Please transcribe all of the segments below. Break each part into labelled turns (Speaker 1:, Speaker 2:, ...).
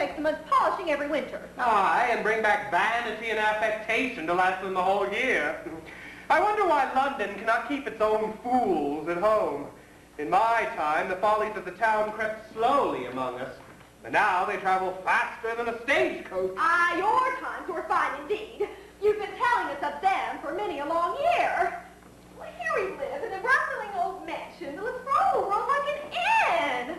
Speaker 1: next month's polishing every winter.
Speaker 2: Aye, and bring back vanity and affectation to last them the whole year. I wonder why London cannot keep its own fools at home. In my time, the follies of the town crept slowly among us, and now they travel faster than a stagecoach.
Speaker 1: Ah, your times were fine indeed. You've been telling us of them for many a long year. Well, here we live in a rambling old mansion that looks for all the world like an inn.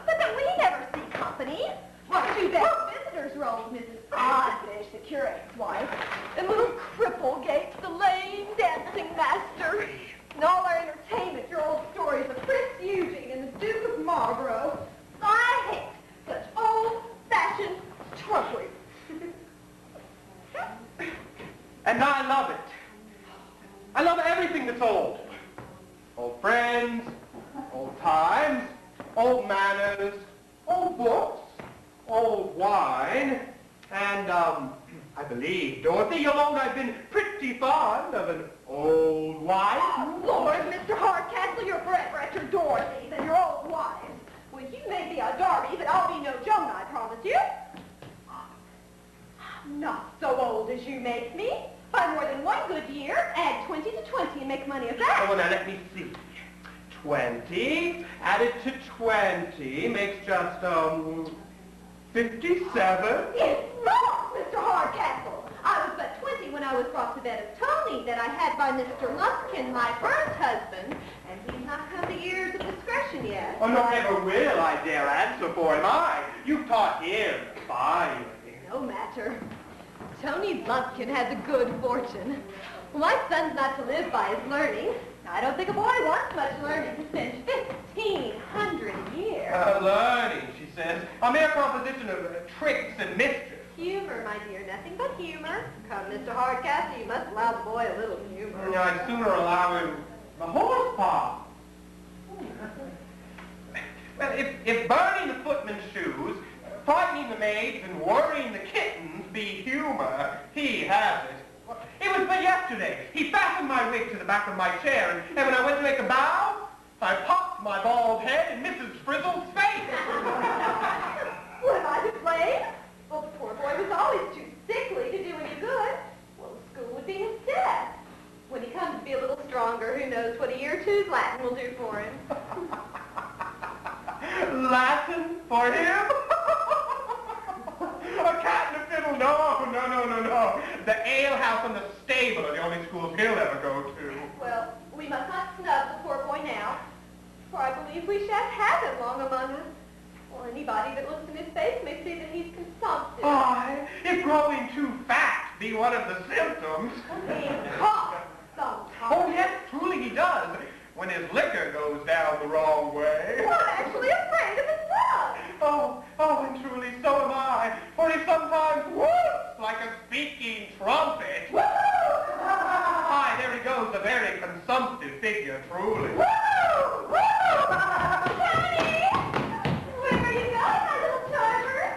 Speaker 1: But then we never see company. What two best visitors were old Mrs. Oddfish, the curate's wife, and little Cripplegate, the lame dancing master. And all our entertainment, your old stories of Prince Eugene and the Duke of Marlborough. I hate such old-fashioned trumpery.
Speaker 2: And I love it. I love everything that's old. Old friends, old times, old manners, old books, old wine, and, I believe, Dorothy, you'll own I've been pretty fond of an old wife.
Speaker 1: Oh, Lord, Mr. Hardcastle, you're forever at your Dorothy's and your old wives. Well, you may be a Darby, but I'll be no Joan, I promise you. I'm not so old as you make me. By more than one good year, add 20 to 20 and make money of that.
Speaker 2: Oh, well, now let me see. 20 added to 20 makes just, 57.
Speaker 1: Yes, wrong, Mr. Hardcastle. I was but 20 when I was brought to bed of Tony that I had by Mr. Lumpkin, my first husband, and he's not come to years of discretion yet.
Speaker 2: Oh, nor ever will I dare answer for him. You've taught him finely.
Speaker 1: No matter. Tony Lumpkin has a good fortune. Well, my son's not to live by his learning. I don't think a boy wants much learning to spend 1,500 a year.
Speaker 2: Learning, she says. A mere composition of tricks and mischief.
Speaker 1: Humor, my dear, nothing but humor. Come, Mr. Hardcastle, you must allow the boy a little humor.
Speaker 2: I'd sooner allow him the horsepower. Well, if burning the footman's shoes, frightening the maids, and worrying the kittens be humor, he has it. It was but yesterday. He fastened my wig to the back of my chair, and when I went to make a bow, I popped my bald head in Mrs. Frizzle's face.
Speaker 1: Well, am I to blame? Well, the poor boy was always too sickly to do any good. Well, the school would be his death. When he comes to be a little stronger, who knows what a year or two's Latin will do for him.
Speaker 2: Latin for him? A cat and a fiddle? No. The alehouse and the stable are the only schools he'll ever go to.
Speaker 1: Well, we must not snub the poor boy now, for I believe we shan't have him long among us. Well, anybody that looks in his face may see that he's consumptive.
Speaker 2: Aye, if growing too fat be one of the symptoms.
Speaker 1: He coughs sometimes.
Speaker 2: Oh, yes, truly he does, when his liquor goes down the wrong way.
Speaker 1: Well, I'm actually afraid of his love.
Speaker 2: Oh, and truly so am I, for he sometimes whoops like a speaking trumpet.
Speaker 1: Woo!
Speaker 2: Aye, there he goes, a very consumptive figure, truly.
Speaker 1: Woo! Woo! Daddy! Where are you going, my little charmer?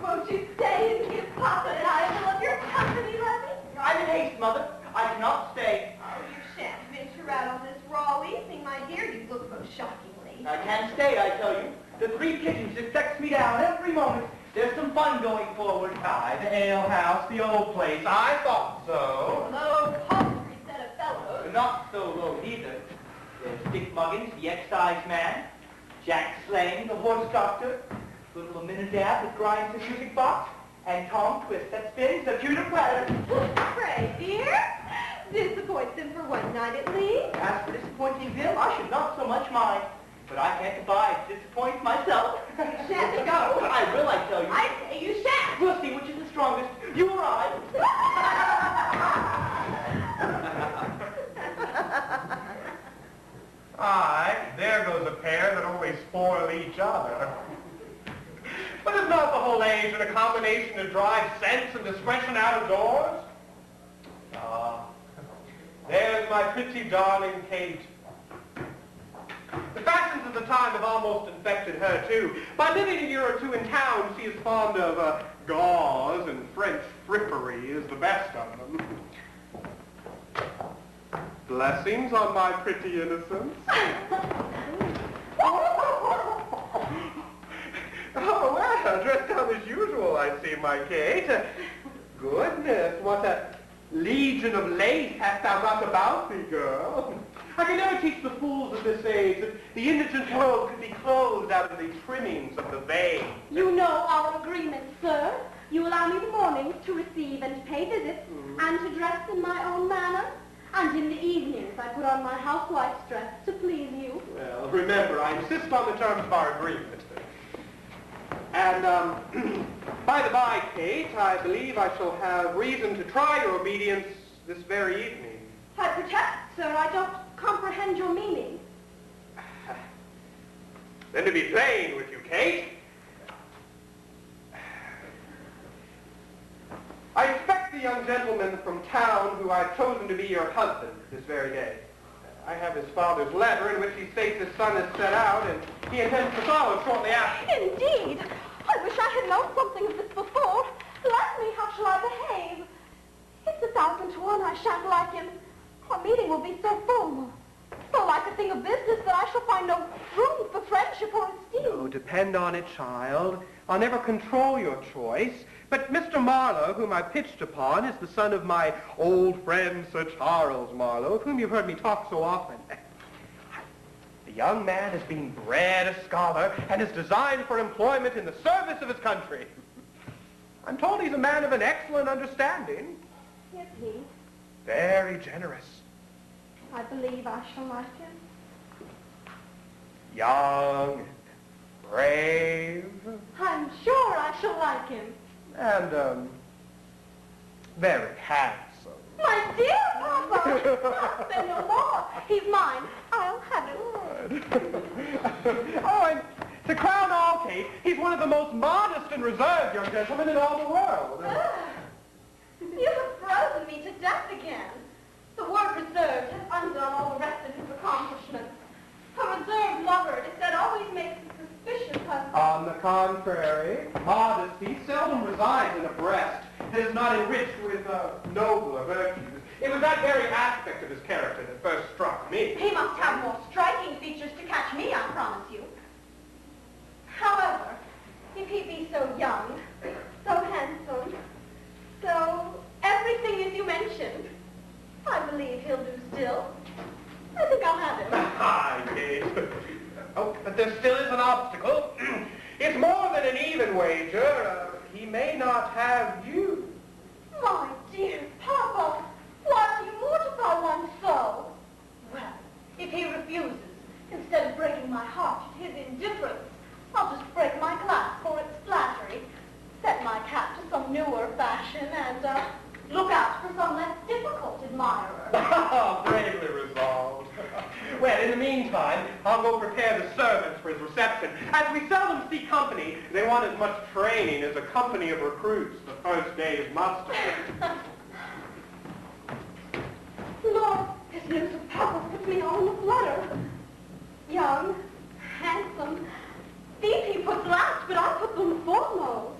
Speaker 1: Won't you stay and give Papa and I a little of your company, Lovey?
Speaker 3: I'm in haste, Mother. I cannot stay.
Speaker 1: Oh, you shan't venture out on this raw evening, my dear. You look most shockingly.
Speaker 3: I can't stay, I tell you. The three kittens expect me down every moment. There's some fun going forward.
Speaker 2: Aye, the alehouse, the old place. I thought so.
Speaker 1: Low, paltry set of fellows.
Speaker 3: Not so low either. There's Dick Muggins, the excise man. Jack Slane, the horse doctor. Little Aminadab that grinds the music box. And Tom Twist that spins the pewter platter.
Speaker 1: Pray, dear, disappoint them for one night at least.
Speaker 3: As for disappointing them, I should not so much mind. But I can't abide to disappoint myself.
Speaker 1: You shan't go.
Speaker 3: I will, I tell you.
Speaker 1: I say you shan't.
Speaker 3: We'll see which is the strongest, you or I.
Speaker 2: Aye, there goes a pair that only spoil each other. But is not the whole age in a combination to drive sense and discretion out of doors? Ah, there's my pretty darling Kate. The fashions of the time have almost infected her, too. By living a year or two in town, she is fond of gauze, and French frippery is the best of them. Blessings on my pretty innocence. Oh, well, dressed up as usual. I see, my Kate. Goodness, what a legion of lace hast thou got about thee, girl. I can never teach the fools of this age that the indigent world could be clothed out of the trimmings of the vein.
Speaker 1: You know our agreement, sir. You allow me the mornings to receive and pay visits, and to dress in my own manner. And in the evenings, I put on my housewife's dress to please you.
Speaker 2: Well, remember, I insist on the terms of our agreement. And, by the by, Kate, I believe I shall have reason to try your obedience this very evening.
Speaker 1: I protest, sir, I don't comprehend your meaning.
Speaker 2: Then to be plain with you, Kate, I expect the young gentleman from town who I've chosen to be your husband this very day. I have his father's letter in which he states his son has set out and he intends to follow shortly after.
Speaker 1: Indeed. I wish I had known something of this before. Let me, how shall I behave? It's 1,000 to 1 I shan't like him. Our meeting will be so full, so like a thing of business that I shall find no room for friendship or esteem.
Speaker 2: Oh, depend on it, child. I'll never control your choice. But Mr. Marlowe, whom I pitched upon, is the son of my old friend, Sir Charles Marlowe, of whom you've heard me talk so often. The young man has been bred a scholar and is designed for employment in the service of his country. I'm told he's a man of an excellent understanding.
Speaker 1: Is he?
Speaker 2: Very generous.
Speaker 1: I believe I shall like him.
Speaker 2: Young, brave,
Speaker 1: I'm sure I shall like him.
Speaker 2: and, very handsome.
Speaker 1: My dear Papa! Say no more. He's mine. I'll have it.
Speaker 2: Oh, and to crown all, Kate, he's one of the most modest and reserved young gentlemen in all the world.
Speaker 1: You have frozen me to death again. The word reserved has undone all the rest of his accomplishments. A reserved lover, it is said, always makes a suspicious husband.
Speaker 2: On the contrary, modesty seldom resides in a breast that is not enriched with nobler virtues. It was that very aspect of his character that first struck me.
Speaker 1: He must have more striking features to catch me, I promise you. However, if he be so young, so handsome, so everything as you mentioned, I believe he'll do still. I think I'll have him.
Speaker 2: Hi, Kate. Oh, but there still is an obstacle. It's more than an even wager. He may not have you.
Speaker 1: My dear Papa, why do you mortify one so? Well, if he refuses, instead of breaking my heart at his indifference, I'll just break my glass for its flattery, set my cap to some newer fashion, and look out for some less difficult admirer.
Speaker 2: Oh, bravely resolved. Well, in the meantime, I'll go prepare the servants for his reception. As we seldom see company, they want as much training as a company of recruits the first day of muster.
Speaker 1: Lord, this news of Papa puts me all in a flutter. Young, handsome, these he puts last, but I put them foremost.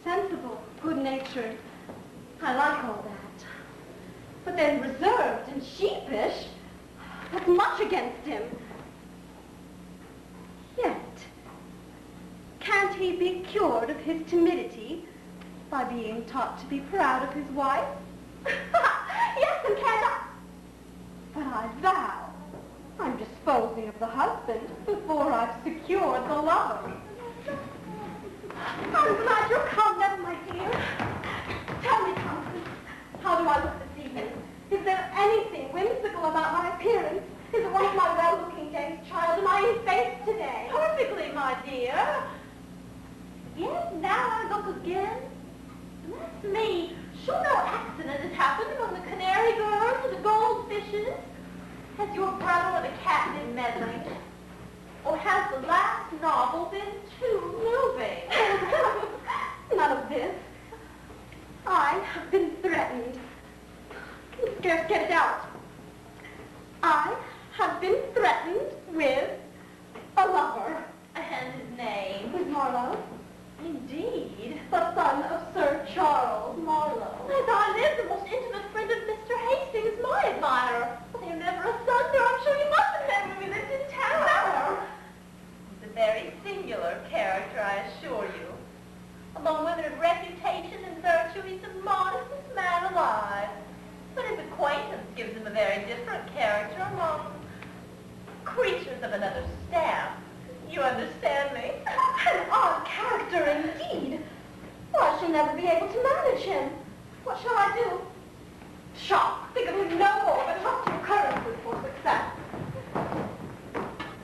Speaker 1: Sensible, good-natured, I like all that. But then reserved and sheepish, that's much against him. Yet, can't he be cured of his timidity by being taught to be proud of his wife? Yes, and can't I? But I vow, I'm disposing of the husband before I've secured the lover. I'm glad you're come now, my dear. Tell me, Constance, how do I look this evening? Is there anything whimsical about my appearance? Is it one of my well-looking days, child? Am I in face today? Perfectly, my dear. Yes, now I look again. Bless me. Sure no accident has happened among the canary birds or the goldfishes? Has your brother or the cat been meddling? Or has the last novel been too moving? None of this. I have been threatened. You scarce get it out. I have been threatened with a lover. And his name? With Marlowe. Indeed. The son of Sir Charles Marlowe. As I live, the most intimate friend of Mr. Hastings, my admirer. Well, they're never asunder. I'm sure you must remember we lived in town. He's a very singular Along with his reputation and virtue, he's the modestest man alive. But his acquaintance gives him a very different character among creatures of another stamp. You understand me? An odd character indeed. Well, I shall never be able to manage him. What shall I do? Pshaw! Think of him no more, but trust to occurrences for success.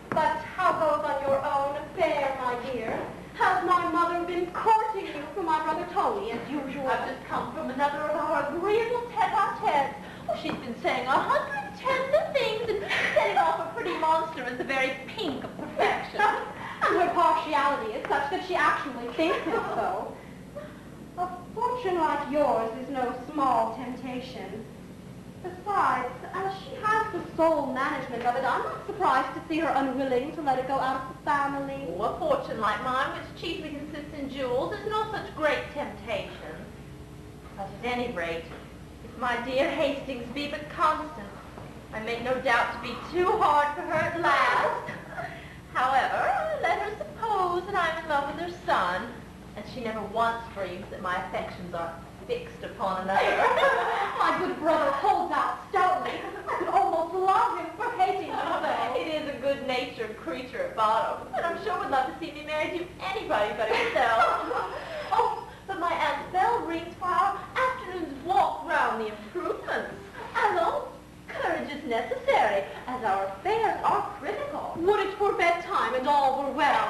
Speaker 1: But how goes on your own affair, my dear? Has my mother been courting you for my brother Tony, as usual? I've just come from another of our agreeable tete-a-tetes. Oh, she's been saying 100 tender things and setting off a pretty monster as the very pink of perfection. And her partiality is such that she actually thinks it so. A fortune like yours is no small temptation. Besides, as she has the sole management of it, I'm not surprised to see her unwilling to let it go out of the family.
Speaker 4: Well, a fortune like mine, which chiefly consists in jewels, is no such great temptation. But at any rate, if my dear Hastings be but constant, I make no doubt to be too hard for her at last. However, let her suppose that I'm in love with her son, and she never once breathes that my affections are fixed upon another.
Speaker 1: My good brother holds out stoutly. I could almost love him for hating you so.
Speaker 4: It is a good-natured creature at bottom, and I'm sure would love to see me married to anybody but himself. Oh, but my aunt's bell rings for our afternoon's walk round the improvements. Allons, courage is necessary, as our affairs are critical.
Speaker 1: Would it were bedtime and all were well.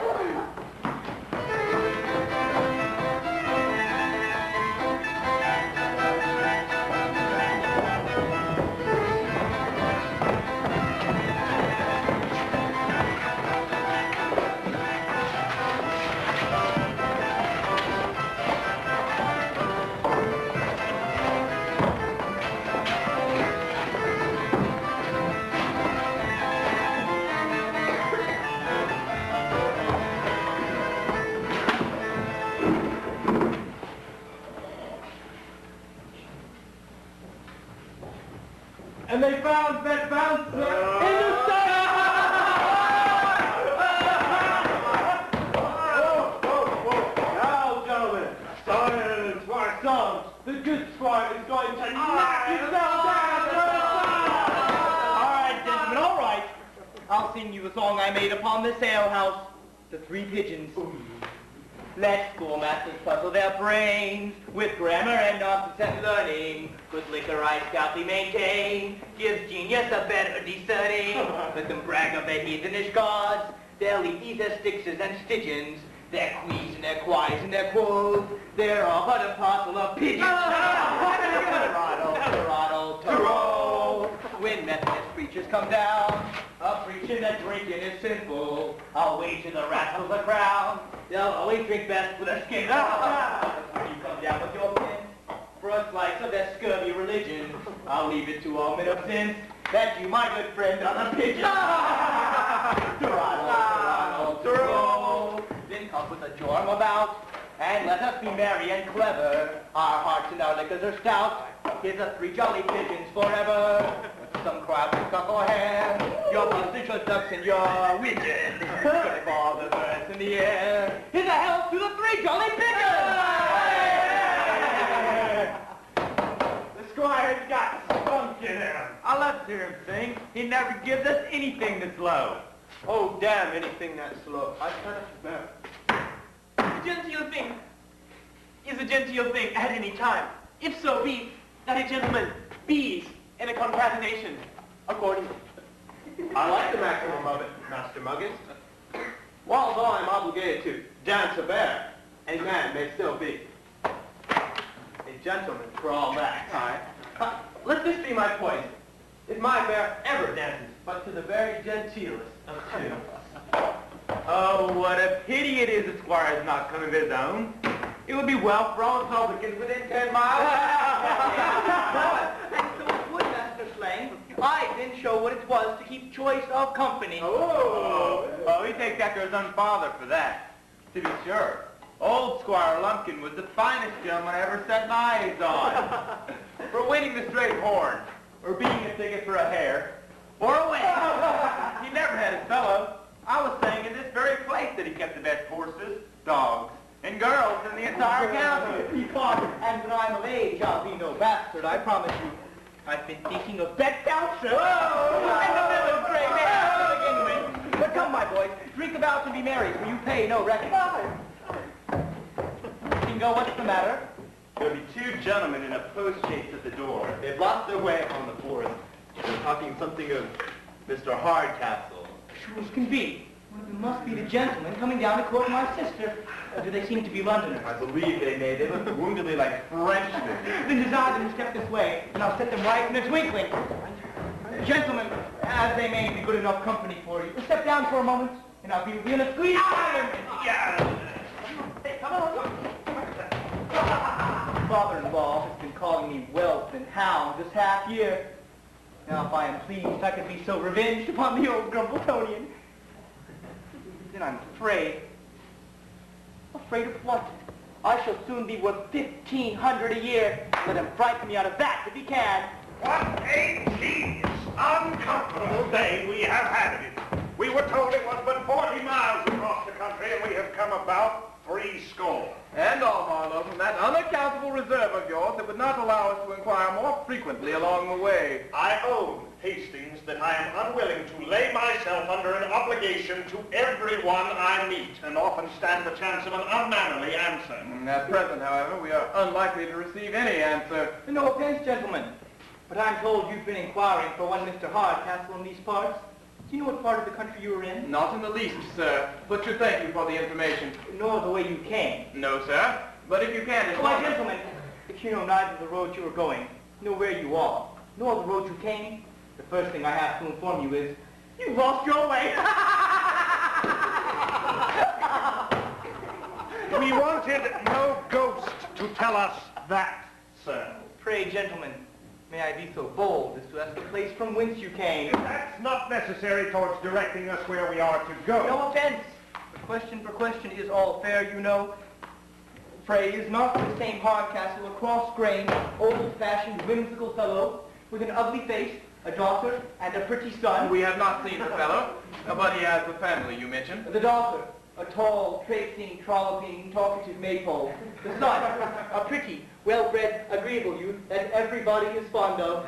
Speaker 3: And they found that bouncer in the Now, gentlemen, silence to our song. The good squire is going to knock himself down. All right, gentlemen, all right. I'll sing you a song I made upon this alehouse, The Three Pigeons. Let schoolmasters puzzle their brains with grammar and nonsense and learning. Good liquor I stoutly maintain gives genius a better discerning. Let them brag of their heathenish gods. They'll eat these their Styxes and Stygians. Their quees and their quies and their quos. They're all but a parcel of pigeons. Terryl. When Methodist preachers come down, a preaching that drinking is sinful. I'll wager the rascals a crown. They'll always drink best with their skin out. When you come down with your pen for a slice of their scurvy religion, I'll leave it to all men of sense that you, my good friend, are the pigeon. Terryl. Then come with a jorm about, and let us be merry and clever. Our hearts and our liquors are stout. Here's a three jolly pigeons forever. Some crabs and cock or ham, your buzzards, your ducks, and your widgeons. Good for the birds in the air. Here's a health to the three jolly pigeons! The squire's got spunk in him.
Speaker 5: I love to hear him sing. He never gives us anything that's low.
Speaker 2: Oh, damn anything that's slow. I cannot bear.
Speaker 5: The genteel thing is a genteel thing at any time. If so be that a gentleman bees in a concatenation accordingly.
Speaker 2: I like the maximum of it, Master Muggins. While though I'm obligated to dance a bear, a man may still be a gentleman for all that. Let this be my point. If my bear ever dances, but to the very genteelest of tunes.
Speaker 5: Oh, what a pity it is the squire has not come of his own. It would be well for all Republicans within 10 miles.
Speaker 3: And so it would, Master Slang. I then show what it was to keep choice of company.
Speaker 5: Oh, we take Decker's own father for that. To be sure, old Squire Lumpkin was the finest gentleman I ever set my eyes on. For winning the straight horn, or being a ticket for a hare, or a win. He never had his fellow. I was saying in this very place that he kept the best horses, dogs, and girls in the entire county.
Speaker 3: Because, and when I'm of age, I'll be no bastard, I promise you. I've been thinking of that bouncer. And the village gray man to begin with. But come, my boys, drink about to be merry, for you pay no reckoning. Stingo, what's the matter?
Speaker 5: There'll be two gentlemen in a post-chaise at the door. They've lost their way upon the forest. They're talking something of Mr. Hardcastle.
Speaker 3: Sure as can be. One of them must be the gentleman coming down to court my sister. Do they seem to be Londoners?
Speaker 5: I believe they may. They look woundedly like Frenchmen.
Speaker 3: Then desire them to step this way, and I'll set them right in a twinkling. Gentlemen, as they may be good enough company for you, step down for a moment, and I'll be within a squeeze.
Speaker 2: Yeah.
Speaker 3: Hey, come on. Father-in-law has been calling me whelp and hound this half year. Now, if I am pleased, I could be so revenged upon the old Grumbletonian. Then I'm afraid. Afraid of what? I shall soon be worth 1,500 a year. Let him frighten me out of that if he can.
Speaker 2: What a tedious, uncomfortable day we have had of it. We were told it was but 40 miles across the country, and we have come about 80.
Speaker 5: And all, Marlowe, from that unaccountable reserve of yours that would not allow us to inquire more frequently along the way.
Speaker 2: I own, Hastings, that I am unwilling to lay myself under an obligation to everyone I meet, and often stand the chance of an unmannerly answer.
Speaker 5: At present, however, we are unlikely to receive any answer.
Speaker 3: No offense, gentlemen, but I'm told you've been inquiring for one Mr. Hardcastle in these parts. Do you know what part of the country you were in?
Speaker 5: Not in the least, sir, but should thank you for the information.
Speaker 3: Nor the way you came.
Speaker 5: No, sir, but if you can...
Speaker 3: Why, gentlemen, if you know neither the road you are going, nor where you are, nor the road you came, the first thing I have to inform you is, you've lost your way.
Speaker 2: We wanted no ghost to tell us that, sir.
Speaker 3: Pray, gentlemen, may I be so bold as to ask the place from whence you came?
Speaker 2: That's not necessary towards directing us where we are to go.
Speaker 3: No offense. But question for question is all fair, you know. Pray, is not the same Hardcastle a cross-grained, old-fashioned, whimsical fellow with an ugly face, a daughter, and a pretty son?
Speaker 5: We have not seen the fellow, but he has the family you mentioned.
Speaker 3: The daughter, a tall, traipsing, trolloping, talkative maypole. The son, a pretty, well-bred, agreeable youth that everybody is fond of.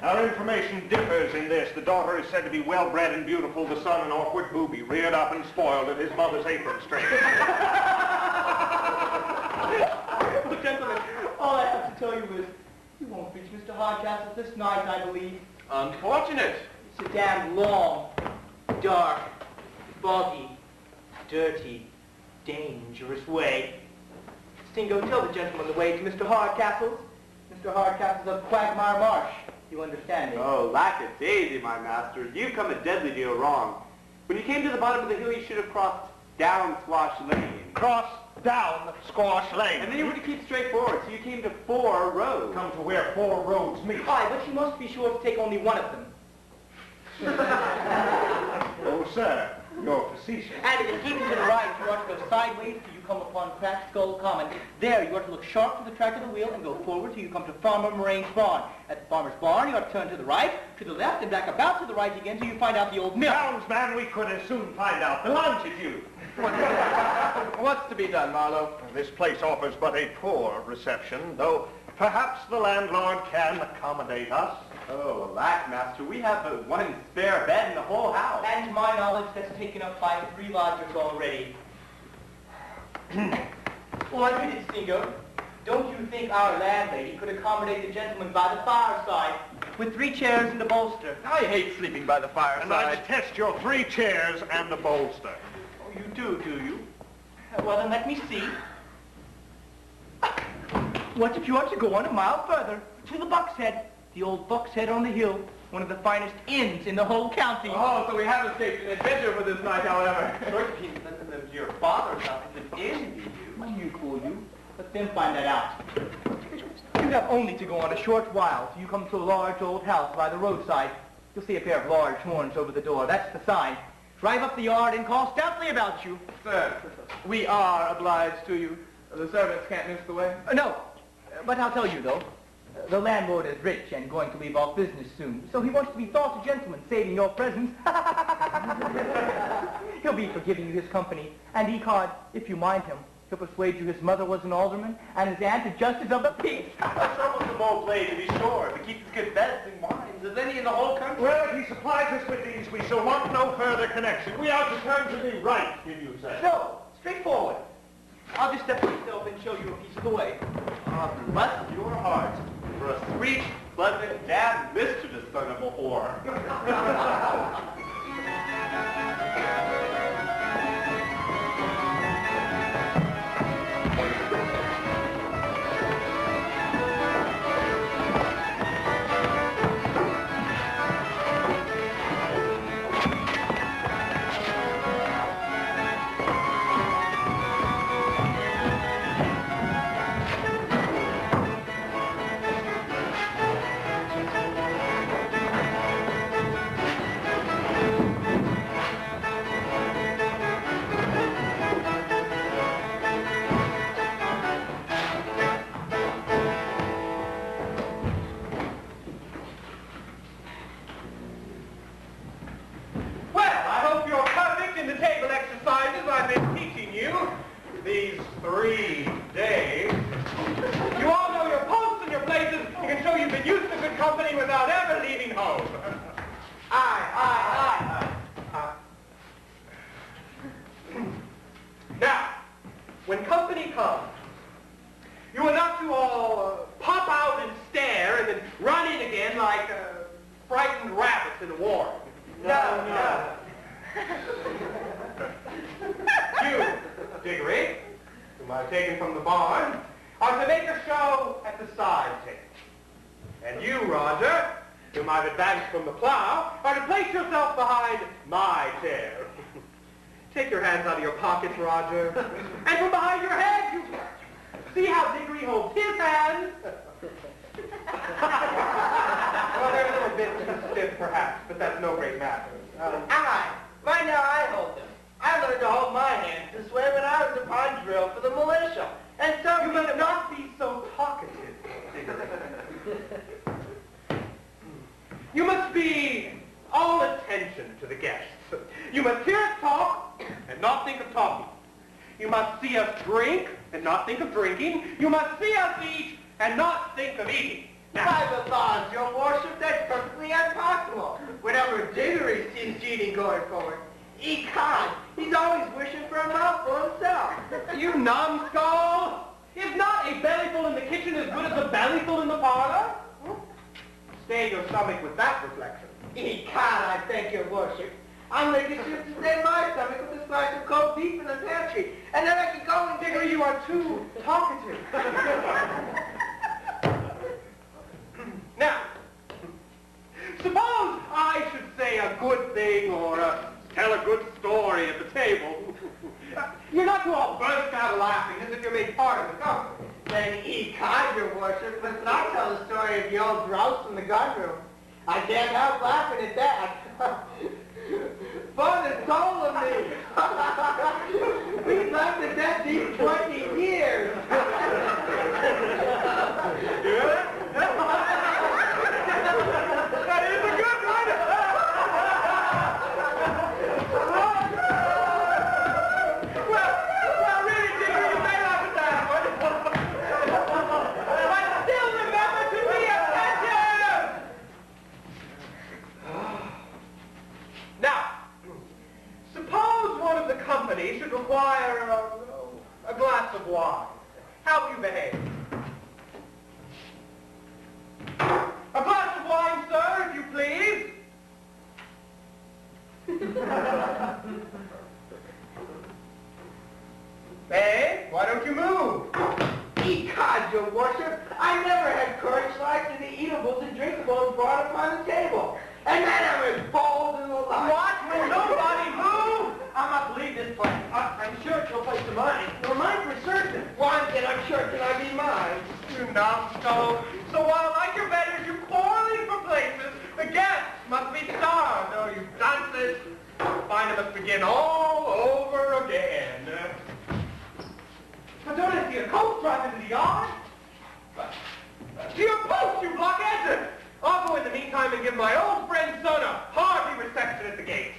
Speaker 2: Our information differs in this. The daughter is said to be well-bred and beautiful, the son an awkward booby, reared up and spoiled at his mother's apron string.
Speaker 3: Well, gentlemen, all I have to tell you is, you won't reach Mr. Hardcastle this night, I believe.
Speaker 5: Unfortunate.
Speaker 3: It's a damn long, dark, foggy, dirty, dangerous way. Stingo, tell the gentleman the way to Mr. Hardcastle's. Mr. Hardcastle's of Quagmire Marsh. You understand me?
Speaker 6: Oh, lack-a-daisy, my master. You've come a deadly deal wrong. When you came to the bottom of the hill, you should have crossed down Squash Lane.
Speaker 2: Cross down Squash Lane.
Speaker 6: And then you were to keep straight forward, so you came to 4 roads.
Speaker 2: Come to where 4 roads meet.
Speaker 3: Aye, but you must be sure to take only one of them.
Speaker 2: Oh, sir, you're facetious.
Speaker 3: And in keeping to the right, you are to go sideways till you come upon Cracked Skull Common. There, you are to look sharp to the track of the wheel and go forward till you come to Farmer Moraine's barn. At the farmer's barn, you are to turn to the right, to the left, and back about to the right again till you find out the old mill.
Speaker 2: Sounds, man, we could as soon find out the longitude.
Speaker 5: What's to be done, Marlowe?
Speaker 2: This place offers but a poor reception, though perhaps the landlord can accommodate us.
Speaker 6: Oh, alack, master, we have but one spare bed in the whole house.
Speaker 3: And to my knowledge, that's taken up by 3 lodgers already. Well, admit it, Stingo. Don't you think our landlady could accommodate the gentleman by the fireside with 3 chairs and a bolster?
Speaker 5: I hate sleeping by the
Speaker 2: And I
Speaker 5: fireside.
Speaker 2: test your 3 chairs and a bolster.
Speaker 3: Oh, you do you? Well, then let me see. What if you want to go on a mile further to the Buck's Head? The old Buck's Head on the hill, one of the finest inns in the whole county.
Speaker 5: Oh, so we have escaped an adventure for this night, however.
Speaker 6: Your father's house is an inn, do you?
Speaker 3: You fool, you. Let them find that out. You have only to go on a short while till you come to a large old house by the roadside. You'll see a pair of large horns over the door. That's the sign. Drive up the yard and call stoutly about you.
Speaker 5: Sir, we are obliged to you. The servants can't miss the way.
Speaker 3: No, but I'll tell you, though. The landlord is rich and going to leave off business soon, so he wants to be thought a gentleman, saving your presence. He'll be for giving you his company. And Ecod, if you mind him, he'll persuade you his mother was an alderman and his aunt a justice of the peace.
Speaker 6: A troublesome old play, to be sure, but keeps as good beds and wines as any in the whole country.
Speaker 2: Well, if he supplies us with these, we shall want no further connection. We are determined to be right, did you say?
Speaker 3: No, straightforward. I'll just step myself and show you a piece of the way.
Speaker 6: Bless your heart for a sweet, pleasant, damn mischievous son of a whore.
Speaker 2: These 3 days. You all know your posts and your places. You can show you've been used to good company without ever leaving home.
Speaker 3: Aye.
Speaker 2: Now, when company comes, you are not to all pop out and stare and then run in again like frightened rabbits in a war.
Speaker 3: No.
Speaker 2: You, Diggory, whom I've taken from the barn, are to make a show at the side table. And you, Roger, whom I've advanced from the plow, are to place yourself behind my chair. Take your hands out of your pockets, Roger, and from behind your head, you see how Diggory holds his hands. Well, they're a little bit too stiff, perhaps, but that's no great matter.
Speaker 3: Right now I hold them. I learned to hold my hands this way when I was upon drill for the militia. And so
Speaker 2: You must not be so talkative, Diggory. You must be all attention to the guests. You must hear us talk and not think of talking. You must see us drink and not think of drinking. You must see us eat and not think of eating.
Speaker 3: Private laws, your worship, that's perfectly impossible. Whenever Diggory sees Jeannie going forward, he can't. He's always wishing for a mouthful himself.
Speaker 2: You numbskull! Is not a bellyful in the kitchen as good as a bellyful in the parlor? Stay your stomach with that reflection.
Speaker 3: He can't, I thank your worship. I'm going to get you to stay my stomach with a slice of cold beef in the pantry, and then I can go and
Speaker 2: Diggory, you are too talkative. Now, suppose I should say a good thing or tell a good story at the table. You're not to all burst out laughing as if you're made part of the company.
Speaker 3: Then he can't, your worship, but I'll tell the story of the old grouse in the gunroom. I can't help laughing at that. Father told me. We left at that these 20 years.
Speaker 2: That is a good one! Well, really, Diggory, you may laugh at that one. But still remember to be attentive! Now, suppose one of the company should require a glass of wine. How will you behave? A glass of wine, sir, if you please. Hey, why don't you move?
Speaker 3: Ecod, your worship, I never had courage like to the eatables and drinkables brought upon the table. And then I was bold and alive.
Speaker 2: What? Will nobody move?
Speaker 3: I must leave this place. I'm sure it's your place of mine. You're mine for certain. One thing I'm sure cannot be mine.
Speaker 2: You numbskull. So while like your betters, you quarreling for places, the guests must be starved. Oh, you dunces. Find it must begin all over again. But don't I see a coach drive into the yard? To your post, you blockheads! I'll go in the meantime and give my old friend's son a hearty reception at the gate.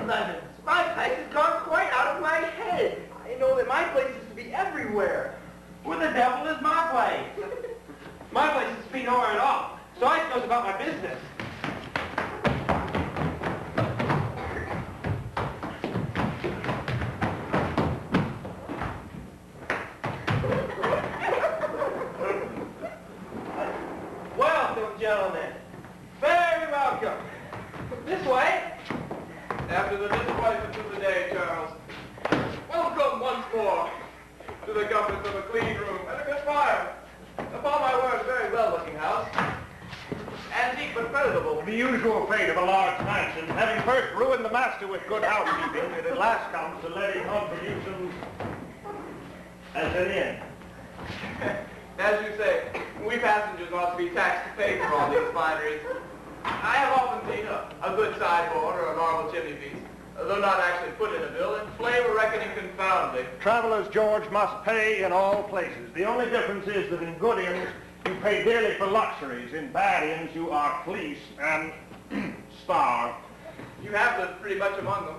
Speaker 3: lemons. My place has gone quite out of my head. I know that my place is to be everywhere. Where the devil is my place? My place is to be nowhere at all. So I goes about my business. Welcome, gentlemen. Very welcome. This way.
Speaker 5: After the disappointment of the day, Charles, welcome once more to the comforts of a clean room and a good fire. Upon my word, very well-looking house. Antique but creditable.
Speaker 2: The usual fate of a large mansion, having first ruined the master with good housekeeping, it at last comes to levy contributions as an inn.
Speaker 5: As you say, we passengers ought to be taxed to pay for all these fineries. I have often seen a good sideboard or a marble chimney piece, though not actually put in a bill, and flavor reckoning confounding.
Speaker 2: Travelers, George, must pay in all places. The only difference is that in good inns, you pay dearly for luxuries. In bad inns, you are fleeced and starved.
Speaker 5: You have lived pretty much among them.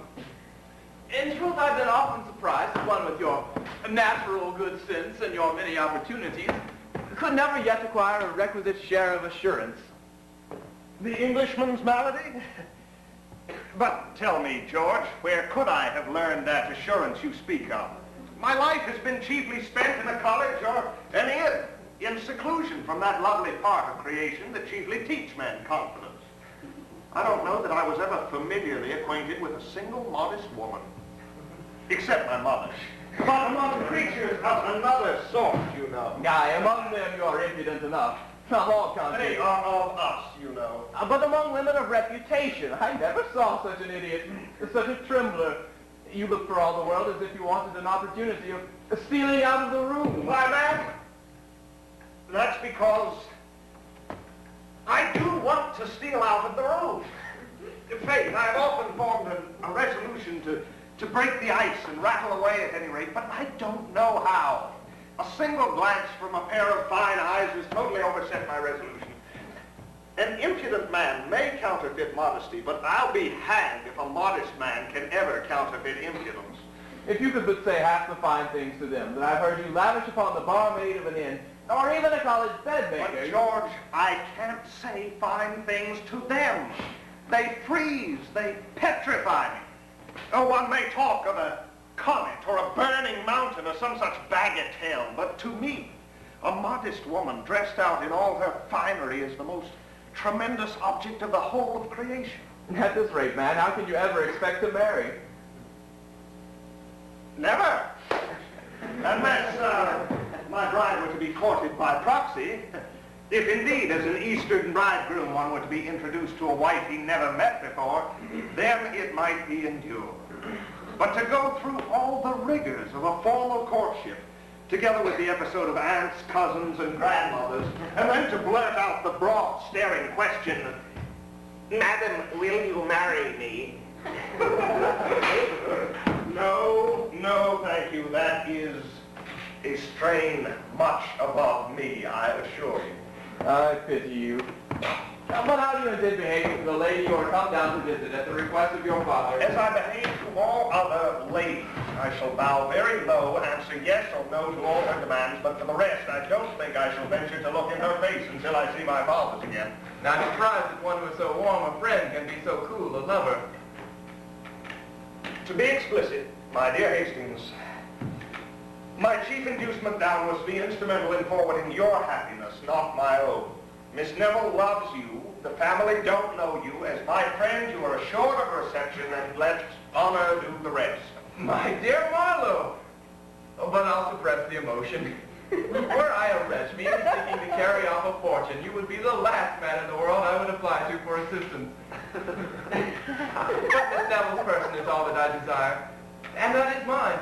Speaker 5: In truth, I've been often surprised that one with your natural good sense and your many opportunities could never yet acquire a requisite share of assurance.
Speaker 2: The Englishman's malady? But tell me, George, where could I have learned that assurance you speak of? My life has been chiefly spent in a college or an inn, in seclusion from that lovely part of creation that chiefly teach men confidence. I don't know that I was ever familiarly acquainted with a single modest woman, except my mother. But among creatures of another sort, you know.
Speaker 5: Aye, among them you are impudent enough. From all
Speaker 2: They
Speaker 5: countries.
Speaker 2: are of us, you know.
Speaker 5: But among women of reputation, I never saw such an idiot, such a trembler. You look for all the world as if you wanted an opportunity of stealing out of the room.
Speaker 2: Why, man, that's because I do want to steal out of the room. In fact, I have often formed a resolution to break the ice and rattle away at any rate, but I don't know how. A single glance from a pair of fine eyes has totally overset my resolution. An impudent man may counterfeit modesty, but I'll be hanged if a modest man can ever counterfeit impudence.
Speaker 5: If you could but say half the fine things to them that I've heard you lavish upon the barmaid of an inn, or even a college bedmaker.
Speaker 2: But, George, I can't say fine things to them. They freeze, they petrify me. Oh, one may talk of a comet or a burning mountain or some such bagatelle, but to me, a modest woman dressed out in all her finery is the most tremendous object of the whole of creation.
Speaker 5: At this rate, man, how can you ever expect to marry?
Speaker 2: Never. Unless my bride were to be courted by proxy. If indeed, as an Eastern bridegroom, one were to be introduced to a wife he never met before, then it might be endured. But to go through all the rigors of a formal courtship, together with the episode of aunts, cousins, and grandmothers, and then to blurt out the broad, staring question, "Madam, will you marry me?" No, thank you. That is a strain much above me, I assure you.
Speaker 5: I pity you. But how do you intend behaving to the lady you are come down to visit at the request of your father?
Speaker 2: As I behave to all other ladies, I shall bow very low, answer yes or no to all her demands, but for the rest, I don't think I shall venture to look in her face until I see my father's again.
Speaker 5: Now, I'm surprised that one who is so warm a friend can be so cool a lover.
Speaker 2: To be explicit, my dear Hastings, my chief inducement down was to be instrumental in forwarding your happiness, not my own. Miss Neville loves you. The family don't know you. As my friend, you are assured of a reception, and let honor do the rest.
Speaker 5: My dear Marlowe! Oh, but I'll suppress the emotion. Were I a wretch, merely seeking to carry off a fortune, you would be the last man in the world I would apply to for assistance. But Miss Neville's person is all that I desire, and that is mine,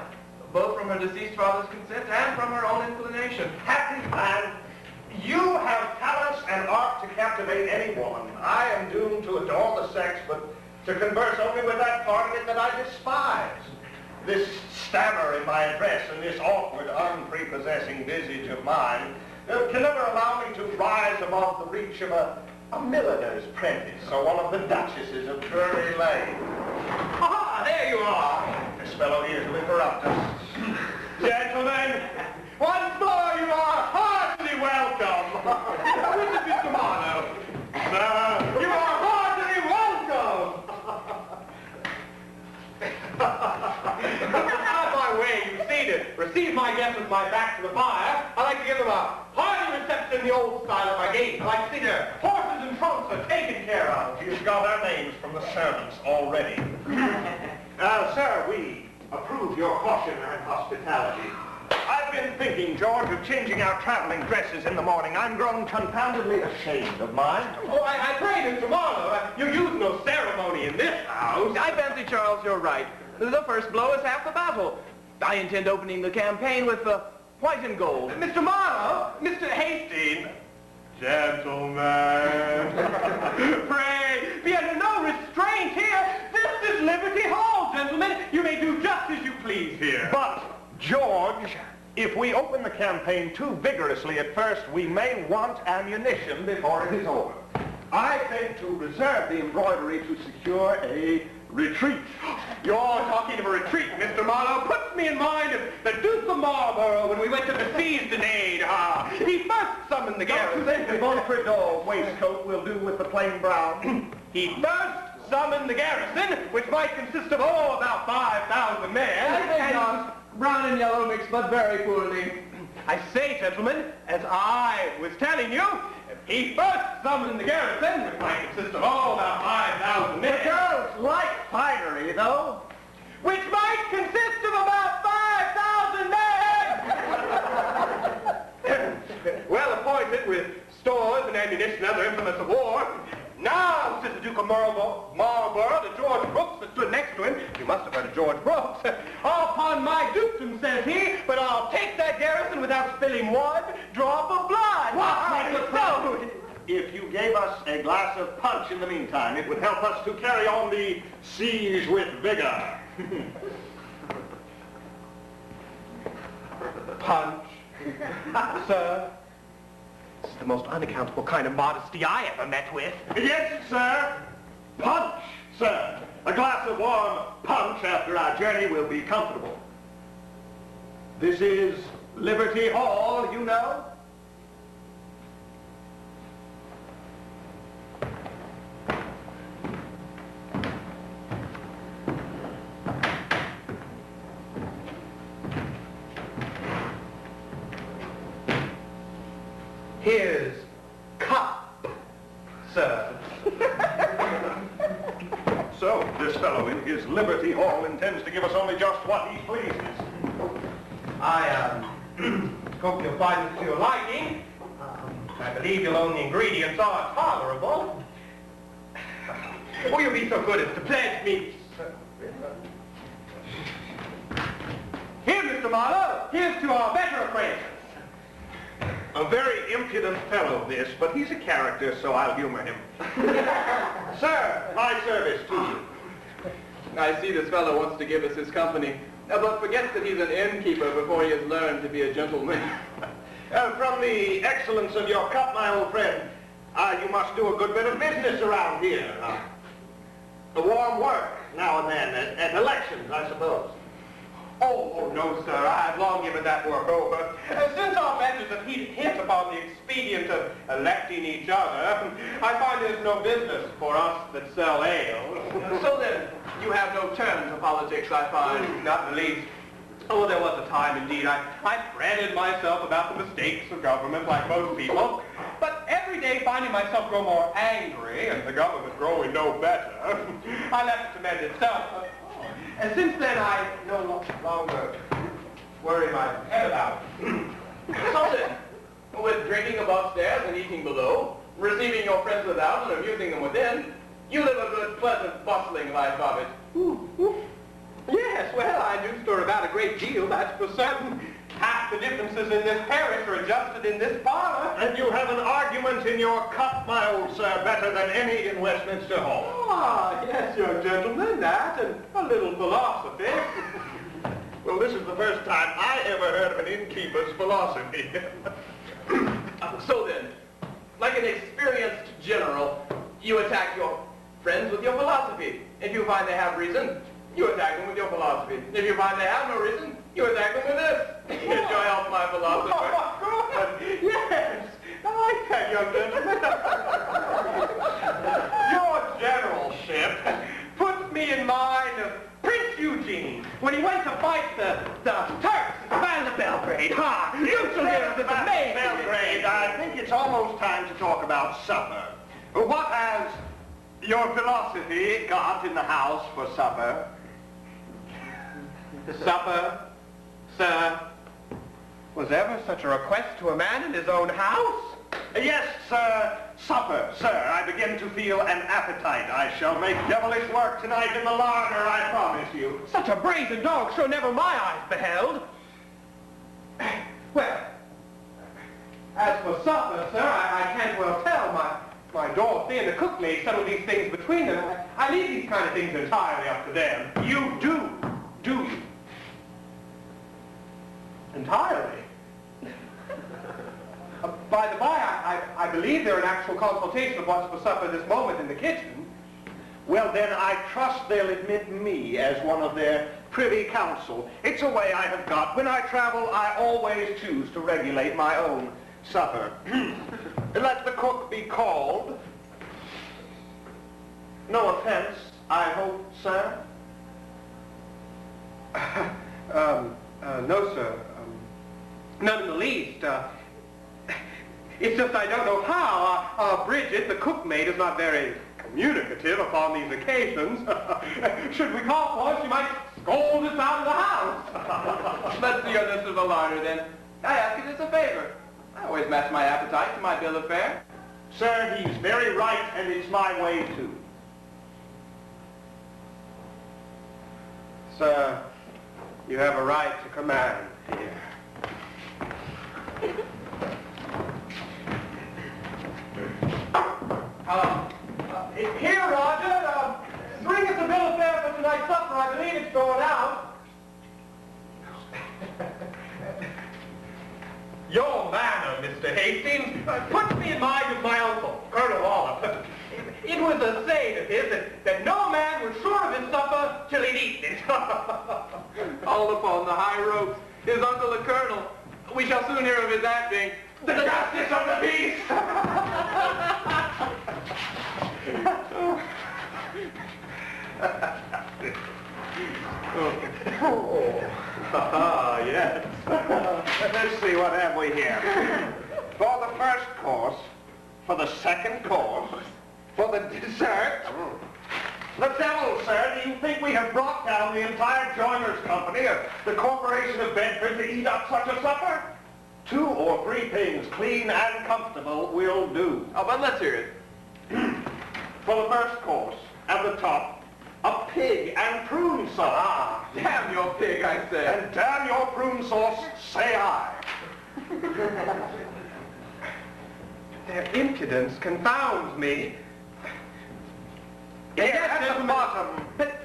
Speaker 5: both from her deceased father's consent and from her own inclination.
Speaker 2: Happy man! You have talents and art to captivate any woman. I am doomed to adore the sex, but to converse only with that part of it that I despise. This stammer in my address and this awkward, unprepossessing visage of mine can never allow me to rise above the reach of a milliner's apprentice or one of the duchesses of Drury Lane.
Speaker 3: Ah,
Speaker 2: there you are. This fellow here to interrupt us. Gentlemen, once more you are heartily welcome. This is Mr. Marlowe. Sir, you are heartily welcome. Out of my way, you see, to receive my guests with my back to the fire, I like to give them a hearty reception in the old style of my gate. I like to see their horses and trunks are taken care of. You've got our names from the servants already.
Speaker 7: Sir, we approve your caution and hospitality.
Speaker 2: I've been thinking, George, of changing our traveling dresses in the morning. I'm grown confoundedly ashamed of mine. Oh, I pray, Mr. Marlowe, you use no ceremony in this house.
Speaker 5: I fancy, Charles, you're right. The first blow is half the battle. I intend opening the campaign with white and gold.
Speaker 2: Mr. Marlowe, Mr. Hastings. Gentlemen, pray, be under no restraint here. This is Liberty Hall, gentlemen. You may do just as you please here.
Speaker 7: But, George, if we open the campaign too vigorously at first, we may want ammunition before it is over. I think to reserve the embroidery to secure a retreat.
Speaker 2: You're talking of a retreat, Mr. Marlowe. Puts me in mind of the Duke of Marlborough when we went to besiege Dunade. He first summoned the garrison.
Speaker 7: Don't you think the Montfredot waistcoat will do with the plain brown?
Speaker 2: He first summoned the garrison, which might consist of, about 5,000 men.
Speaker 5: I think not. Brown and yellow mix but very poorly.
Speaker 2: I say, gentlemen, as I was telling you, he first summoned the garrison, which might consist of, about 5,000 men.
Speaker 7: The girls like finery, though.
Speaker 2: Which might consist of about 5,000 men. Well appointed with stores and ammunition and other implements of war. Now, says the Duke of Marlborough to George Brooks that stood next to him, you must have heard of George Brooks, upon my dukedom, says he, but I'll take that garrison without spilling one drop of blood.
Speaker 7: So, if you gave us a glass of punch in the meantime, it would help us to carry on the siege with vigor.
Speaker 2: Punch, sir. This is the most unaccountable kind of modesty I ever met with.
Speaker 7: Yes, sir. Punch, sir. A glass of warm punch after our journey will be comfortable. This is Liberty Hall, you know.
Speaker 2: Here's cup, sir.
Speaker 7: So, this fellow in his Liberty Hall intends to give us only just what he pleases.
Speaker 2: I hope you'll find this to your liking. I believe you'll own the ingredients are tolerable. Will you be so good as to pledge me? Here, Mr. Marlowe, here's to our better acquaintance.
Speaker 7: A very impudent fellow, this, but he's a character, so I'll humor him. Sir, my service to you.
Speaker 5: I see this fellow wants to give us his company, but forgets that he's an innkeeper before he has learned to be a gentleman.
Speaker 7: From the excellence of your cup, my old friend, you must do a good bit of business around here. The warm work, now and then, at elections, I suppose.
Speaker 2: Oh, no, sir. I've long given that work over. Since our measures have hit upon the expedient of electing each other, I find there's no business for us that sell ale.
Speaker 5: So then, you have no turn to politics, I find.
Speaker 2: Not in the least. Oh, there was a time, indeed. I fretted myself about the mistakes of government like most people. But every day, finding myself grow more angry and the government growing no better, I left it to mend itself. And since then, I no longer worry my head about it.
Speaker 5: So then, with drinking above stairs and eating below, receiving your friends without and amusing them within, you live a good, pleasant, bustling life of it.
Speaker 2: Yes, well, I do stir about a great deal, that's for certain. Half the differences in this parish are adjusted in this parlor.
Speaker 7: And you have an argument in your cup, my old sir, better than any in Westminster Hall.
Speaker 2: Ah, yes, young gentleman, that, and a little philosophy.
Speaker 7: Well, this is the first time I ever heard of an innkeeper's philosophy.
Speaker 5: So then, like an experienced general, you attack your friends with your philosophy. If you find they have reason,
Speaker 2: you attack them with your philosophy. If you find they have no reason, you attack them with this. It's your help, my philosopher.
Speaker 7: Oh, good. Yes. I like that, young gentleman.
Speaker 2: Your generalship puts me in mind of Prince Eugene when he went to fight the Turks at the Battle of Belgrade. Ha! You shall hear of this amazing...
Speaker 7: Belgrade, I think it's almost time to talk about supper. What has your philosophy got in the house for supper?
Speaker 2: Supper, sir. Was ever such a request to a man in his own house?
Speaker 7: Yes, sir. Supper, sir. I begin to feel an appetite. I shall make devilish work tonight in the larder, I promise you.
Speaker 2: Such a brazen dog sure never my eyes beheld. Well, as for supper, sir, I can't well tell. My Dorothy and the cook maid settle these things between them. I leave these kind of things entirely up to them.
Speaker 7: You do you?
Speaker 2: Entirely? By the by, I believe they're in actual consultation of what's for supper this moment in the kitchen.
Speaker 7: Well, then I trust they'll admit me as one of their privy council. It's a way I have got. When I travel, I always choose to regulate my own supper. Let the cook be called. No offense, I hope, sir.
Speaker 2: No, sir. None in the least. It's just I don't know how. Bridget, the cookmaid, is not very communicative upon these occasions. Should we call for her, she might scold us out of the house. Let's see on this of a larder, then. I ask it as a favor. I always match my appetite to my bill of fare.
Speaker 7: Sir, he's very right, and it's my way, too.
Speaker 2: Sir, you have a right to command here. Here, Roger. Bring us a bill of fare for tonight's supper. I believe it's going out. Your manner, Mr. Hastings, puts me in mind of my uncle, Colonel Olive. It was a saying of his that no man was sure of his supper till he'd eaten it. All upon the high ropes. His uncle, the Colonel. We shall soon hear of his acting. The justice of the beast!
Speaker 7: Yes. Let's see, what have we here? For the first course, for the second course, for the dessert. The devil, sir, do you think we have brought down the entire joiners' company of the Corporation of Bedford to eat up such a supper? 2 or 3 things, clean and comfortable, will do.
Speaker 2: Oh, but let's hear it.
Speaker 7: For the first course, at the top, a pig and prune sauce.
Speaker 2: Ah, damn your pig, I say.
Speaker 7: And damn your prune sauce, say I.
Speaker 2: Their impudence confounds me.
Speaker 7: Here, at the bottom.
Speaker 2: But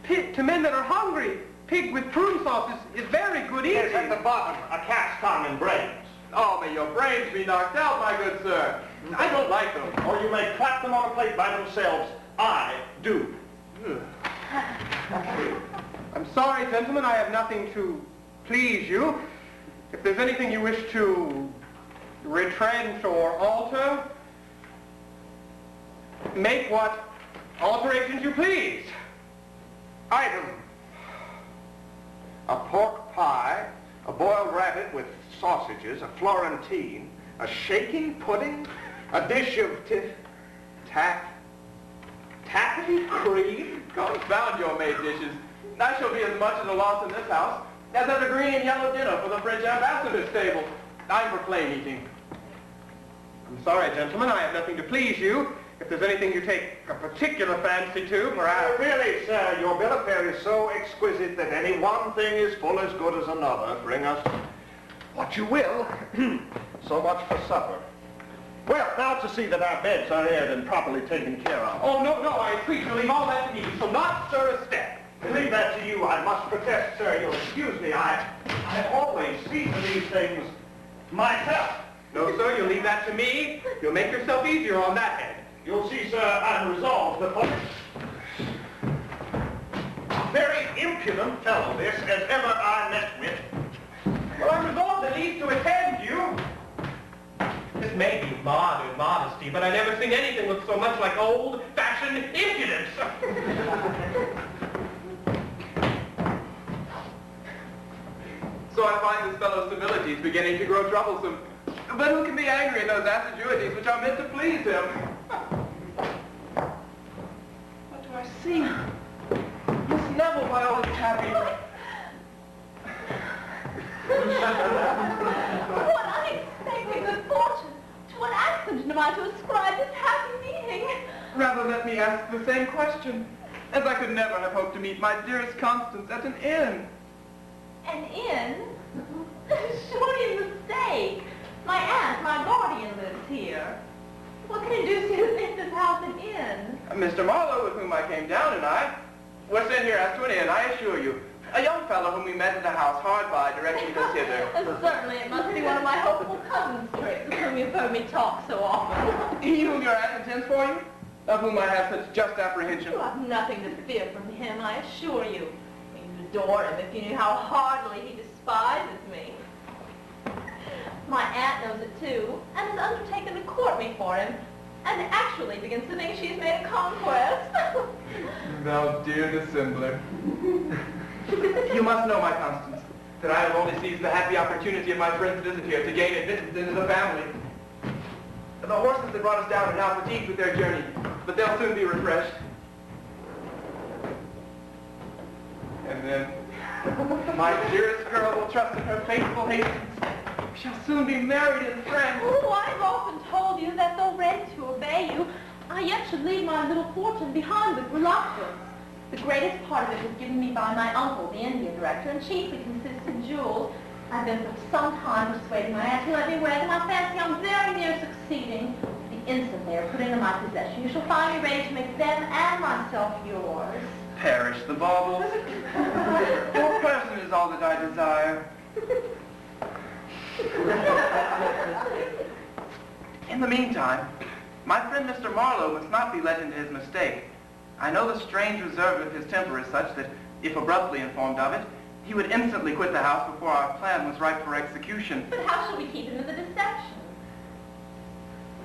Speaker 2: to men that are hungry, pig with prune sauce is very good eating.
Speaker 7: Yes, at the bottom, a cat's tongue and brains.
Speaker 2: Oh, may your brains be knocked out, my good sir. I don't like them.
Speaker 7: Or you may clap them on a plate by themselves. I do.
Speaker 2: I'm sorry, gentlemen, I have nothing to please you. If there's anything you wish to retrench or alter, make what alterations you please.
Speaker 7: Item. A pork pie, a boiled rabbit with sausages, a Florentine, a shaking pudding, a dish of taffy cream.
Speaker 2: Confound your made dishes. That shall be as much as a loss in this house as at a green and yellow dinner for the French ambassador's table. I'm for plain eating. I'm sorry, gentlemen, I have nothing to please you. If there's anything you take a particular fancy to, perhaps...
Speaker 7: Really, sir, your bill of fare is so exquisite that any one thing is full as good as another. Bring us what you will. So much for supper. Well, now to see that our beds are aired and properly taken care of.
Speaker 2: Oh, no, I entreat you, leave all that to me. You shall not stir a step.
Speaker 7: To leave that to you, I must protest, sir. You'll excuse me. I always see to these things myself.
Speaker 2: No, sir, you'll leave that to me. You'll make yourself easier on that head.
Speaker 7: You'll see, sir, I'm resolved to punish. impudent fellow this as ever I met with.
Speaker 2: Well, I'm resolved at least to attend you. This may be modesty, but I never seen anything look so much like old-fashioned impudence.
Speaker 5: So I find this fellow's civility is beginning to grow troublesome. But who can be angry at those assiduities which are meant to please him? What do I see? Miss Neville, by all that's happy.
Speaker 4: What unexpected good fortune! To what accident am I to ascribe this happy meeting?
Speaker 5: Rather let me ask the same question, as I could never have hoped to meet my dearest Constance at an inn.
Speaker 4: An inn? Surely a mistake. My aunt, my guardian, lives here. What can induce you to think this house an inn?
Speaker 5: Mr. Marlowe, with whom I came down, and I were sent here as to an inn, I assure you. A young fellow whom we met at a house hard by directing us hither.
Speaker 4: Certainly, it must be one of my hopeful cousin's tricks, of whom you've heard me talk so often.
Speaker 5: He whom your aunt intends for you? Of whom I have such just apprehension.
Speaker 4: You have nothing to fear from him, I assure you. You'd adore him if you knew how heartily he despises me. My aunt knows it too, and has undertaken to court me for him, and actually begins to think she's made a conquest.
Speaker 5: Thou dear dissembler. You must know, my Constance, that I have only seized the happy opportunity of my friend's visit here to gain admittance into the family. The horses that brought us down are now fatigued with their journey, but they'll soon be refreshed. And then, my dearest girl will trust in her faithful Hastings. We shall soon be married and friends.
Speaker 4: Oh, I've often told you that though ready to obey you, I yet should leave my little fortune behind with reluctance. The greatest part of it was given me by my uncle, the India director, and chiefly consists in jewels. I've been for some time persuading my aunt to let me wear them. I fancy I'm very near succeeding. The instant they are put into my possession, you shall find me ready to make them and myself yours.
Speaker 5: Perish the baubles. Your person is all that I desire. In the meantime, my friend Mr. Marlowe must not be led into his mistake. I know the strange reserve of his temper is such that, if abruptly informed of it, he would instantly quit the house before our plan was ripe for execution.
Speaker 4: But how shall we keep him in the deception?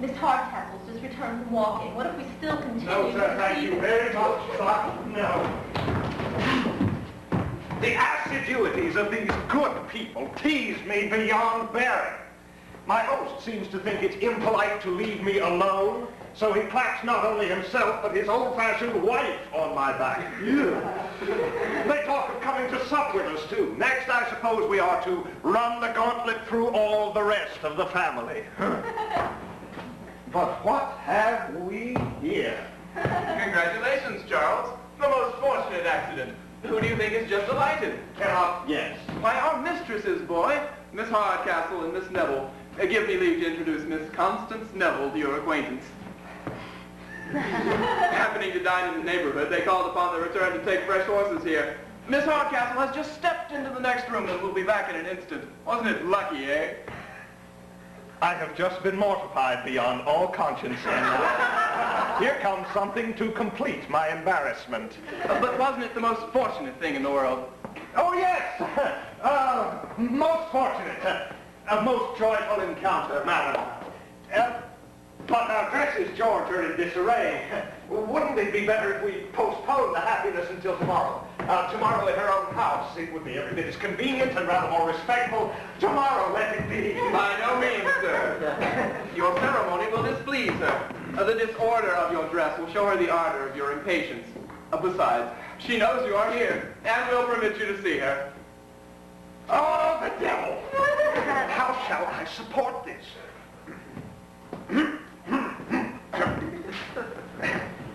Speaker 4: Miss Hardcastle's just returned from walking. What if we still continue
Speaker 7: No, sir,
Speaker 4: to
Speaker 7: thank you very much, sir. No. The assiduities of these good people tease me beyond bearing. My host seems to think it's impolite to leave me alone, so he claps not only himself, but his old-fashioned wife on my back. They talk of coming to sup with us, too. Next, I suppose we are to run the gauntlet through all the rest of the family. But what have we here?
Speaker 5: Congratulations, Charles. The most fortunate accident. Who do you think is just alighted?
Speaker 7: Cannot guess.
Speaker 5: Why, our mistresses, boy. Miss Hardcastle and Miss Neville. Give me leave to introduce Miss Constance Neville to your acquaintance. Happening to dine in the neighborhood, they called upon their return to take fresh horses here. Miss Hardcastle has just stepped into the next room and will be back in an instant. Wasn't it lucky, eh?
Speaker 7: I have just been mortified beyond all conscience, and here comes something to complete my embarrassment.
Speaker 5: But wasn't it the most fortunate thing in the world?
Speaker 7: Oh, yes! Most fortunate. A most joyful encounter, madam. But our dresses, George, are in disarray. Wouldn't it be better if we postponed the happiness until tomorrow? Tomorrow at her own house. It would be every bit as convenient and rather more respectful. Tomorrow, let it be.
Speaker 5: By no means, sir. Your ceremony will displease her. The disorder of your dress will show her the ardor of your impatience. Besides, she knows you are here, and will permit you to see her.
Speaker 7: Oh, the devil! How shall I support this?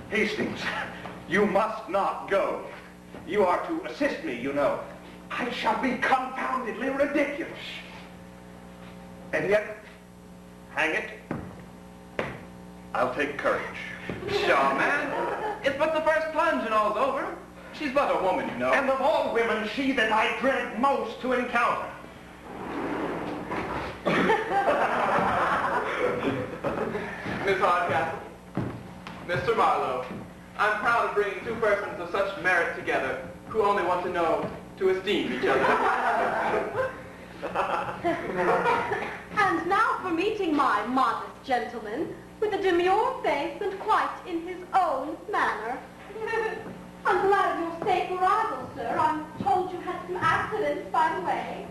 Speaker 7: Hastings, you must not go. You are to assist me, you know. I shall be confoundedly ridiculous. And yet, hang it, I'll take courage.
Speaker 5: Pshaw, man. It's but the first plunge and all's over. She's but a woman, you know.
Speaker 7: And of all women, she that I dread most to encounter.
Speaker 5: Miss Hardcastle, Mr. Marlowe, I'm proud of bringing two persons of such merit together.
Speaker 3: who only want to know to esteem each other.
Speaker 1: And now for meeting my modest gentleman, with a demure face and quite in his own manner. I'm glad of your safe arrival, sir. I'm told you had some accidents, by the way.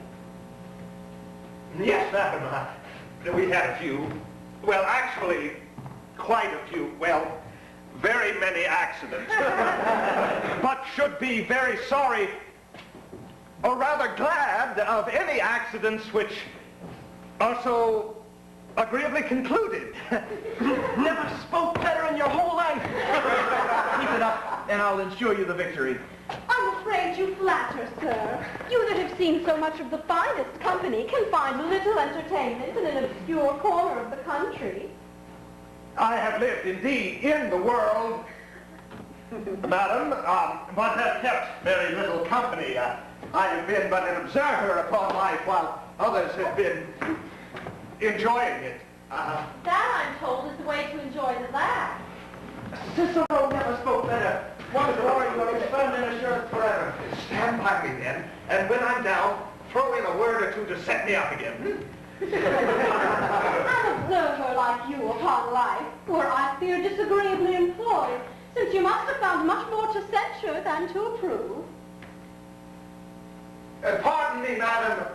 Speaker 7: Yes, madam. We had a few. Well, actually, quite a few. Well, very many accidents. But should be very sorry, or rather glad, of any accidents which are so agreeably concluded.
Speaker 3: Never spoke better in your whole life. Keep it up, and I'll ensure you the victory.
Speaker 1: I'm afraid you flatter, sir. You that have seen so much of the finest company can find little entertainment in an obscure corner of the country.
Speaker 7: I have lived, indeed, in the world, madam, but have kept very little company. I have been but an observer upon life, while others have been enjoying it.
Speaker 4: That, I'm told, is the way to enjoy the laugh.
Speaker 3: Cicero never spoke better. One glory will expand and assurance forever.
Speaker 7: Stand by me, then, and when I'm down, throw in a word or two to set me up again.
Speaker 1: An observer like you upon life were, I fear, disagreeably employed, since you must have found much more to censure than to approve.
Speaker 7: Pardon me, madam.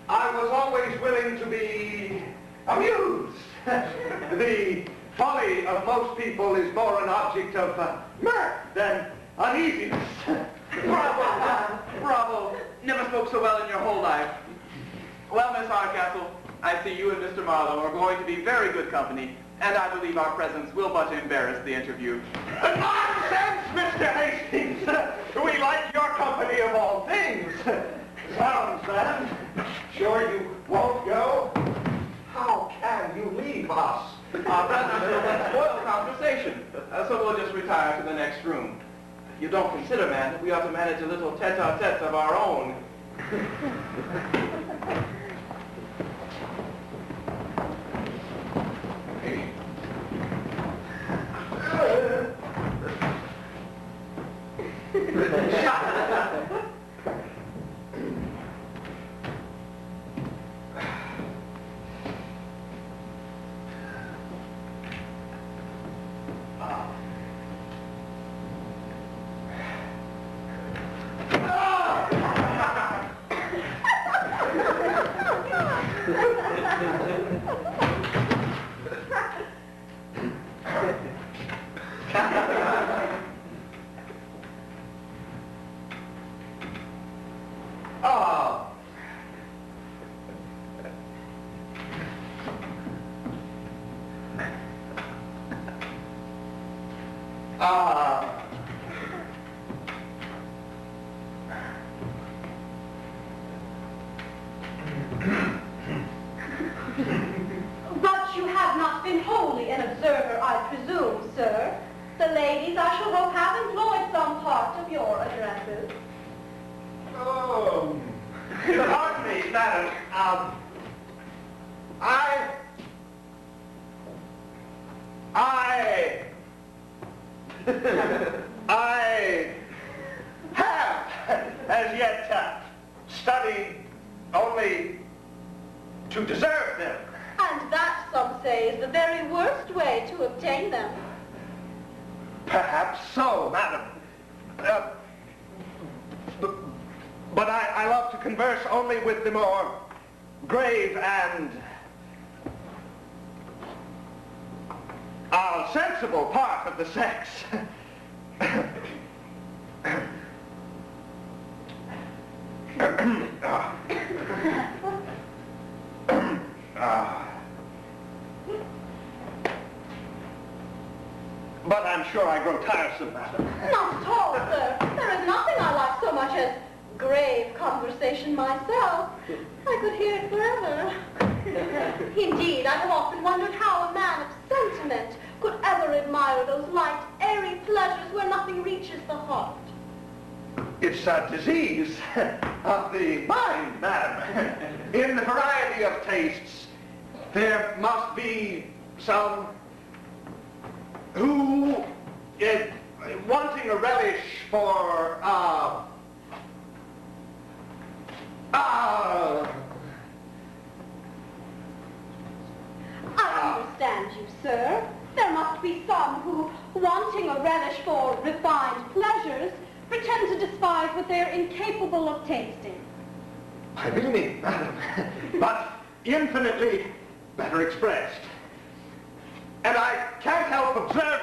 Speaker 7: I was always willing to be amused. The folly of most people is more an object of mirth than uneasiness.
Speaker 3: Bravo, bravo. Never spoke so well in your whole life. Well, Miss Hardcastle, I see you and Mr. Marlowe are going to be very good company, and I believe our presence will but embarrass the interview.
Speaker 7: Nonsense, Mr. Hastings! We like your company of all things. Sounds bad. Sure you won't go? How can you leave us?
Speaker 3: Our presence will spoil conversation, so we'll just retire to the next room. You don't consider, man, that we ought to manage a little tete-a-tete of our own.
Speaker 1: But you have not been wholly an observer, I presume, sir. The ladies, I shall hope, have employed some part of your addresses.
Speaker 7: Oh, pardon me, madam. I have as yet studied only to deserve them.
Speaker 1: And that, some say, is the very worst way to obtain them.
Speaker 7: Perhaps so, madam. But I love to converse only with the more grave and sensible part of the sex. But I'm sure I grow tiresome, madam.
Speaker 1: Not at all, sir. There is nothing I like so much as grave conversation myself. I could hear it forever. Indeed, I have often wondered how a man of sentiment could ever admire those light, airy pleasures where nothing reaches the heart.
Speaker 7: It's a disease of the mind, madam. In the variety of tastes, there must be some who, wanting a relish for
Speaker 1: I understand you, sir. There must be some who, wanting a relish for refined pleasures, pretend to despise what they're incapable of tasting.
Speaker 7: I believe, madam, but infinitely better expressed. And I can't help observe...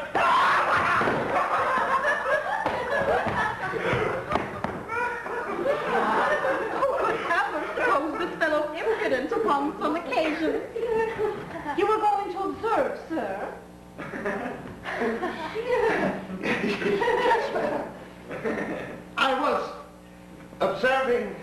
Speaker 1: Suppose this fellow impudent upon some occasion. You were going to observe, sir.
Speaker 7: Yes, madam. I was observing...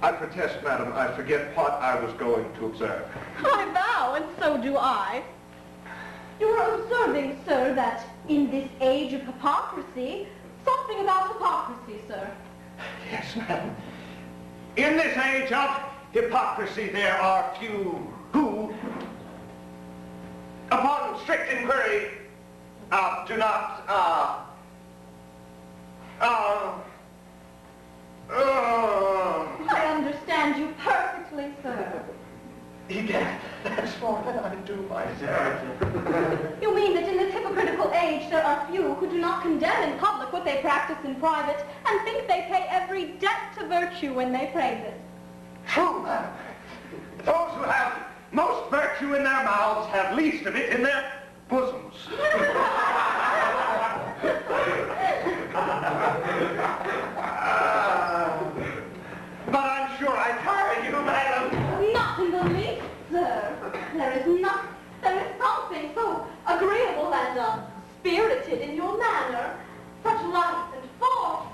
Speaker 7: I protest, madam, I forget what I was going to observe.
Speaker 1: I vow, and so do I. You were observing, sir, that in this age of hypocrisy, something about hypocrisy, sir.
Speaker 7: Yes, madam. In this age of hypocrisy, there are few who, upon strict inquiry, do not,
Speaker 1: I understand you perfectly, sir.
Speaker 7: Egad, that's more than I do myself.
Speaker 1: You mean that in this hypocritical age, there are few who do not condemn in public what they practice in private, and think they pay every debt to virtue when they praise it?
Speaker 7: True, madam. Those who have most virtue in their mouths have least of it in their bosoms. But I'm sure I tire you, madam.
Speaker 1: Not in the least, sir. There is something so agreeable and spirited in your manner. Such life and force.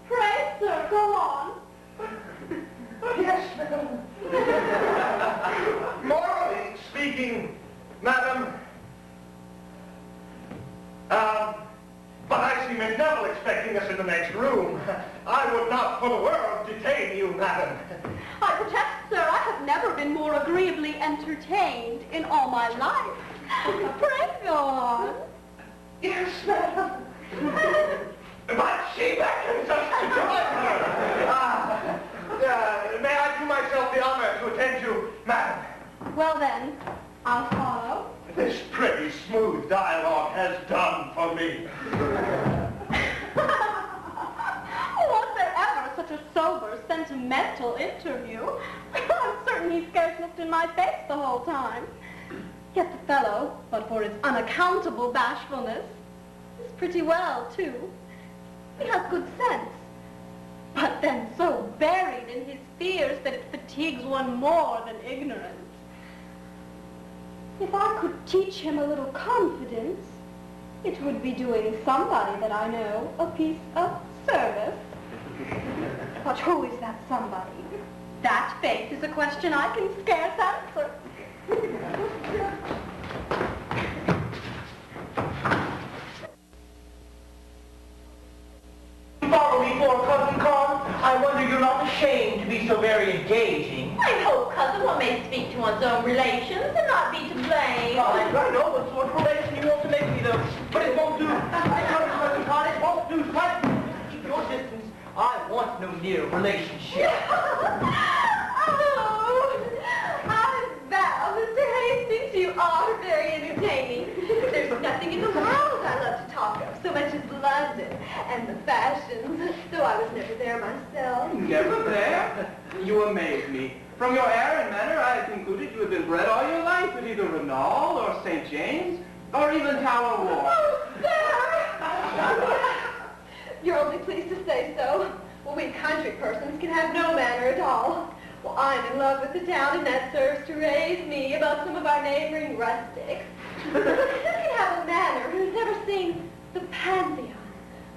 Speaker 1: Pray, sir, go on.
Speaker 7: Yes, madam. Morally speaking, madam, but I see Miss Neville expecting us in the next room. I would not for the world detain you, madam.
Speaker 1: I protest, sir, I have never been more agreeably entertained in all my life. Pray go on.
Speaker 7: Yes, madam. But she beckons us to join her. May I do myself the honor to attend you, madam?
Speaker 1: Well then, I'll follow.
Speaker 7: This pretty smooth dialogue has done for me.
Speaker 1: Was there ever such a sober, sentimental interview? I'm certain he scarce looked in my face the whole time. Yet the fellow, but for his unaccountable bashfulness, is pretty well, too. He has good sense, but then so buried in his fears that it fatigues one more than ignorance. If I could teach him a little confidence, it would be doing somebody that I know a piece of service. But who is that somebody? That, faith, is a question I can scarce answer.
Speaker 3: Follow me for Cousin Con? I wonder you're not ashamed to be so very engaging.
Speaker 4: I hope, cousin, one may speak to one's own relations and not be to blame.
Speaker 3: I know what sort of relation you want to make me, though. But it won't do. Cousin Con, it won't do. Keep your distance. I want no near relationship.
Speaker 1: I vow, Mr. Hastings, you are very entertaining. There's nothing in the world I love to talk of so much as London and the fashions, though I was never there myself.
Speaker 5: Never there? You amaze me. From your air and manner, I had concluded you had been bred all your life at either Renal or St. James, or even Tower Wharf.
Speaker 1: Oh, sir! You're only pleased to say so. Well, we country persons can have no manner at all. Well, I'm in love with the town, and that serves to raise me above some of our neighboring rustics. Who can have a manner who's never seen the Pantheon,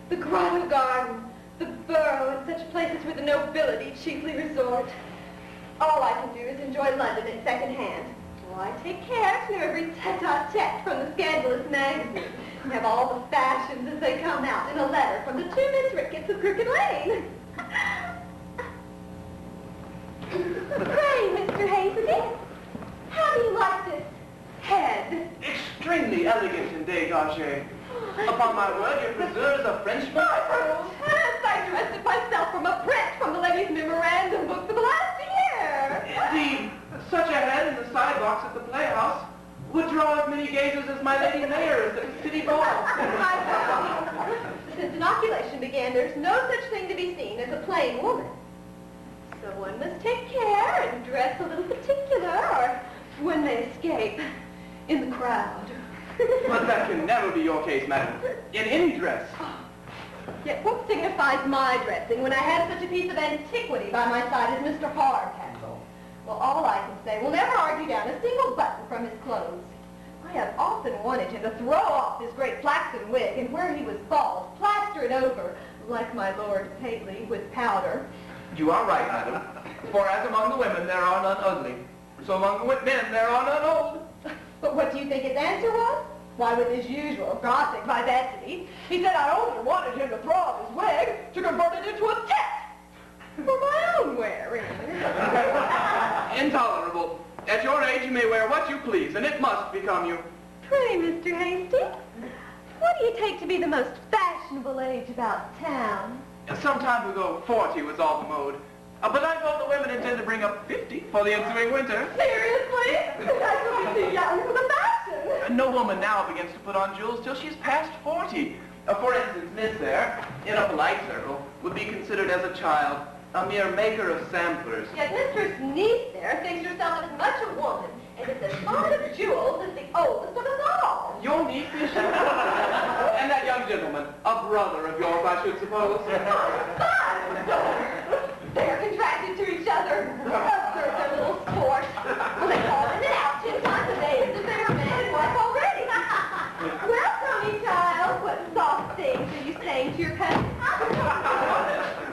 Speaker 1: the Grotto Garden, the Borough, and such places where the nobility chiefly resort? All I can do is enjoy London at second hand. Well, I take care to know every tete-a-tete from the scandalous magazine, and have all the fashions as they come out in a letter from the 2 Miss Ricketts of Crooked Lane. Pray, Mr. Hastings, how do you
Speaker 3: extremely elegant and dégagé. Upon my word, your friseur is a Frenchman.
Speaker 1: Yes, I dressed it myself from a print from the lady's memorandum book for the last year.
Speaker 3: Indeed, such a head in the side box at the Playhouse would draw as many gazers as my lady mayor is at the city ball.
Speaker 1: Since inoculation began, there's no such thing to be seen as a plain woman. So one must take care and dress a little particular, or one may escape in the crowd.
Speaker 3: But that can never be your case, madam. In any dress.
Speaker 1: Yet what signifies my dressing when I have such a piece of antiquity by my side as Mr. Hardcastle? Well, all I can say will never argue down a single button from his clothes. I have often wanted him to throw off his great flaxen wig, and where he was bald, plaster it over, like my Lord Paley, with powder.
Speaker 3: You are right, madam. For as among the women there are none ugly, so among the men there are none old.
Speaker 1: But what do you think his answer was? Why, with his usual Gothic vivacity, he said I only wanted him to throw off his wig to convert it into a tent for my own wearing.
Speaker 3: Intolerable. At your age you may wear what you please, and it must become you.
Speaker 1: Pray, Mr. Hastings, what do you take to be the most fashionable age about town?
Speaker 3: Some time ago, 40 was all the mode. But I'm told the women intend to bring up 50 for the ensuing winter.
Speaker 1: Seriously? That's too young for the fashion.
Speaker 3: No woman now begins to put on jewels till she's past 40. For instance, Miss there, in a polite circle, would be considered as a child, a mere maker of samplers.
Speaker 1: Yet Mistress Niece there thinks herself as much a woman and is as fond of jewels as the oldest of us all.
Speaker 3: Your niece is she? And that young gentleman, a brother of yours, I should suppose.
Speaker 1: They're contracted to each other. Observe their little sport. Well, they call in and out 10 times a day as if they were man and wife already. Well, Tony, child, what soft things are you saying to your cousin?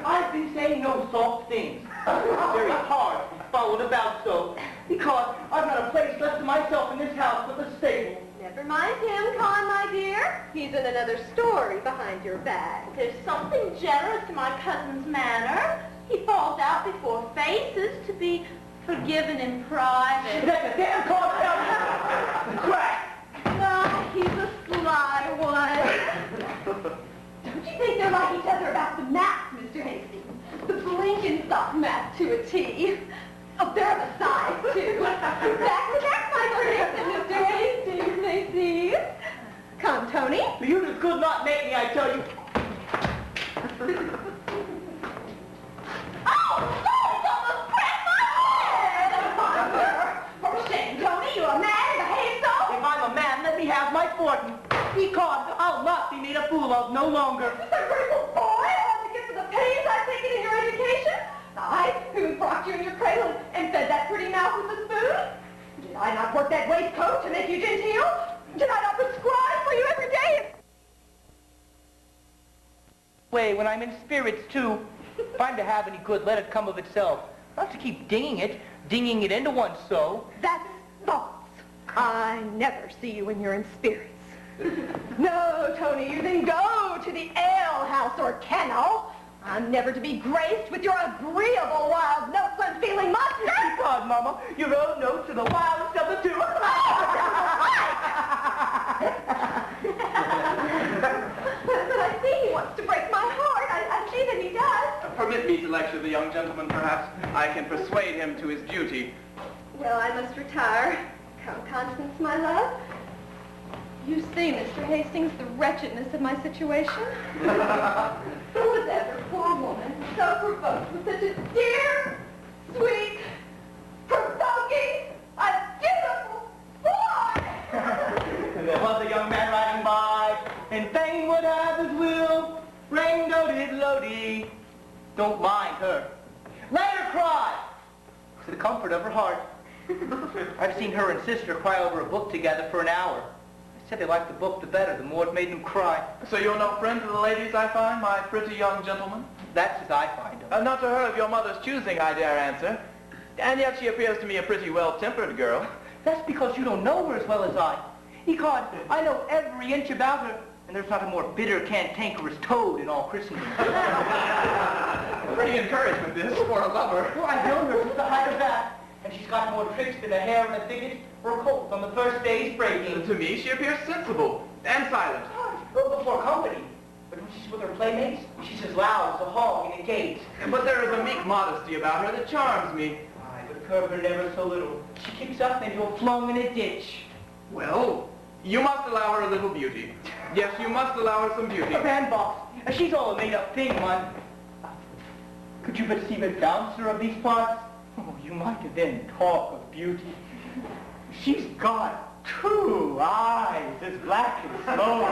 Speaker 3: I've been saying no soft things. It's very hard to be followed about so, because I've not a place left to myself in this house but the stable.
Speaker 1: Never mind him, Con, my dear. He's in another story behind your back.
Speaker 4: There's something generous to my cousin's manner. He falls out before faces to be forgiven in private.
Speaker 3: That's a damn call crack!
Speaker 1: No, he's a sly one. Don't you think they're like each other about the math, Mr. Hastings? The Blenkinsop math to a T. Oh, they're of a size, too. Back to back, my tricks, and Mr. Hastings may see. Come, Tony.
Speaker 3: You just could not make me, I tell you.
Speaker 1: Oh, it's almost cracked my head! For shame, Tony, you're a man and behave so.
Speaker 3: If I'm a man, let me have my fortune. Because I'll not be made a fool of no longer.
Speaker 1: This ungrateful boy, all to get for the pains I've taken in your education? I, who rocked you in your cradle and fed that pretty mouth with a spoon? Did I not work that waistcoat to make you genteel? Did I not prescribe for you every day?
Speaker 3: Way when I'm in spirits, too. If I'm to have any good, let it come of itself. Not to keep dinging it into one so.
Speaker 1: That's false. I never see you when you're in spirits. No, Tony, you then go to the ale house or kennel. I'm never to be graced with your agreeable wild notes when feeling mustache.
Speaker 3: God, Mama, your own notes are the wildest of the two.
Speaker 1: But I see he wants to break my heart. I see that he does.
Speaker 3: Permit me to lecture the young gentleman, perhaps. I can persuade him to his duty.
Speaker 1: Well, I must retire. Come, Constance, my love. You see, Mr. Hastings, the wretchedness of my situation. Who was ever poor woman so provoked with such a dear, sweet, provoking, a beautiful boy?
Speaker 3: There was a young man riding by, and fame would have his will. Ring-do-did-lo-dee. Don't mind her. Let her cry to the comfort of her heart. I've seen her and sister cry over a book together for an hour. I said they liked the book the better, the more it made them cry. So you're no friend to the ladies, I find, my pretty young gentleman? That's as I find them. Not to her of your mother's choosing, I dare answer. And yet she appears to me a pretty well-tempered girl. That's because you don't know her as well as I. Ecod, I know every inch about her, and there's not a more bitter, cantankerous toad in all Christendom. Pretty encouragement, this, for a lover. Well, I've known her since the height of that. And she's got more tricks than a hare in a thicket or a colt on the first day's breaking.
Speaker 5: To me, she appears sensible and silent.
Speaker 3: Well, before company. But when she's with her playmates, she's as loud as a hog in a gate.
Speaker 5: But there is a meek modesty about her that charms me.
Speaker 3: I would curb her never so little. She keeps up and you're flung in a ditch.
Speaker 5: Well, you must allow her a little beauty. Yes, you must allow her some beauty.
Speaker 3: A bandbox. She's all a made-up thing, man. Could you but see the bouncer of these parts? Oh, you might have then talk of beauty. She's got 2 eyes as black as snow,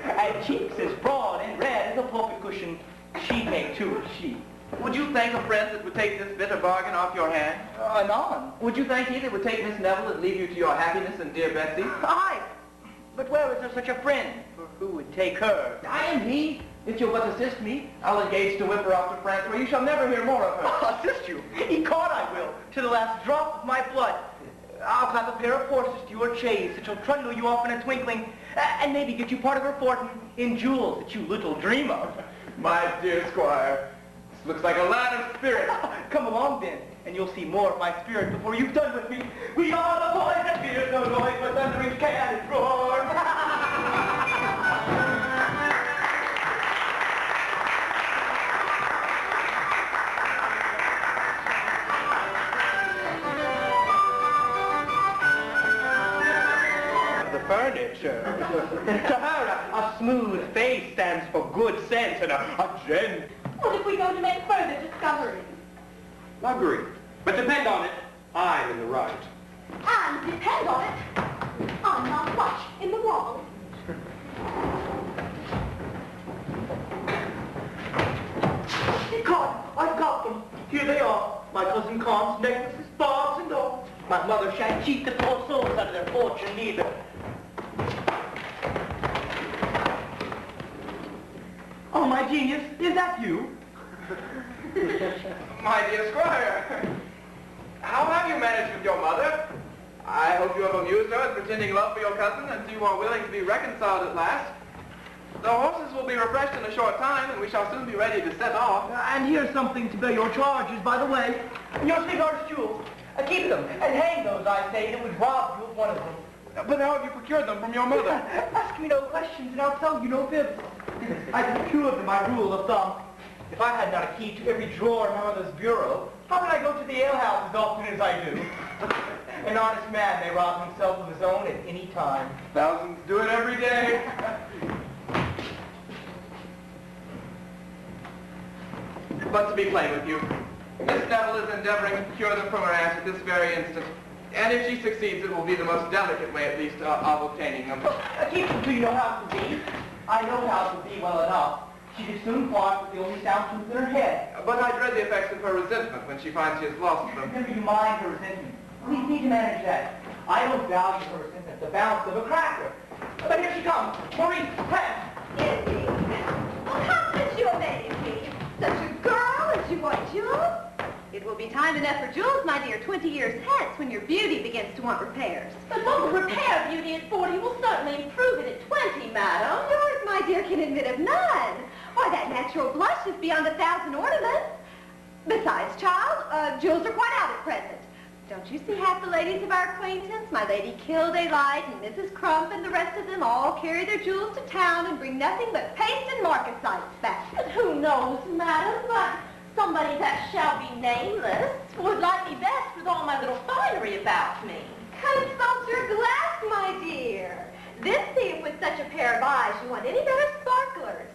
Speaker 3: and cheeks as broad and red as a pulpit cushion. She'd make 2 of she.
Speaker 5: Would you thank a friend that would take this bitter bargain off your hand?
Speaker 3: Anon.
Speaker 5: Would you thank he that would take Miss Neville and leave you to your happiness and dear Betsy?
Speaker 3: Aye. But where is there such a friend? For who would take her?
Speaker 5: I am he. If you'll but assist me, I'll engage to whip her off to France, where you shall never hear more of her.
Speaker 3: I'll assist you. Ecod I will, to the last drop of my blood. I'll clap a pair of horses to your chaise that shall trundle you off in a twinkling, and maybe get you part of her fortune in jewels that you little dream of.
Speaker 5: My dear squire, this looks like a lad of spirit.
Speaker 3: Come along then, and you'll see more of my spirit before you've done with me. We are the boys that fear no noise, but thundering cannon roar. Furniture. To her, a smooth face stands for good sense and a gent.
Speaker 1: What if we go to make further discoveries?
Speaker 6: Agree. But depend on it, I'm in the right.
Speaker 1: And depend on it, I'm not much in the wrong.
Speaker 3: God, I've got them. Here they are. My cousin Con's necklaces, bobs, and all. My mother shan't cheat the poor souls out of their fortune neither. Oh, my genius, is that you?
Speaker 5: My dear squire, how have you managed with your mother? I hope you have amused her with pretending love for your cousin, and you are willing to be reconciled at last. The horses will be refreshed in a short time, and we shall soon be ready to set off.
Speaker 3: And here's something to bear your charges, by the way. Your sweetheart's jewels. Keep them, and hang those, I say, that would rob you of one of them.
Speaker 5: But how have you procured them from your mother?
Speaker 3: Ask me no questions, and I'll tell you no fibs. I procured them by rule of thumb. If I had not a key to every drawer in my mother's bureau, how could I go to the alehouse as often as I do? An honest man may rob himself of his own at any time.
Speaker 5: Thousands do it every day. But to be plain with you, Miss Neville is endeavoring to procure them from her aunt at this very instant. And if she succeeds, it will be the most delicate way, at least, of obtaining them.
Speaker 3: Keep them till you know how to be. I know how to be well enough. She could soon part with the only sound tooth in her head.
Speaker 5: But I dread the effects of her resentment when she finds she has lost them.
Speaker 3: Never you mind her resentment. We need to manage that. I don't value her resentment the balance of a cracker. But here she comes. Maurice, Clem.
Speaker 1: Indeed. Well, how could you amaze me? Such a girl as you are, Jules. It will be time enough for Jules, my dear, 20 years hence, when your beauty begins to want repairs.
Speaker 4: But won't repair beauty at 40 will certainly improve it at 20, madam.
Speaker 1: Yours, my dear, can admit of none. Why, that natural blush is beyond 1,000 ornaments. Besides, child, jewels are quite out at present. Don't you see half the ladies of our acquaintance? My Lady Kildaylight and Mrs. Crump and the rest of them all carry their jewels to town and bring nothing but paste and marcasites back.
Speaker 4: But who knows, madam, but somebody that shall be nameless would like me best with all my little finery about me.
Speaker 1: Consult your glass, my dear. Then see if with such a pair of eyes you want any better sparklers.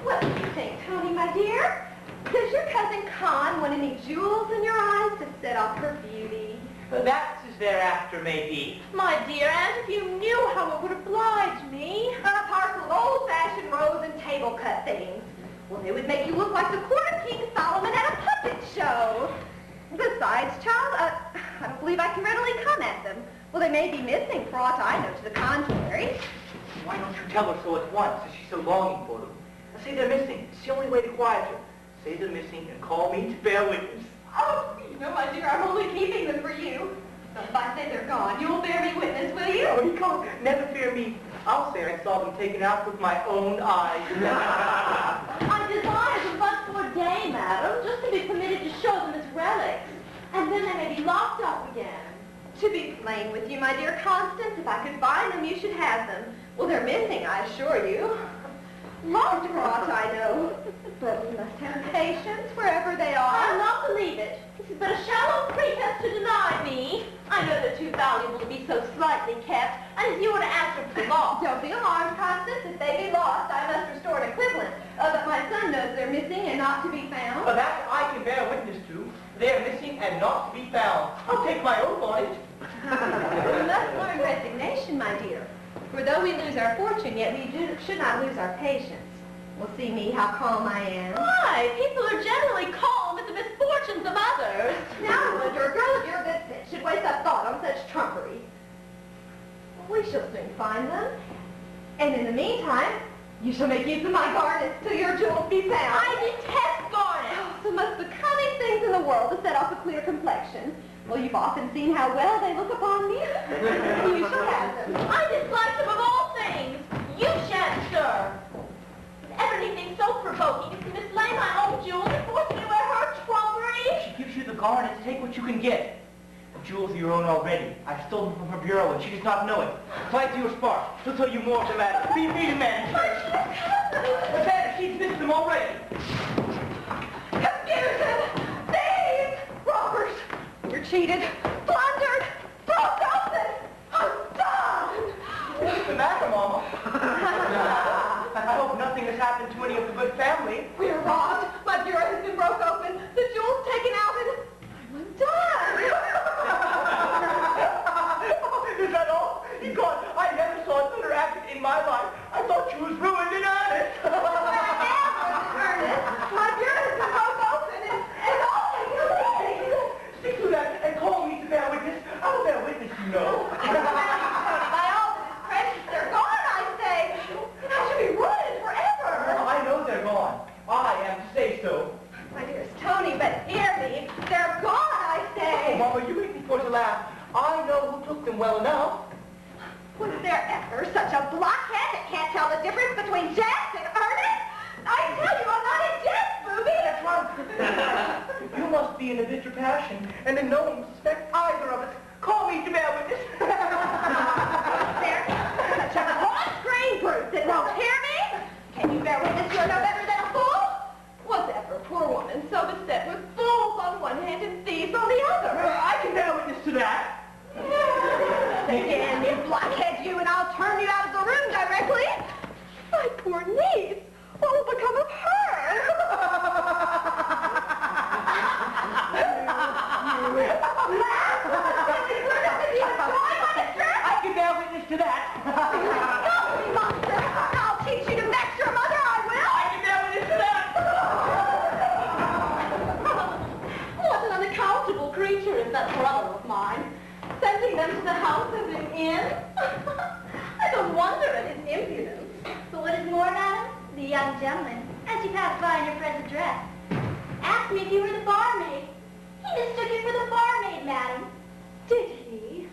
Speaker 1: What do you think, Tony, my dear? Does your cousin Con want any jewels in your eyes to set off her beauty?
Speaker 3: That's as thereafter may be.
Speaker 4: My dear aunt, if you knew how it would oblige me.
Speaker 1: A parcel of old-fashioned rose and table-cut things. Well, they would make you look like the court of King Solomon at a puppet show. Besides, child, I don't believe I can readily come at them. Well, they may be missing for aught I know to the contrary.
Speaker 3: Why don't you tell her so at once, as she's so longing for them? Say they're missing. It's the only way to quiet her. Say they're missing and call me to bear witness.
Speaker 1: Oh, you know, my dear, I'm only keeping them for you. So if I say they're gone, you'll bear me witness, will you?
Speaker 3: Oh, you can't. Never fear me. I'll say I saw them taken out with my own eyes.
Speaker 4: I desire them but for a day, madam, just to be permitted to show them as relics, and then they may be locked up again.
Speaker 1: To be plain with you, my dear Constance, if I could find them, you should have them. Well, they're missing, I assure you. Lost for aught I know. But we must have patience wherever they
Speaker 4: I'll
Speaker 1: are.
Speaker 4: not believe it. This is but a shallow pretense to deny me. I know they're too valuable to be so slightly kept, and if you were to answer for the loss...
Speaker 1: Don't be alarmed, Constance. If they be lost, I must restore an equivalent. But my son knows they're missing and not to be found.
Speaker 3: But that I can bear witness to. They are missing and not to be found. I'll take my oath on it.
Speaker 1: We must learn resignation, my dear. For though we lose our fortune, yet we should not lose our patience. Well, see me, how calm I am.
Speaker 4: Why, people are generally calm at the misfortunes of others.
Speaker 1: Now, I wonder a girl of your good sense should waste a thought on such trumpery. We shall soon find them. And in the meantime, you shall make use of my garnets till your jewels be found.
Speaker 4: I detest garnets.
Speaker 1: Oh, the most becoming things in the world to set off a clear complexion. Well, you've often seen how well they look upon me. You shall have them.
Speaker 4: I dislike them of all things. You shan't stir. If ever anything so provoking as to mislay my own jewels and force me to wear her trumpery.
Speaker 3: She gives you the garnets. Take what you can get. The jewels are your own already. I've stolen them from her bureau, and she does not know it. Apply it to your spark. She'll tell you more of the matter. Be a man. The better. She's missed them already.
Speaker 1: Confusion! Thieves! Robbers! We're cheated, plundered, broke open, undone!
Speaker 3: What's the matter, Mama? I hope nothing has happened to any of the good family.
Speaker 1: We are robbed. My bureau has been broke open. The jewels taken out, and I'm undone.
Speaker 3: Is that all? You God, I never saw a better acted in my life. I thought you was ruined in earnest.
Speaker 1: Ernest, my bureau has been broke open, and all taken away.
Speaker 3: Stick to that and call me to bear witness. I'll bear witness, you know.
Speaker 1: By all that is precious, they're gone, I say. And I should be ruined forever.
Speaker 3: I know they're gone. I am to say so.
Speaker 1: My dearest Tony, but hear me. They're gone, I say.
Speaker 3: Mama, you make me force to laugh. I know who took them well enough.
Speaker 1: Was there ever such a blockhead that can't tell the difference between jest and earnest? I tell you, I'm not in jest, booby.
Speaker 3: That's right. You must be in a bitter passion, and then no one will suspect either of us. Call me to bear witness.
Speaker 1: There is such a cross-grained brute that won't hear me. Can you bear witness you're no better than a fool? Was ever poor woman so beset with fools on one hand and thieves on the other?
Speaker 3: I can bear witness to that.
Speaker 1: Again, you blockhead, you, and I'll turn you out of the room directly. My poor niece. What will become of her?
Speaker 3: I can bear witness to that.
Speaker 1: Go, monster. I'll teach you to vex your mother, I will.
Speaker 3: I can bear witness to that.
Speaker 4: What an unaccountable creature is that brother of mine. Sending them to the house of an inn? I don't wonder at his impudence.
Speaker 8: But what is more, madam, the young gentleman, as you passed by in your present dress, asked me if you were the barmaid. He mistook you for the barmaid, madam.
Speaker 4: Did he?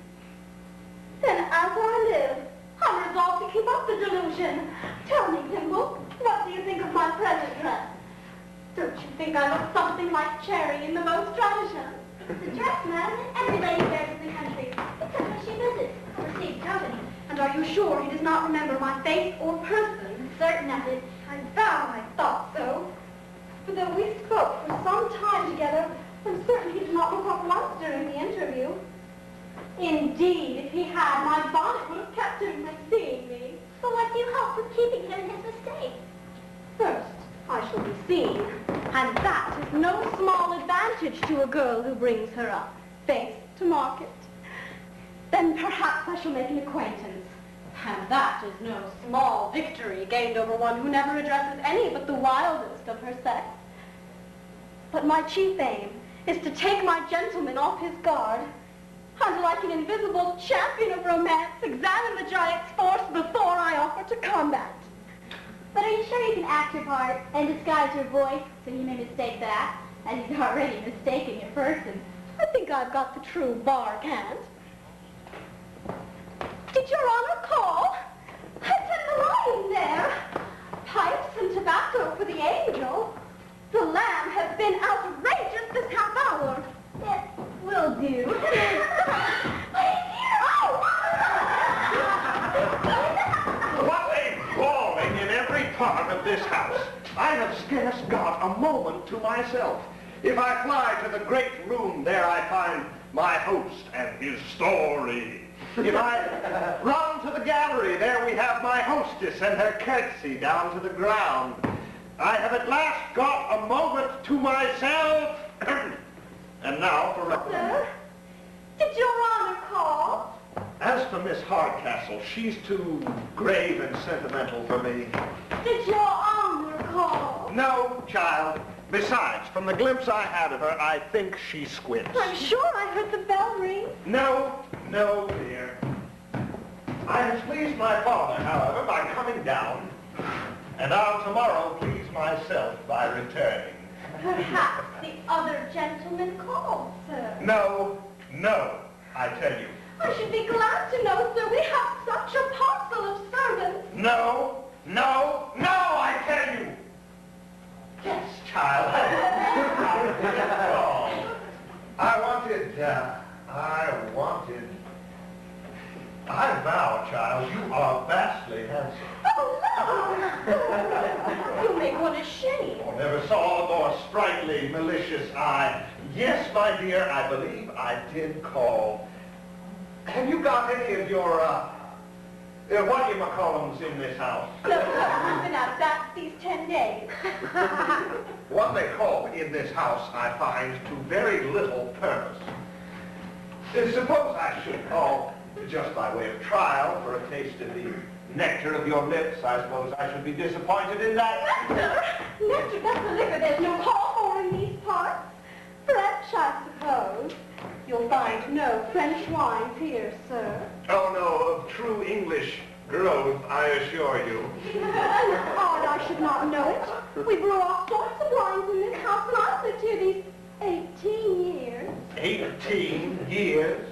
Speaker 4: Then as I live, I'm resolved to keep up the delusion. Tell me, Thimble, what do you think of my present dress? Don't you think I look something like Cherry in the most stratagem?
Speaker 8: The dress, madam, every lady wears in the country, except when she visits or receives company.
Speaker 4: And are you sure he does not remember my face or person?
Speaker 8: Certain of it.
Speaker 4: I vow I thought so. But though we spoke for some time together, I'm certain he did not look up once during the interview. Indeed, if he had, my bonnet would have kept him from seeing me.
Speaker 8: But what do you hope from keeping him in his mistake?
Speaker 4: First, I shall be seen, and that is no small advantage to a girl who brings her up, face to market. Then perhaps I shall make an acquaintance, and that is no small victory gained over one who never addresses any but the wildest of her sex. But my chief aim is to take my gentleman off his guard, and like an invisible champion of romance, examine the giant's force before I offer to combat.
Speaker 8: But are you sure you can act your part and disguise your voice so he may mistake that, as he's already mistaken your person?
Speaker 4: I think I've got the true bar cant. Did your honor call? It's in the line there. Pipes and tobacco for the angel. The lamb has been outrageous this half hour.
Speaker 8: will do.
Speaker 7: What a bawling in every part of this house. I have scarce got a moment to myself. If I fly to the great room, there I find my host and his story. If I run to the gallery, there we have my hostess and her curtsy down to the ground. I have at last got a moment to myself. And now for...
Speaker 8: Sir, did Your Honor call?
Speaker 7: As for Miss Hardcastle, she's too grave and sentimental for me.
Speaker 8: Did Your Honor call?
Speaker 7: No, child. Besides, from the glimpse I had of her, I think she squints.
Speaker 8: I'm sure I heard the bell ring.
Speaker 7: No, dear. I have pleased my father, however, by coming down, and I'll tomorrow please myself by returning.
Speaker 8: Perhaps the other gentleman called, sir.
Speaker 7: No, I tell you.
Speaker 8: I should be glad to know, sir, we have such a parcel of servants.
Speaker 7: No, I tell you. Yes, child. I vow, child, you are vastly handsome.
Speaker 8: Oh, no! You make one ashamed.
Speaker 7: I never saw a more sprightly, malicious eye. Yes, my dear, I believe I did call. Have you got any of your, whatchamacallums in this house?
Speaker 8: No, I've been out of that these 10 days.
Speaker 7: What they call in this house, I find, to very little purpose. Suppose I should call, just by way of trial, for a taste of the nectar of your lips. I suppose I should be disappointed in that.
Speaker 8: Nectar? Nectar, that's a liquor there's no call for in these parts. French, I suppose. You'll find no French wines here, sir.
Speaker 7: Oh, no, of true English growth, I assure you.
Speaker 8: Odd I should not know it. We brew all sorts of wines in this house, and I've lived here these 18 years.
Speaker 7: 18 years?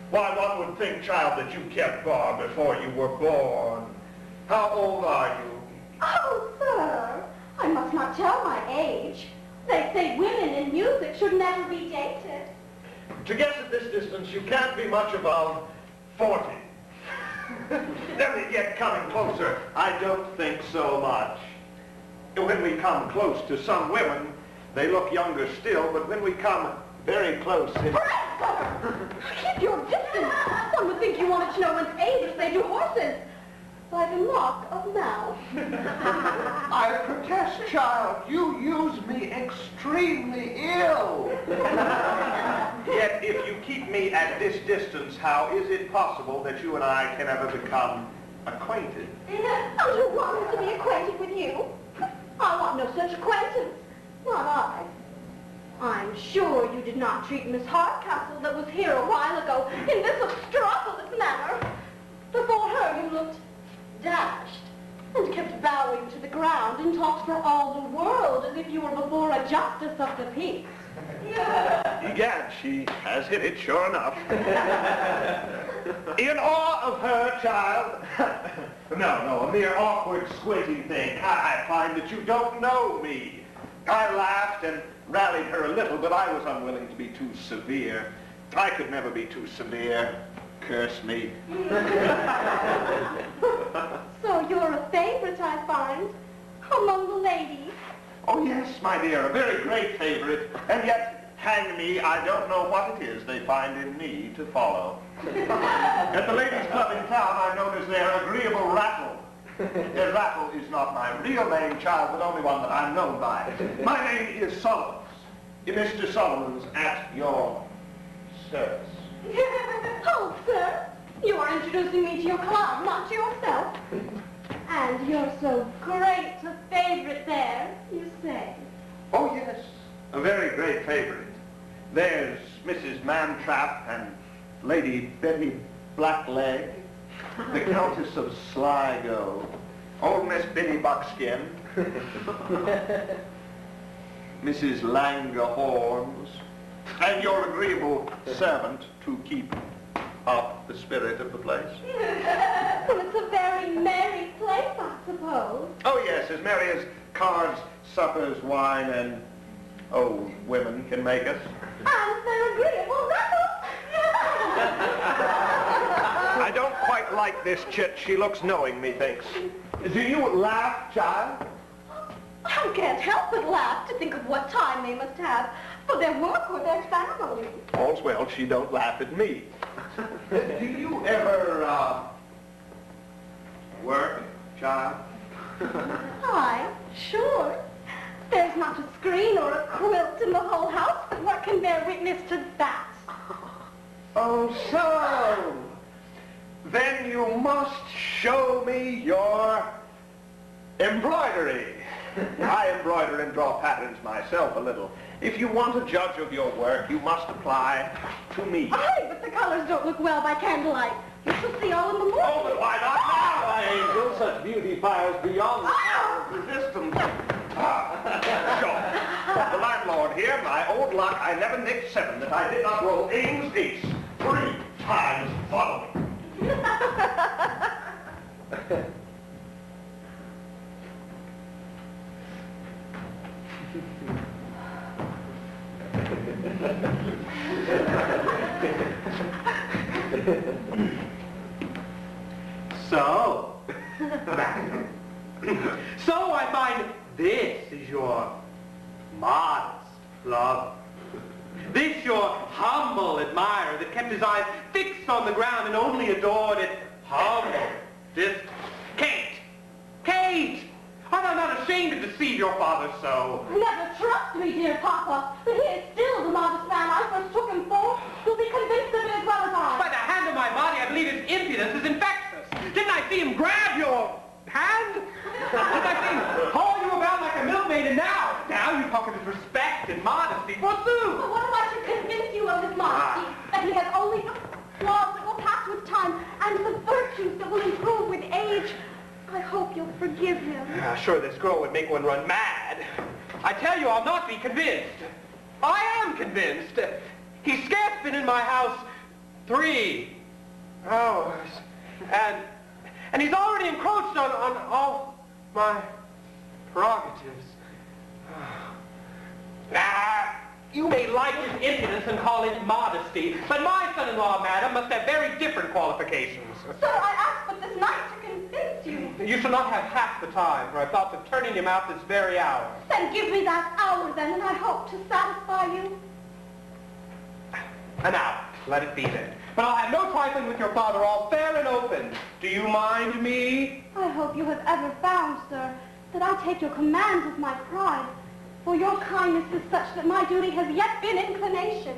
Speaker 7: Why, one would think, child, that you kept bar before you were born. How old are you?
Speaker 8: Oh, sir, I must not tell my age. They say women in music should never be dated.
Speaker 7: To guess at this distance, you can't be much above 40. Then yet coming closer, I don't think so much. When we come close to some women, they look younger still, but when we come very close...
Speaker 8: Pray, sir! Keep your distance! One would think you wanted to know one's age as they do horses. By the lock of mouth.
Speaker 7: I protest, child, you use me extremely ill. Yet, if you keep me at this distance, how is it possible that you and I can ever become acquainted?
Speaker 8: I don't want to be acquainted with you. I want no such acquaintance. Not I. I'm sure you did not treat Miss Hardcastle that was here a while ago in this obstropolous manner. Before her you looked dashed and kept bowing to the ground and talked for all the world as if you were before a justice of the peace.
Speaker 7: Egad, she has hit it, sure enough. In awe of her, child. No, a mere awkward, squinting thing. I find that you don't know me. I laughed and rallied her a little, but I was unwilling to be too severe. I could never be too severe. Curse me.
Speaker 8: So you're a favorite, I find, among the ladies.
Speaker 7: Oh, yes, my dear, a very great favorite. And yet, hang me, I don't know what it is they find in me to follow. At the ladies' club in town, I'm known as their agreeable rattle. Their rattle is not my real name, child, but only one that I'm known by. My name is Solomons. Mr. Solomons, at your service.
Speaker 8: Oh, sir, you are introducing me to your club, not to yourself. And you're so great a favorite there, you say.
Speaker 7: Oh, yes, a very great favorite. There's Mrs. Mantrap and Lady Betty Blackleg, the Countess of Sligo, old Miss Biddy Buckskin, Mrs. Langahorns, and your agreeable servant to keep up the spirit of the place.
Speaker 8: Well, it's a very merry place, I suppose.
Speaker 7: Oh, yes, as merry as cards, suppers, wine, and, oh, women can make us.
Speaker 8: And they're agreeable, that's
Speaker 7: I don't quite like this chit. She looks knowing, methinks. Do you laugh, child?
Speaker 8: I can't help but laugh to think of what time they must have for their work or their family.
Speaker 7: All's well, she don't laugh at me. Do you ever, work, child?
Speaker 8: Aye, sure. There's not a screen or a quilt in the whole house, but what can bear witness to that?
Speaker 7: Oh, so. Then you must show me your embroidery. I embroider and draw patterns myself a little. If you want a judge of your work, you must apply to me.
Speaker 8: Aye, but the colors don't look well by candlelight. You shall see all in the morning.
Speaker 7: Oh, but why not now, my angel? Such beauty fires beyond the power of resistance. Sure. The landlord here, my old luck, I never nicked 7 that I did not roll Ames ace 3 times following.
Speaker 3: So I find this is your modest lover. This your humble admirer that kept his eyes fixed on the ground and only adored it humble. This Kate! Kate! Art thou not ashamed to deceive your father so?
Speaker 8: Never trust me, dear Papa, but he is still the modest man I first took him for. You'll be convinced of it as well as I.
Speaker 3: By the hand of my body, I believe his impudence is infectious. Didn't I see him grab your hand? Didn't I see him haul you about like a milkmaid? And now you talk of his respect and modesty. Forsooth!
Speaker 8: But what if I should convince you of his modesty? That he has only the flaws that will pass with time and the virtues that will improve with age. I hope you'll forgive him.
Speaker 3: Sure, this girl would make one run mad. I tell you, I'll not be convinced. I am convinced. He's scarce been in my house 3 hours. And he's already encroached on all my prerogatives. You may like his impudence and call it modesty, but my son-in-law, madam, must have very different qualifications.
Speaker 8: So I asked but this night to convince you.
Speaker 3: You shall not have half the time, for I thought of turning him out this very hour.
Speaker 8: Then give me that hour then, and I hope to satisfy you.
Speaker 3: An hour. Let it be then. But I'll have no trifling with your father, all fair and open. Do you mind me?
Speaker 8: I hope you have ever found, sir, that I take your commands with my pride. For your kindness is such that my duty has yet been inclination.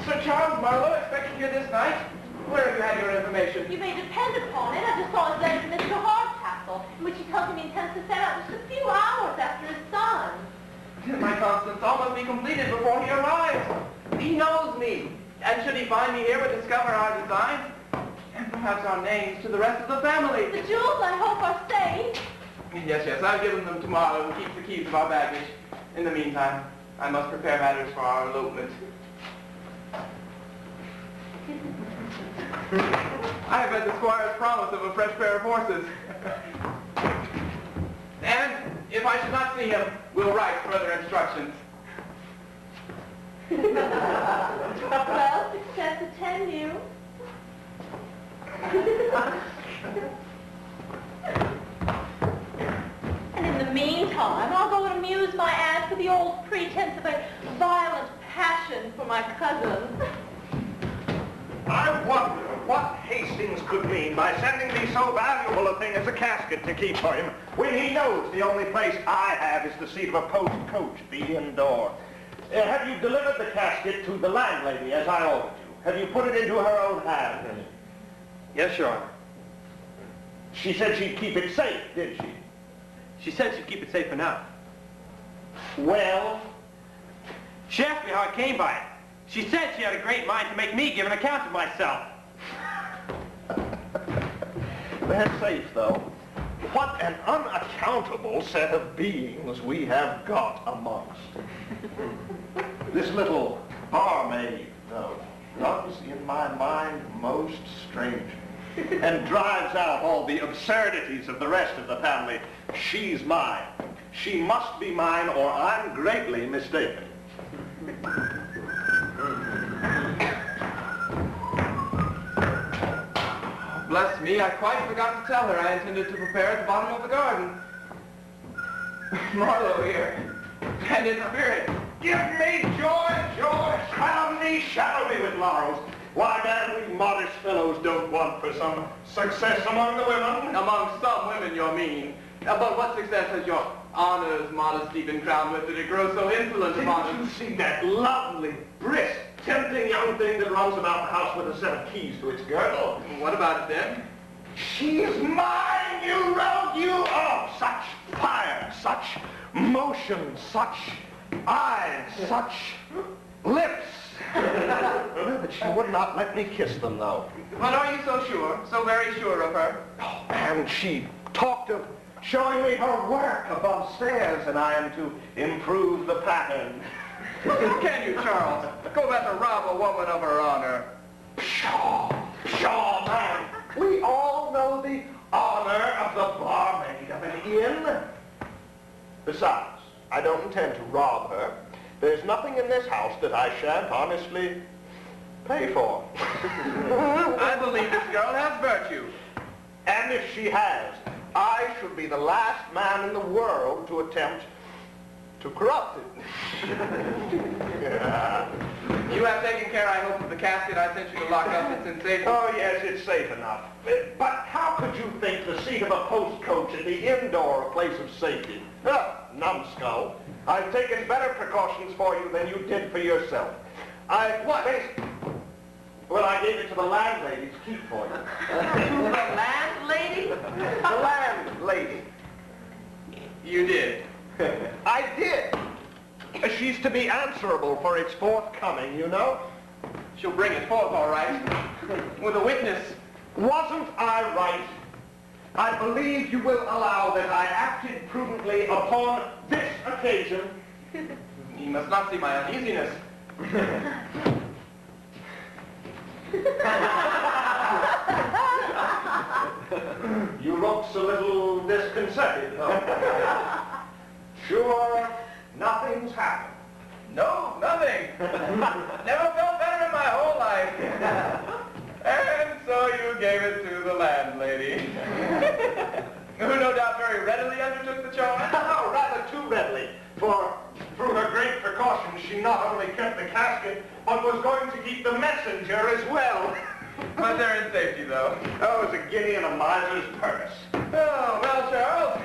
Speaker 3: Sir Charles Marlowe expecting you this night? Where have you had your information?
Speaker 4: You may depend upon it. I just saw his letter to Mr. Hardcastle, in which he tells him he intends to set out just a few hours after his son.
Speaker 3: My Constance, all must be completed before he arrives. He knows me. And should he find me here, would discover our designs, and perhaps our names to the rest of the family.
Speaker 4: The jewels, I hope, are safe.
Speaker 3: Yes, I'll give them tomorrow and keep the keys of our baggage. In the meantime, I must prepare matters for our elopement. I have read the squire's promise of a fresh pair of horses. And if I should not see him, we'll write further instructions.
Speaker 4: Well, success attend you. And in the meantime, I'll go and amuse my aunt with the old pretense of a violent passion for my cousin.
Speaker 7: I wonder what Hastings could mean by sending me so valuable a thing as a casket to keep for him, when he knows the only place I have is the seat of a post coach at the inn door. Have you delivered the casket to the landlady as I ordered you? Have you put it into her own hand?
Speaker 3: Yes, Your Honor.
Speaker 7: She said she'd keep it safe, did she?
Speaker 3: She said she'd keep it safe for now.
Speaker 7: Well?
Speaker 3: She asked me how I came by it. She said she had a great mind to make me give an account of myself.
Speaker 7: That's safe, though. what an unaccountable set of beings we have got amongst. This little barmaid, though, runs in my mind most strange and drives out all the absurdities of the rest of the family. She's mine. She must be mine, or I'm greatly mistaken.
Speaker 5: Bless me, I quite forgot to tell her I intended to prepare at the bottom of the garden. Marlowe here, and in spirit.
Speaker 7: Give me joy, joy, shadow me with laurels. Why, man, we modest fellows don't want for some success among the women.
Speaker 5: Among some women, you mean. But what success has your honor's modesty been crowned with that it grows so insolent upon
Speaker 7: Didn't you
Speaker 5: us?
Speaker 7: see that lovely, brisk, tempting young thing that runs about the house with a set of keys to its girdle?
Speaker 5: What about it then?
Speaker 7: She's mine, you rogue, you! Oh, such fire, such motion, such eyes, such lips. But she would not let me kiss them, though.
Speaker 5: Well, are you so sure? So very sure of her?
Speaker 7: Oh, and she talked of showing me her work above stairs, and I am to improve the pattern.
Speaker 5: Can you, Charles? Go back to rob a woman of her honor.
Speaker 7: Pshaw, man. We all know the honor of the barmaid of an inn. Besides, I don't intend to rob her. There's nothing in this house that I shan't honestly pay for.
Speaker 5: I believe this girl has virtue.
Speaker 7: And if she has, I should be the last man in the world to attempt to corrupt it. Yeah.
Speaker 5: You have taken care, I hope, of the casket I sent you to lock up. It's in safe.
Speaker 7: Oh, yes, it's safe enough. But how could you think the seat of a post coach at the inn door a place of safety? Oh, numbskull. I've taken better precautions for you than you did for yourself.
Speaker 5: What?
Speaker 7: Well, I gave it to the landlady to keep for you.
Speaker 5: The landlady?
Speaker 7: The landlady.
Speaker 5: You did.
Speaker 7: I did. She's to be answerable for its forthcoming, you know.
Speaker 5: She'll bring it forth, all right. With a witness.
Speaker 7: Wasn't I right? I believe you will allow that I acted prudently upon this occasion.
Speaker 5: You must not see my uneasiness.
Speaker 7: You look a little disconcerted, though. Sure, nothing's happened.
Speaker 5: No, nothing. Never felt better in my whole life. And so you gave it to the landlady. Who no doubt very readily undertook the charge.
Speaker 7: Oh, rather too readily, for through her great precautions, she not only kept the casket, but was going to keep the messenger as well.
Speaker 5: But they're in safety, though.
Speaker 7: Oh, it's a guinea in a miser's purse.
Speaker 5: Oh, well, Charles,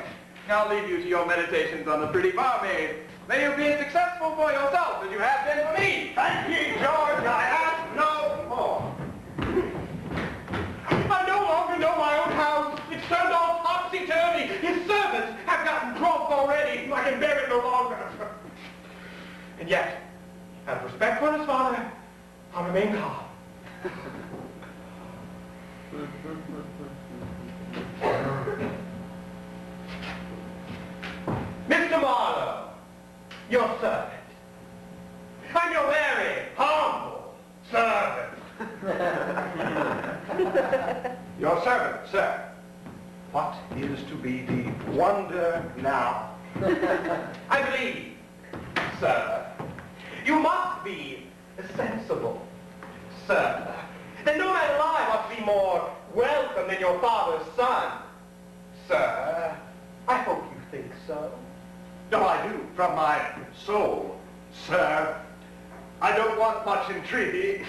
Speaker 5: I'll leave you to your meditations on the pretty barmaid. May you be as successful for yourself as you have been for me.
Speaker 7: Thank ye, George. I ask no more.
Speaker 2: I no longer know my own house. It's turned all topsy-turvy. His servants have gotten drunk already. I can bear it no longer. And yet, out of respect for his father, I'll remain calm. Mr. Marlowe, your servant. I'm your very humble servant.
Speaker 7: Your servant, sir. What is to be the wonder now?
Speaker 2: I believe, sir, you must be sensible, sir. That no man alive ought to be more welcome than your father's son. Sir, I hope you think so.
Speaker 7: No, I do, from my soul, sir. I don't want much entreaty.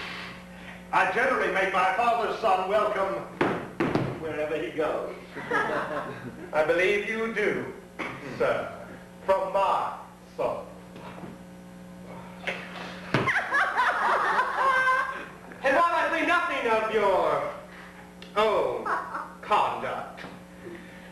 Speaker 7: I generally make my father's son welcome wherever he goes.
Speaker 2: I believe you do, sir, from my soul. And while I say nothing of your own conduct,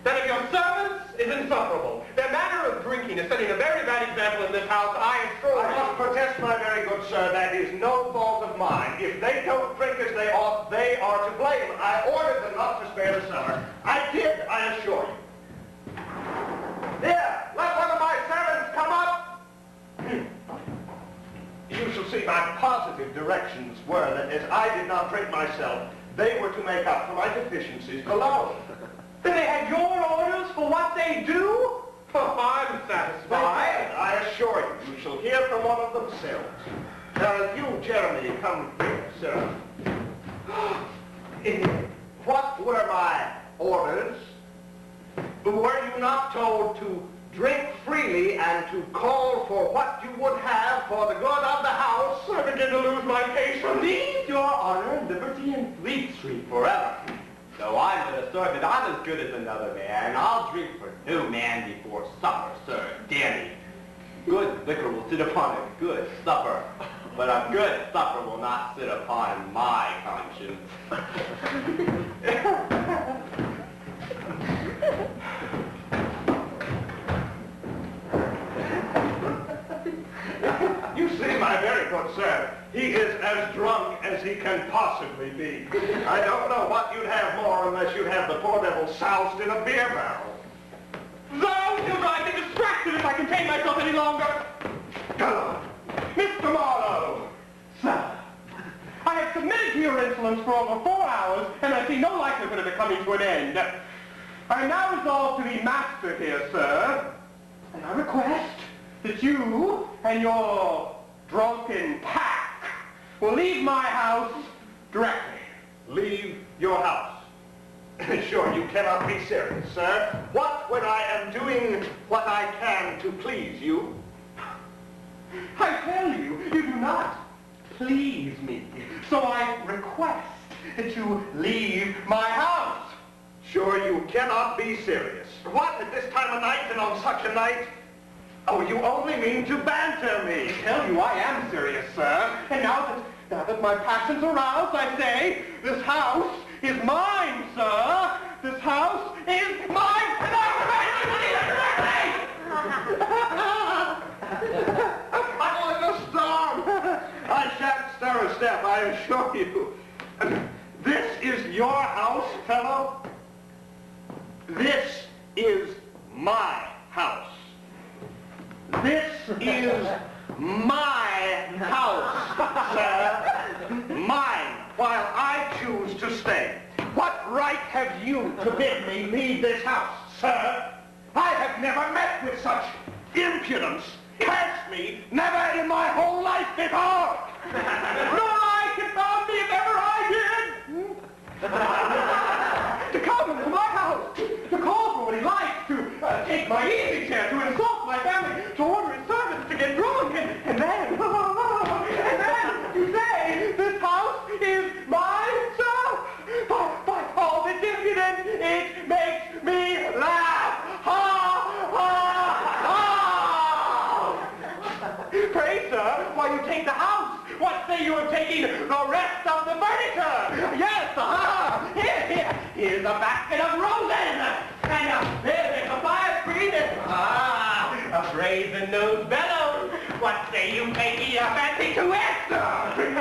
Speaker 2: that of your servants is insufferable. Their manner of drinking is setting a very bad example in this house, I am sure.
Speaker 7: I must protest, my very good sir, that is no fault of mine. If they don't drink as they ought, they are to blame. I ordered them not to spare the cellar. I did, I assure you. my positive directions were that as I did not drink myself, they were to make up for my deficiencies below.
Speaker 2: Then they had your orders for what they do? Oh, I'm satisfied.
Speaker 7: I assure you, you shall hear from one of themselves. Now, you, Jeremy, come here, sir. What were my orders? Were you not told to drink freely and to call for what you would have for the good of the house?
Speaker 2: I begin to lose my patience.
Speaker 6: Leave your honor, liberty, and Fleet Street forever. Though I'm the sort that I'm as good as another man, I'll drink for no man before supper, sir. Damn me. Good liquor will sit upon a good supper, but a good supper will not sit upon my conscience.
Speaker 7: You see, my very good sir, he is as drunk as he can possibly be. I don't know what you'd have more unless you'd have the poor devil soused in a beer barrel.
Speaker 2: Thou shall drive me distracted if I contain myself any longer.
Speaker 7: Hello, Mr. Marlowe.
Speaker 2: Sir, I have submitted to your insolence for over 4 hours, and I see no likelihood of it coming to an end. I am now resolved to be master here, sir, and I request that you and your drunken pack will leave my house directly.
Speaker 7: Leave your house. Sure, you cannot be serious, sir. What when I am doing what I can to please you?
Speaker 2: I tell you, you do not please me. So I request that you leave my house.
Speaker 7: Sure, you cannot be serious. What, at this time of night and on such a night? Oh, you only mean to banter me.
Speaker 2: I tell you, I am serious, sir. And now that my passion's aroused, I say, this house is mine, sir. This house is mine, and I
Speaker 7: I'm like a storm. I shan't stir a step, I assure you. This is your house, fellow. This is my house. This is my house, sir. Mine, while I choose to stay. What right have you to bid me leave this house, sir? I have never met with such impudence. Curse me, never in my whole life before.
Speaker 2: Nor I confound me if ever I did. To come into my house, to call for what he likes, to take my easy chair, to insult my family, to order his servants to get drunk, and then to say, this house is mine, sir. By all that's impudent, it makes me laugh. Ha, ha, ha. Pray, sir, while you take the house, what say you of taking the rest of the furniture? Yes, here's a basket of roses, and there's a fire screen, and a brazen-nosed bellows. What say you taking a fancy to it?
Speaker 7: Bring me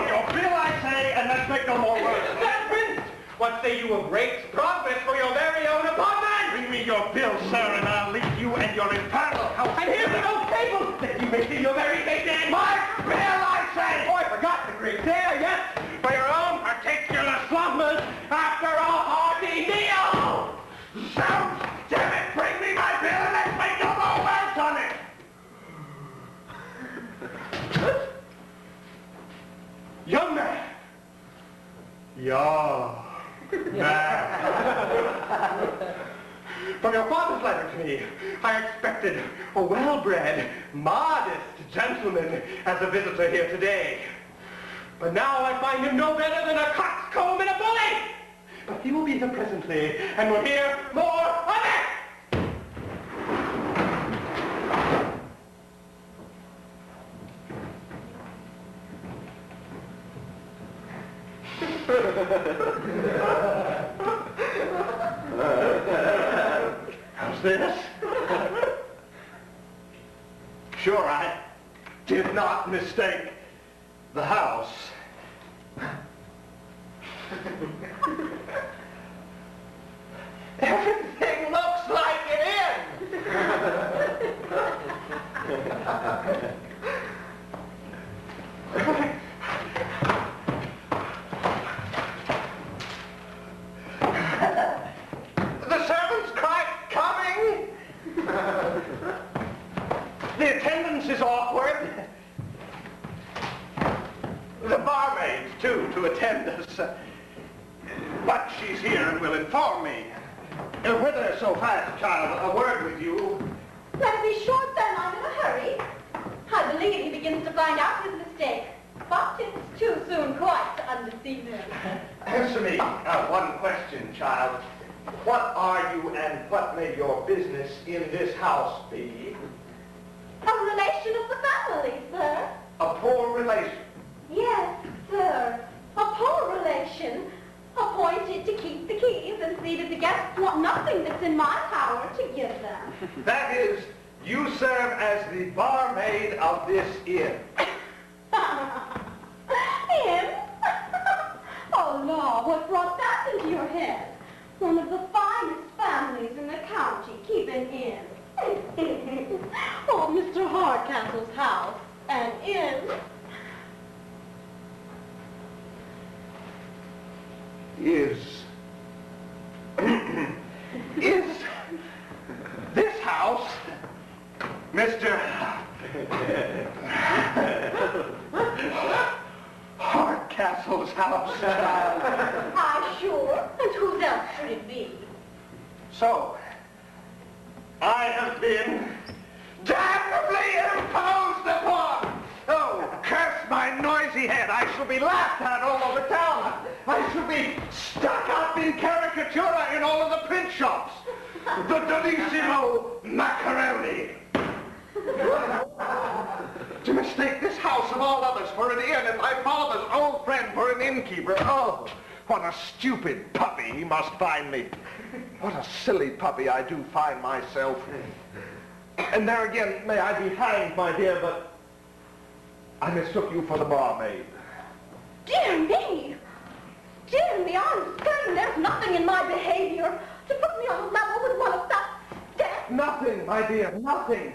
Speaker 7: your bill, I say, and let's make no more words.
Speaker 2: Desmond, what say you of great progress for your very own apartment?
Speaker 7: Bring me your bill, sir, and I'll leave you and your infernal house.
Speaker 2: And here's an old table that you may see your very face in.
Speaker 7: My bill, I say!
Speaker 2: Oh, I forgot the great day, yes, for your own particular slumbers after a hearty meal.
Speaker 7: Sounds, damn it, bring me my bill and let's make no more words on it.
Speaker 2: Young man.
Speaker 7: Yeah.
Speaker 2: From your father's letter to me, I expected a well-bred, modest gentleman as a visitor here today. But now I find him no better than a coxcomb and a bully. But he will be here presently, and we'll hear more of it.
Speaker 7: How's this? Sure, I did not mistake the house. Everything looks like it is. attend us. But she's here and will inform me. Whither so fast, child? A word with you.
Speaker 8: Let it be short then, I'm in a hurry. I believe he begins to find out his mistake. But it's too soon quite to undeceive him.
Speaker 7: Answer me one question, child. What are you and what may your business in this house be?
Speaker 8: A relation of the family, sir.
Speaker 7: A poor relation.
Speaker 8: Yes, sir. A poor relation. Appointed to keep the keys and see that the guests want nothing that's in my power to give them.
Speaker 7: That is, you serve as the barmaid of this inn.
Speaker 8: Him? Oh, Lord, what brought that into your head? One of the finest families in the county keep an inn. Oh, Mr. Hardcastle's house, an inn.
Speaker 7: Is this house Mr. Hardcastle's house, child?
Speaker 8: I'm sure. And whose else should it be?
Speaker 7: So, I have been damnably imposed upon. Oh, curse my noisy head. I shall be laughed at all over town. I shall be stuck up in caricatura in all of the print shops. The Donissimo Macaroni. To mistake this house of all others for an inn and my father's old friend for an innkeeper. Oh, what a stupid puppy he must find me. What a silly puppy I do find myself. And there again, may I be hanged, my dear, but I mistook you for the barmaid.
Speaker 8: Dear me! Dear me, I'm certain there's nothing in my behavior to put me on a level with one of that stamp.
Speaker 7: Nothing, my dear, nothing.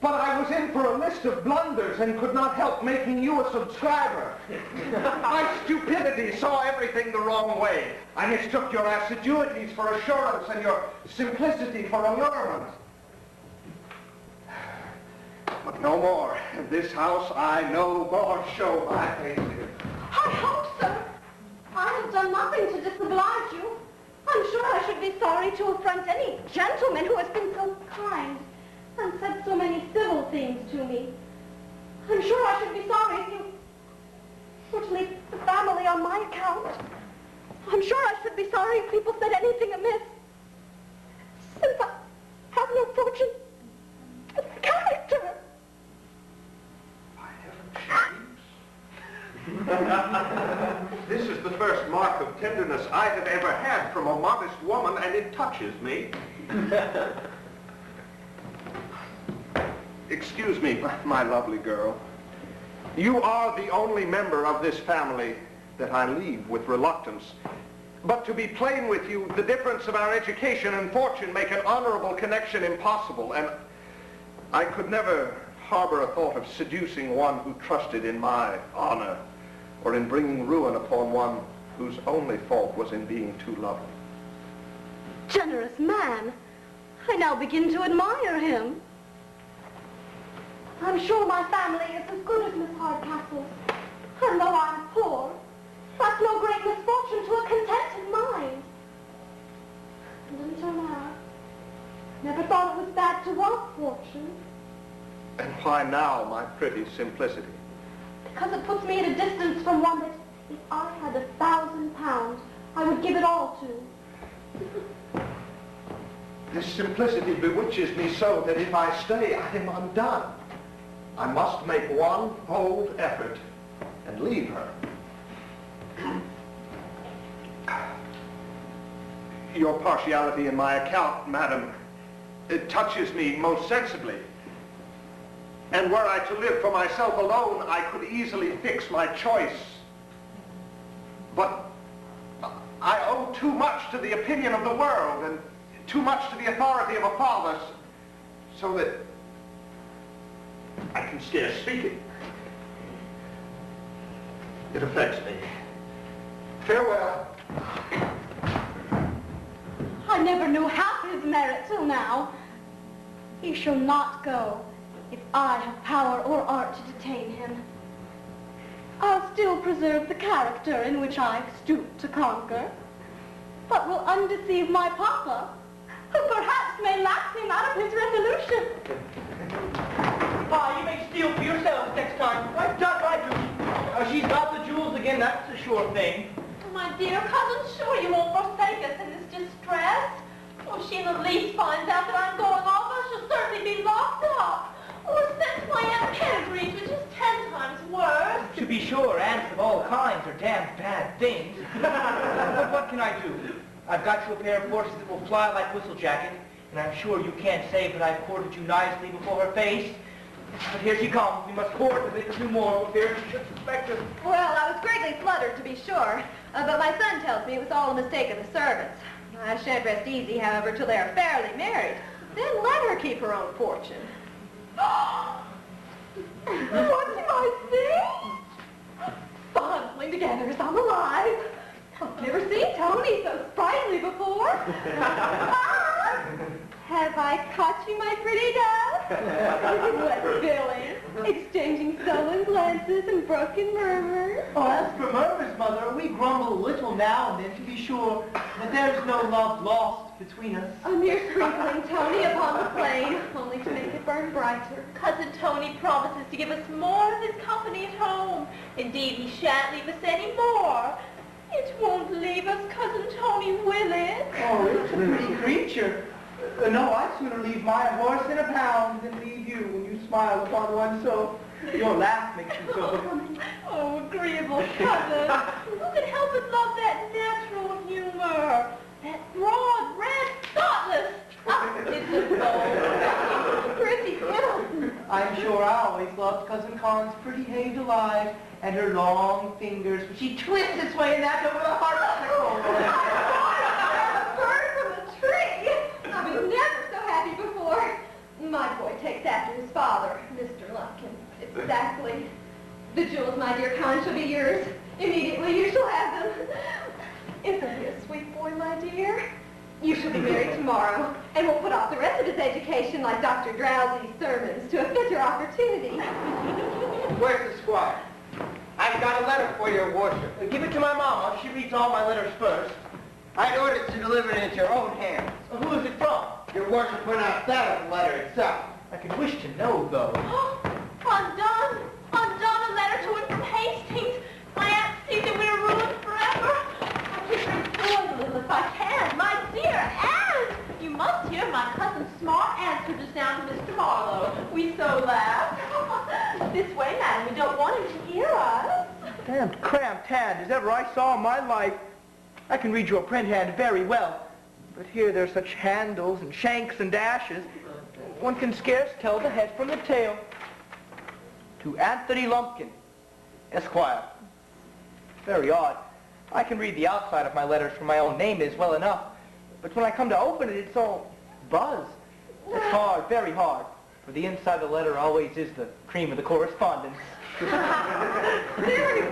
Speaker 7: But I was in for a list of blunders and could not help making you a subscriber. My stupidity saw everything the wrong way. I mistook your assiduities for assurance and your simplicity for allurement. But no more. In this house, I no more show my face here.
Speaker 8: I hope, sir. I have done nothing to disoblige you. I'm sure I should be sorry to affront any gentleman who has been so kind and said so many civil things to me. I'm sure I should be sorry if you were to leave the family on my account. I'm sure I should be sorry if people said anything amiss, since I have no fortune of character.
Speaker 7: This is the first mark of tenderness I have ever had from a modest woman, and it touches me. Excuse me, my lovely girl. You are the only member of this family that I leave with reluctance. But to be plain with you, the difference of our education and fortune make an honorable connection impossible, and I could never harbor a thought of seducing one who trusted in my honor, or in bringing ruin upon one whose only fault was in being too lovely.
Speaker 8: Generous man. I now begin to admire him. I'm sure my family is as good as Miss Hardcastle's. And though I'm poor, that's no great misfortune to a contented mind. And until now, I never thought it was bad to want fortune.
Speaker 7: And why now, my pretty simplicity?
Speaker 8: Because it puts me at a distance from one that, if I had £1,000, I would give it all to.
Speaker 7: This simplicity bewitches me so that if I stay, I am undone. I must make one bold effort and leave her. Your partiality in my account, madam, it touches me most sensibly. And were I to live for myself alone, I could easily fix my choice. But I owe too much to the opinion of the world and too much to the authority of a father, so that I can scarce speak it. It affects me. Farewell.
Speaker 8: I never knew half his merit till now. He shall not go if I have power or art to detain him. I'll still preserve the character in which I've stooped to conquer, but will undeceive my papa, who perhaps may lapse him out of his resolution.
Speaker 3: Pa, you may steal for yourselves next time. I've done my duty. She's got the jewels again, that's a sure thing.
Speaker 4: My dear cousin, sure you won't forsake us in this distress. If she in the least finds out that I'm going off, I shall certainly be locked up. Or sent to my Aunt Peregrine's, which is 10 times worse.
Speaker 3: To be sure, aunts of all kinds are damned bad things. But what can I do? I've got you a pair of horses that will fly like Whistlejacket, and I'm sure you can't say that I've courted you nicely before her face. But here she comes. We must court to make her do more. Fear she should suspect us.
Speaker 1: Well, I was greatly fluttered, to be sure, but my son tells me it was all a mistake of the servants. I shan't rest easy, however, till they are fairly married. Then let her keep her own fortune.
Speaker 8: What do I see? Bundling together as I'm alive.
Speaker 1: I've never seen Tony so sprightly before. Have I caught you, my pretty dove? What villain? Exchanging sullen glances and broken murmurs.
Speaker 3: Oh, as for murmurs, Mother, we grumble a little now and then to be sure that there's no love lost between us.
Speaker 1: A mere sprinkling, Tony, upon the plain, only to make it burn brighter.
Speaker 4: Cousin Tony promises to give us more of his company at home. Indeed, he shan't leave us any more. It won't leave us, Cousin Tony, will it?
Speaker 3: Oh, it's a pretty creature. No, I'd sooner leave my horse in a pound than leave you when you smile upon one so. Your laugh makes you so.
Speaker 4: Oh, agreeable cousin. Who can help but love that natural humor? That broad, red, thoughtless. It's a bold, pretty little.
Speaker 3: I'm sure I always loved Cousin Con's pretty hay alive and her long fingers when she twists its way in that over the heart of
Speaker 1: A bird from the tree! I was never so happy before. My boy takes after his father, Mr. Lumpkin. Exactly. The jewels, my dear Con, shall be yours. Immediately you shall have them. Isn't he a sweet boy, my dear? You shall be married tomorrow, and we'll put off the rest of his education like Dr. Drowsy's sermons to a fitter opportunity.
Speaker 3: Where's the squire? I've got a letter for your worship. Give it to my mama. She reads all my letters first.
Speaker 9: I'd ordered to deliver it into your own hands.
Speaker 3: Well, who is it from?
Speaker 9: Your worship went outside of the letter itself.
Speaker 3: I could wish to know, though.
Speaker 4: Undone! Undone, a letter to him from Hastings. My aunt sees that we're ruined forever. I'll keep her informed a little if I can. My dear aunt! You must hear my cousin's smart answer just now to Mr. Marlowe. We so laughed. This way, madam. We don't want him to hear us.
Speaker 3: Damned cramped hand as ever I saw in my life. I can read your print hand very well, but here there's such handles and shanks and dashes, one can scarce tell the head from the tail. To Anthony Lumpkin, Esquire. Very odd. I can read the outside of my letters from my own name is well enough, but when I come to open it, it's all buzz. It's hard, very hard, for the inside of the letter always is the cream of the correspondence.
Speaker 1: Very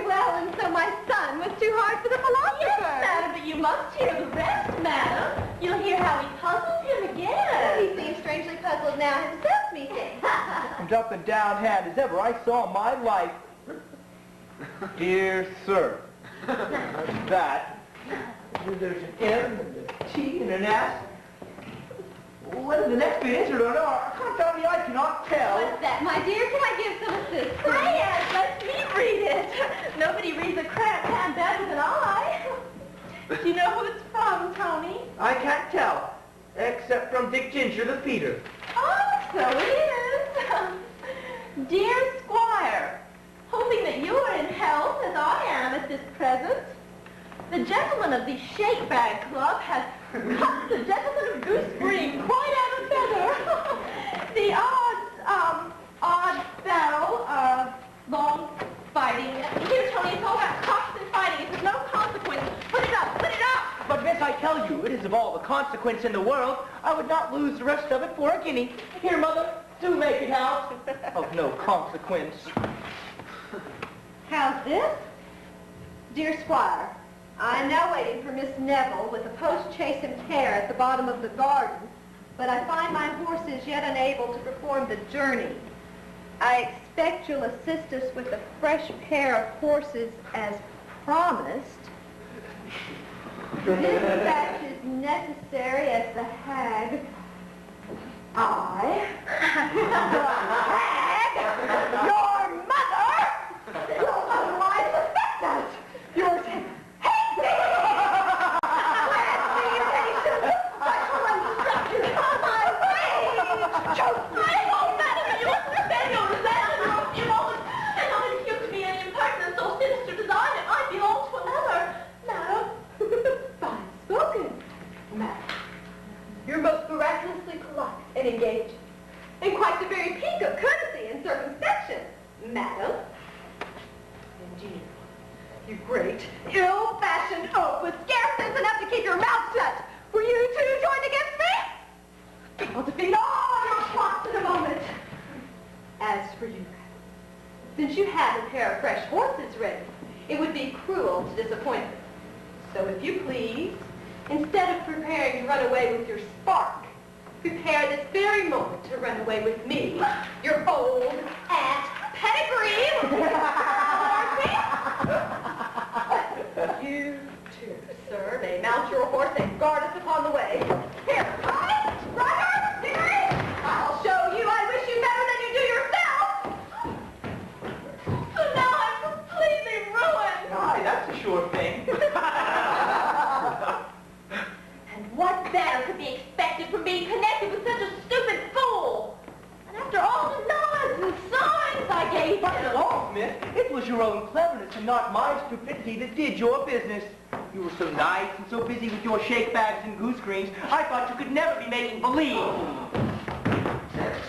Speaker 1: well, and so my son was too hard for the philosopher.
Speaker 4: Yes, madam, but you must hear the rest, madam. You'll hear how he puzzled him again.
Speaker 1: He seems strangely puzzled now himself, methinks.
Speaker 3: And up and down hand as ever I saw in my life. Dear sir, that. There's an M and a T and an S. Whether the next bit is or not, confound me, I cannot tell.
Speaker 1: What's that, my dear? Can I give some assistance?
Speaker 4: Pray, Aunt, let me read it. Nobody reads a cramped hand better than I. Do you know who it's from, Tony?
Speaker 3: I can't tell, except from Dick Ginger the feeder.
Speaker 4: Oh, so it is. Dear Squire, hoping that you are in health as I am at this present, the gentleman of the Shake Bag Club has cut the gentleman of Goose Green quite out of feather. The odd barrel, long fighting. Here, Tony, it's all about costs and fighting. It's of no consequence. Put it up, put it up!
Speaker 3: But miss, I tell you, it is of all the consequence in the world. I would not lose the rest of it for a guinea. Here, mother, do make it out. Of no consequence.
Speaker 1: How's this? Dear Squire, I am now waiting for Miss Neville with a post-chaise and pair at the bottom of the garden, but I find my horses yet unable to perform the journey.
Speaker 8: I expect you'll assist us with a fresh pair of horses as promised. Dispatch is necessary as the hag. I, the hag, your mother, will otherwise suspect us. Yours hasty special instructions on my way.
Speaker 4: Oh, madam, you understand your resentment. You won't accuse me of any impertinence so sinister design. It might belong to another. Madam.
Speaker 8: Fine spoken, madam. You're most miraculously polite and engaged, and quite the very peak of courtesy and circumspection, madam. Indeed, you great, ill-fashioned oaf with scarce sense enough to keep your mouth shut. Were you two joined against me? I'll defeat all your plots in a moment. As for you, since you have a pair of fresh horses ready, it would be cruel to disappoint them. So if you please, instead of preparing to run away with your spark, prepare this very moment to run away with me, your old Aunt Pedigree. You too, sir, may mount your horse and guard us upon the way. Here, Rider, Hickory, I'll show you I wish you better than you do yourself.
Speaker 4: So now I'm completely ruined.
Speaker 3: Aye, that's a sure thing.
Speaker 4: And what better could be expected from being connected with such a stupid fool? And after all the nods and signs I gave
Speaker 3: But
Speaker 4: him.
Speaker 3: Goldsmith, it was your own cleverness and not my stupidity that did your business. You were so nice and so busy with your shake bags and goose greens, I thought you could never be making believe.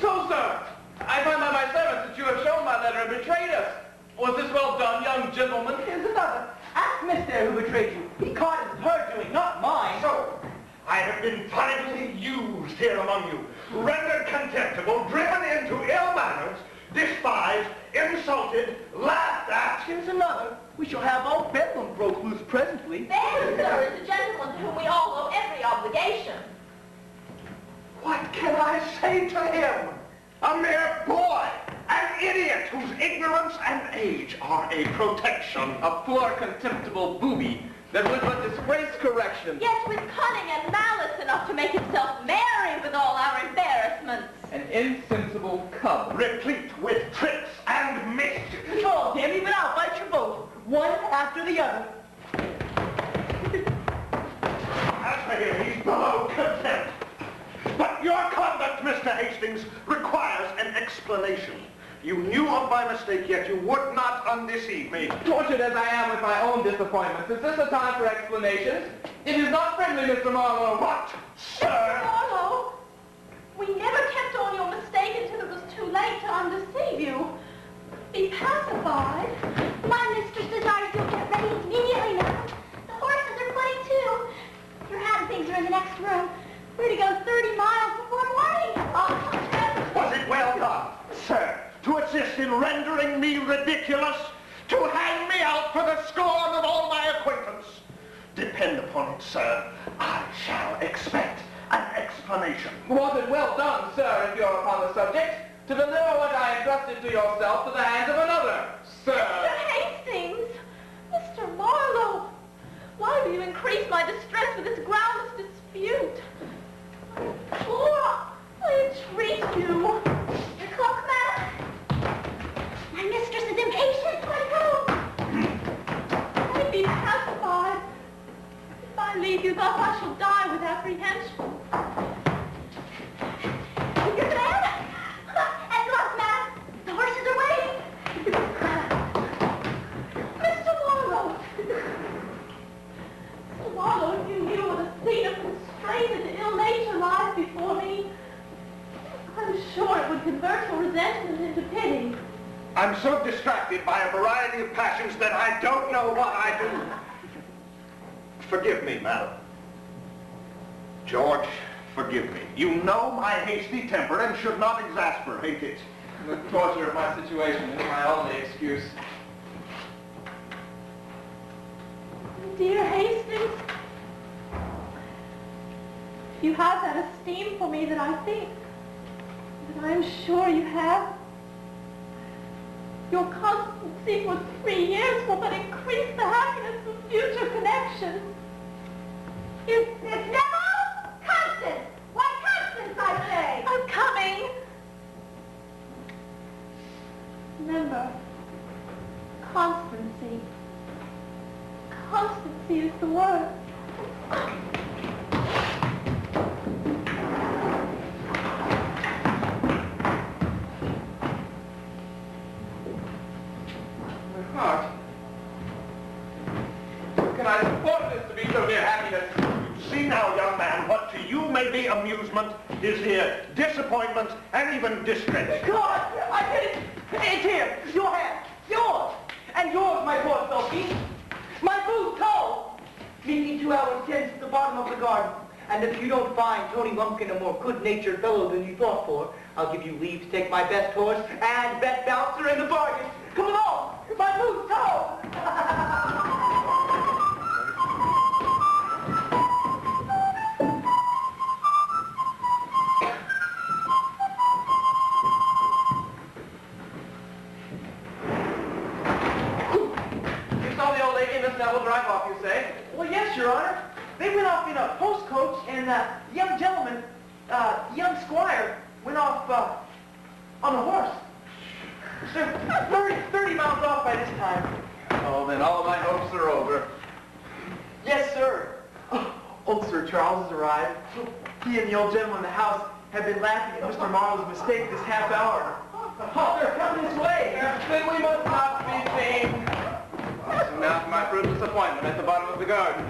Speaker 2: So, sir, I find by my servants that you have shown my letter and betrayed us. Was this well done, young gentleman?
Speaker 3: Here's another. Ask Miss there who betrayed you. He caught it as her doing, not mine.
Speaker 7: So, I have been finally used here among you, rendered contemptible, driven into ill manners, despised, insulted, laughed at.
Speaker 3: Here's another. We shall have all bedlam broke loose presently.
Speaker 4: There, sir, is a gentleman to whom we all owe every obligation.
Speaker 7: What can I say to him? A mere boy, an idiot whose ignorance and age are a protection.
Speaker 6: A poor, contemptible booby that would but disgrace correction.
Speaker 4: Yet with cunning and malice enough to make himself merry with all our embarrassments.
Speaker 6: An insensible cub.
Speaker 7: Replete with tricks and mischief.
Speaker 3: Oh, damn, even I'll fight you both, one after the other.
Speaker 7: As for him, he's below contempt. But your conduct, Mr. Hastings, requires an explanation. You knew of my mistake, yet you would not undeceive me.
Speaker 6: Tortured as I am with my own disappointments, is this a time for explanations? It is not friendly, Mr. Marlowe.
Speaker 7: What, sir?
Speaker 4: Marlowe, we never kept on your mistake until it was too late to undeceive you. Be pacified.
Speaker 8: My mistress desires you'll get ready immediately now. The horses are putting to. Your hat and things are in the next room. We're to go 30 miles before morning.
Speaker 7: Was it well done, sir, to assist in rendering me ridiculous, to hang me out for the scorn of all my acquaintance? Depend upon it, sir, I shall expect an explanation.
Speaker 6: Was it well done, sir, if you're upon the subject, to deliver what I entrusted to yourself to the hands of another, sir?
Speaker 4: Mr. Hastings, Mr. Marlowe, why do you increase my distress with this groundless dispute? I entreat you.
Speaker 8: Your cloak, madam. My mistress is impatient. Let go.
Speaker 4: Pray be pacified. If I leave you thus, I shall die with apprehension.
Speaker 8: Your command? At once, madam. The horses are waiting.
Speaker 4: Mr. Marlowe. Mr. Marlowe, if you knew what a scene of constraint and ill nature lies before me, I'm sure it would convert your resentment into pity.
Speaker 7: I'm so distracted by a variety of passions that I don't know what I do. Forgive me, madam. George, forgive me. You know my hasty temper and should not exasperate it.
Speaker 6: The torture of my situation is my only excuse.
Speaker 4: Dear Hastings, if you have that esteem for me that I think, that I am sure you have, Your constancy for 3 years will but increase the happiness of future connections.
Speaker 1: It's never Constance! Why, Constance, I say!
Speaker 4: I'm coming. Remember, constancy. Constancy is the word.
Speaker 5: My heart. Can I support this to be so near happiness?
Speaker 7: See now, young man, what to you may be amusement is here disappointment and even distress.
Speaker 3: God, I get it. It's here. Your hand. Yours. And yours, my poor Sophie. My boot toe. Meet me 2 hours hence at the bottom of the garden. And if you don't find Tony Lumpkin a more good-natured fellow than you thought for, I'll give you leave to take my best horse and best bouncer in the bargain. Come along. My boot toe.
Speaker 5: Will drive off, you say?
Speaker 3: Well, yes, Your Honor. They went off in a post coach, and the young gentleman, young squire, went off on a horse. They're 30 miles off by this time.
Speaker 5: Oh, then all of my hopes are over.
Speaker 3: Yes, sir. Old Sir Charles has arrived. He and the old gentleman in the house have been laughing at Mr. Marlowe's mistake this half hour. Oh, they're coming this way.
Speaker 5: Then we must not be seen. So now for my fruitless appointment at the bottom of the garden.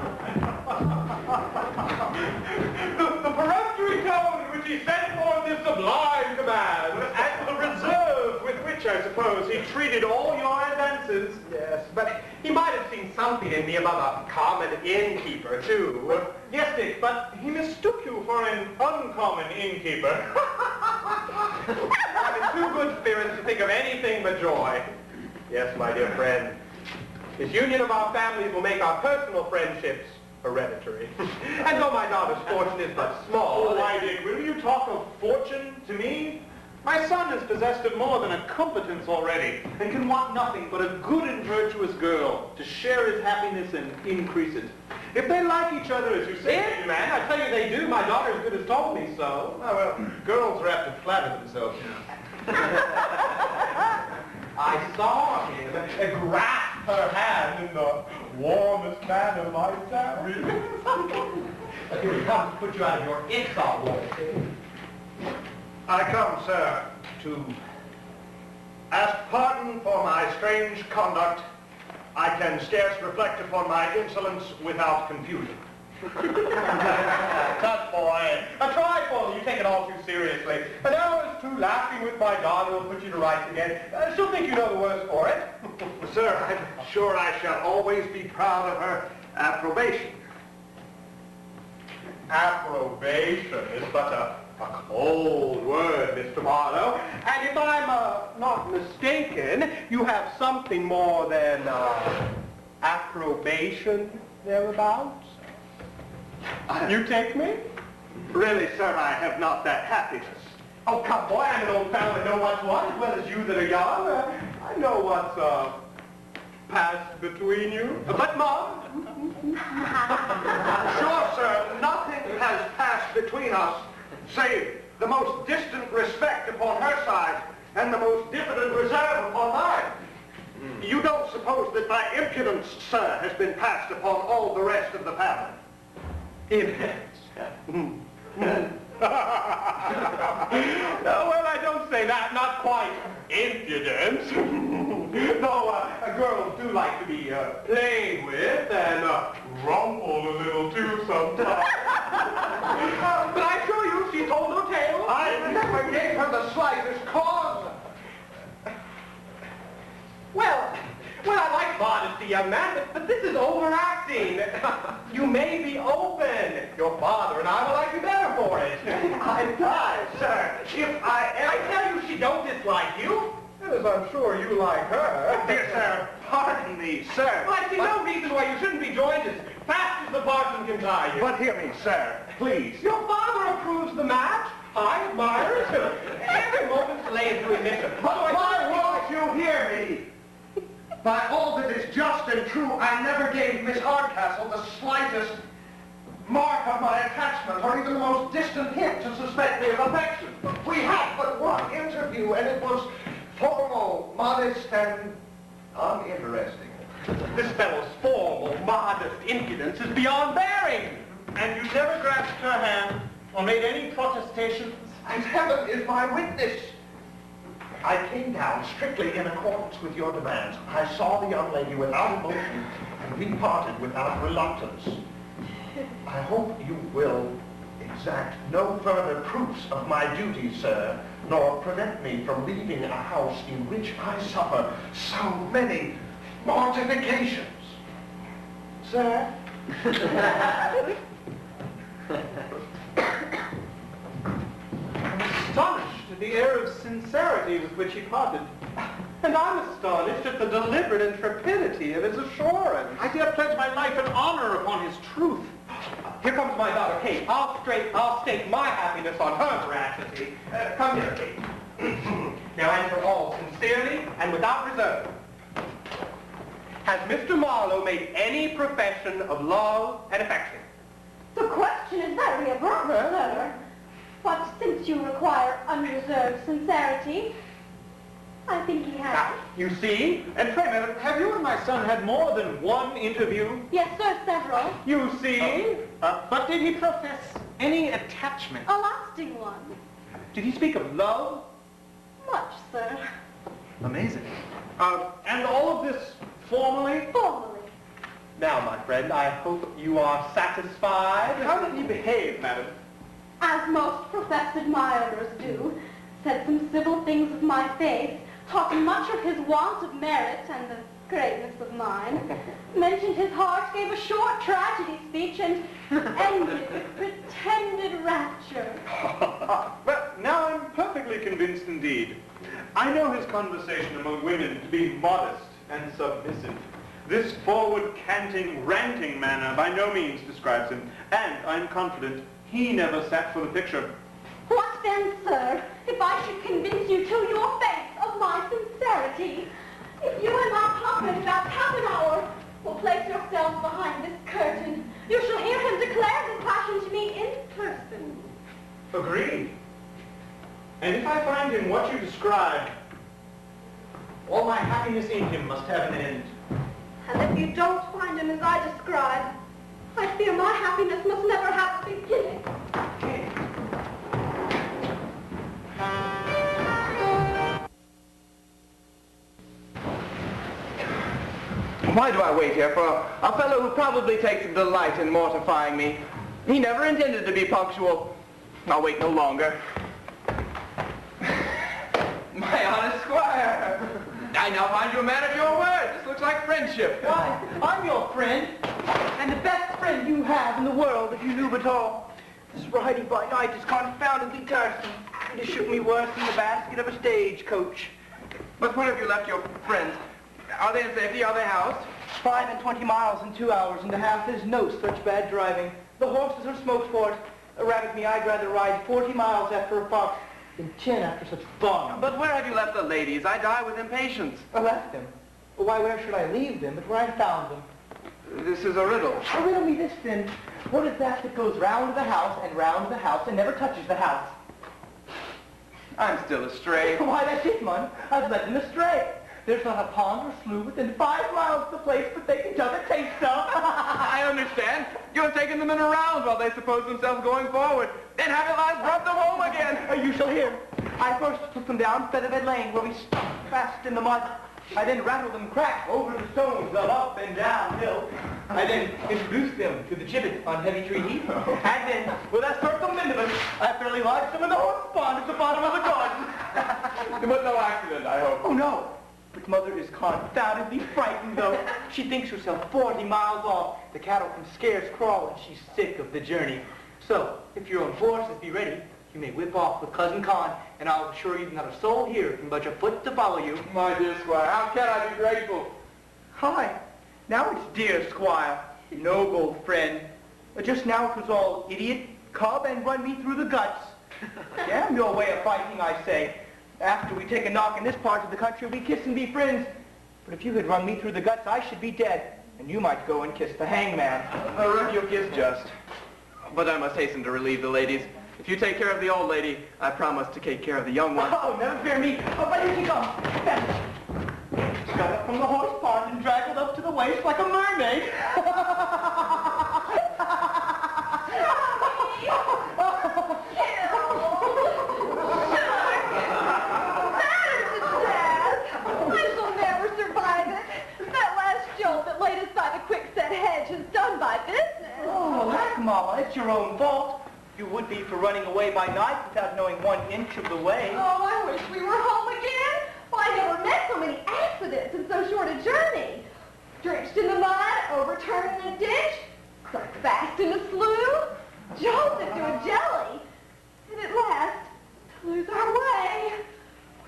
Speaker 2: The peremptory tone in which he sent forth this sublime command, and the reserve with which, I suppose, he treated all your advances. Yes, but he might have seen something in me about a common innkeeper, too. Yes, Dick, but he mistook you for an uncommon innkeeper. I'm in too good spirits to think of anything but joy. Yes, my dear friend. This union of our families will make our personal friendships hereditary. And though my daughter's fortune is but small...
Speaker 7: Oh, why, Dick, will you talk of fortune to me? My son is possessed of more than a competence already, and can want nothing but a good and virtuous girl to share his happiness and increase it. If they like each other, as you say...
Speaker 2: Yes, man, I tell you they do. My daughter as good as told me so.
Speaker 7: Oh, well, girls are apt to flatter themselves.
Speaker 2: I saw him grasp her hand in the warmest manner myself. But here he comes to put you out of your insult, Lord.
Speaker 7: I come, sir, to ask pardon for my strange conduct. I can scarce reflect upon my insolence without confusion.
Speaker 2: Tut, boy. A trifle. You take it all too seriously. An hour's too laughing with my daughter will put you to rights again. She'll think you know the worse for it.
Speaker 7: Sir, I'm sure I shall always be proud of her approbation.
Speaker 2: Approbation is but a cold word, Mr. Marlowe. And if I'm not mistaken, you have something more than approbation thereabouts. You take me?
Speaker 7: Really, sir, I have not that happiness.
Speaker 2: Oh, come, boy, I'm an old fellow and know what's what, as well as you that are young. I know what's passed between you. But, Mom?
Speaker 7: Sure, sir, nothing has passed between us, save the most distant respect upon her side and the most diffident reserve upon mine. You don't suppose that my impudence, sir, has been passed upon all the rest of the family?
Speaker 2: Well, I don't say that. Not quite impudence. Though girls do like to be played with and rumpled a little too sometimes. But I assure you, she told no tale.
Speaker 7: I never gave her the slightest cause.
Speaker 2: Well, I like modesty, young man, but this is overacting. You may be open. Your father and I will like you better for it.
Speaker 7: I die, sir, if I
Speaker 2: I tell you, she don't dislike you, as I'm sure you like her.
Speaker 7: Dear sir, pardon me, sir.
Speaker 2: Well, I see no reason why you shouldn't be joined as fast as the parson can tie you.
Speaker 7: But hear me, sir, please.
Speaker 2: Your father approves the match. I admire it. Every moment's delayed to admission.
Speaker 7: My word, Don't you hear me? By all that is just and true, I never gave Miss Hardcastle the slightest mark of my attachment, or even the most distant hint to suspect me of affection. We had but one interview, and it was formal, modest, and uninteresting.
Speaker 2: This fellow's formal, modest impudence is beyond bearing.
Speaker 7: And you never grasped her hand or made any protestations? And heaven is my witness. I came down strictly in accordance with your demands. I saw the young lady without emotion, and we parted without reluctance. I hope you will exact no further proofs of my duty, sir, nor prevent me from leaving a house in which I suffer so many mortifications. Sir?
Speaker 2: I'm astonished at the air of sincerity with which he parted. And I'm astonished at the deliberate intrepidity of his assurance.
Speaker 7: I dare pledge my life and honor upon his truth.
Speaker 2: Here comes my daughter, Kate. I'll stake my happiness on her veracity. Come here, Kate. Now answer all sincerely and without reserve. Has Mr. Marlowe made any profession of love and affection?
Speaker 8: The question is very abrupt, sir. But since you require unreserved sincerity, I think he has.
Speaker 2: Now, you see? And pray, madam, have you and my son had more than one interview?
Speaker 8: Yes, sir, several.
Speaker 2: You see? But did he profess any attachment?
Speaker 8: A lasting one.
Speaker 2: Did he speak of love?
Speaker 8: Much, sir.
Speaker 2: Amazing. And all of this formally?
Speaker 8: Formally.
Speaker 2: Now, my friend, I hope you are satisfied. How did he behave, madam?
Speaker 8: As most professed admirers do, said some civil things of my faith, talked much of his want of merit and the greatness of mine, mentioned his heart, gave a short tragedy speech, and ended with pretended rapture.
Speaker 5: Well, now I'm perfectly convinced indeed. I know his conversation among women to be modest and submissive. This forward, canting, ranting manner by no means describes him, and I'm confident he never sat for the picture.
Speaker 8: What then, sir, if I should convince you to your face of my sincerity? If you and my papa in about half an hour will place yourselves behind this curtain, you shall hear him declare his passion to me in person.
Speaker 2: Agreed. And if I find him what you describe, all my happiness in him must have an end.
Speaker 8: And if you don't find him as I describe, I fear my happiness must never have a beginning.
Speaker 6: Why do I wait here for a fellow who probably takes a delight in mortifying me? He never intended to be punctual. I'll wait no longer. My honest squire. I now find you a man of your word. This looks like friendship.
Speaker 3: Why, I'm your friend, and the best friend you have in the world, if you knew but all. This riding by night is confoundedly tiresome. It has shook me worse than the basket of a stagecoach.
Speaker 6: But where have you left your friends? Are they in safety? Are they housed?
Speaker 3: 25 miles in 2 hours and a half is no such bad driving. The horses are smoked for it. Rabbit me, I'd rather ride 40 miles after a fox than 10 after such fun.
Speaker 6: But where have you left the ladies? I die with impatience.
Speaker 3: I left them. Why, where should I leave them but where I found them?
Speaker 6: This is a riddle.
Speaker 3: Oh, riddle me this then. What is that goes round to the house and round to the house and never touches the house?
Speaker 6: I'm still astray.
Speaker 3: Why, that's it, man. I've led them astray. There's not a pond or slough within 5 miles of the place, but they can tell the taste of.
Speaker 6: I understand. You have taken them in a round while they suppose themselves going forward. Then have at last brought them home again.
Speaker 3: You shall hear. I first took them down Featherbed Lane, where we stuck fast in the mud. I then rattled them crack over the stones up and down hill. I then introduced them to the gibbet on Heavy Tree Heath. And then, with a circumambulance, I fairly lodged them in the horse pond at the bottom of the garden.
Speaker 6: But no accident, I hope.
Speaker 3: Oh, no. But Mother is confoundedly frightened, though. She thinks herself 40 miles off. The cattle can scarce crawl, and she's sick of the journey. So, if your own horses be ready, you may whip off with Cousin Con, and I'll assure you not a soul here can budge a foot to follow you.
Speaker 6: My dear squire, how can I be grateful?
Speaker 3: Hi. Now it's dear squire, noble friend. Just now it was all idiot, cub, and run me through the guts. Damn your way of fighting, I say. After we take a knock in this part of the country, we kiss and be friends. But if you had run me through the guts, I should be dead, and you might go and kiss the hangman.
Speaker 6: Your kiss just. But I must hasten to relieve the ladies. If you take care of the old lady, I promise to take care of the young one.
Speaker 3: Oh, never fear me. Oh, but here she comes. She got up from the horse pond and draggled up to the waist like a mermaid. Mama, it's your own fault. You would be for running away by night without knowing 1 inch of the way.
Speaker 1: Oh, I wish we were home again. Well, I never met so many accidents in so short a journey. Drenched in the mud, overturned in a ditch, stuck fast in a slough, jolted to a jelly, and at last, to lose our way.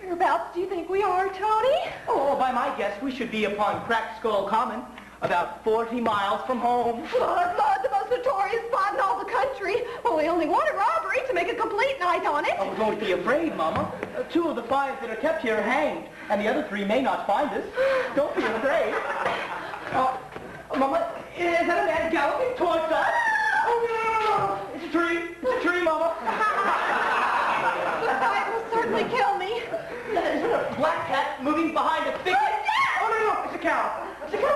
Speaker 1: Whereabouts do you think we are, Tony?
Speaker 3: Oh, by my guess, we should be upon Cracked Skull Common, about 40 miles from home.
Speaker 1: Lord, the most notorious spot in all the country. Well, we only want a robbery to make a complete night on it.
Speaker 3: Oh, don't be afraid, Mama. 2 of the 5 that are kept here are hanged, and the other 3 may not find us. Don't be afraid. Mama, is that a man galloping towards us? Oh, no. It's a tree. It's a tree, Mama.
Speaker 1: The fight will certainly kill me.
Speaker 3: Is it a black cat moving behind a thicket? Oh, no, it's a cow. It's a cow.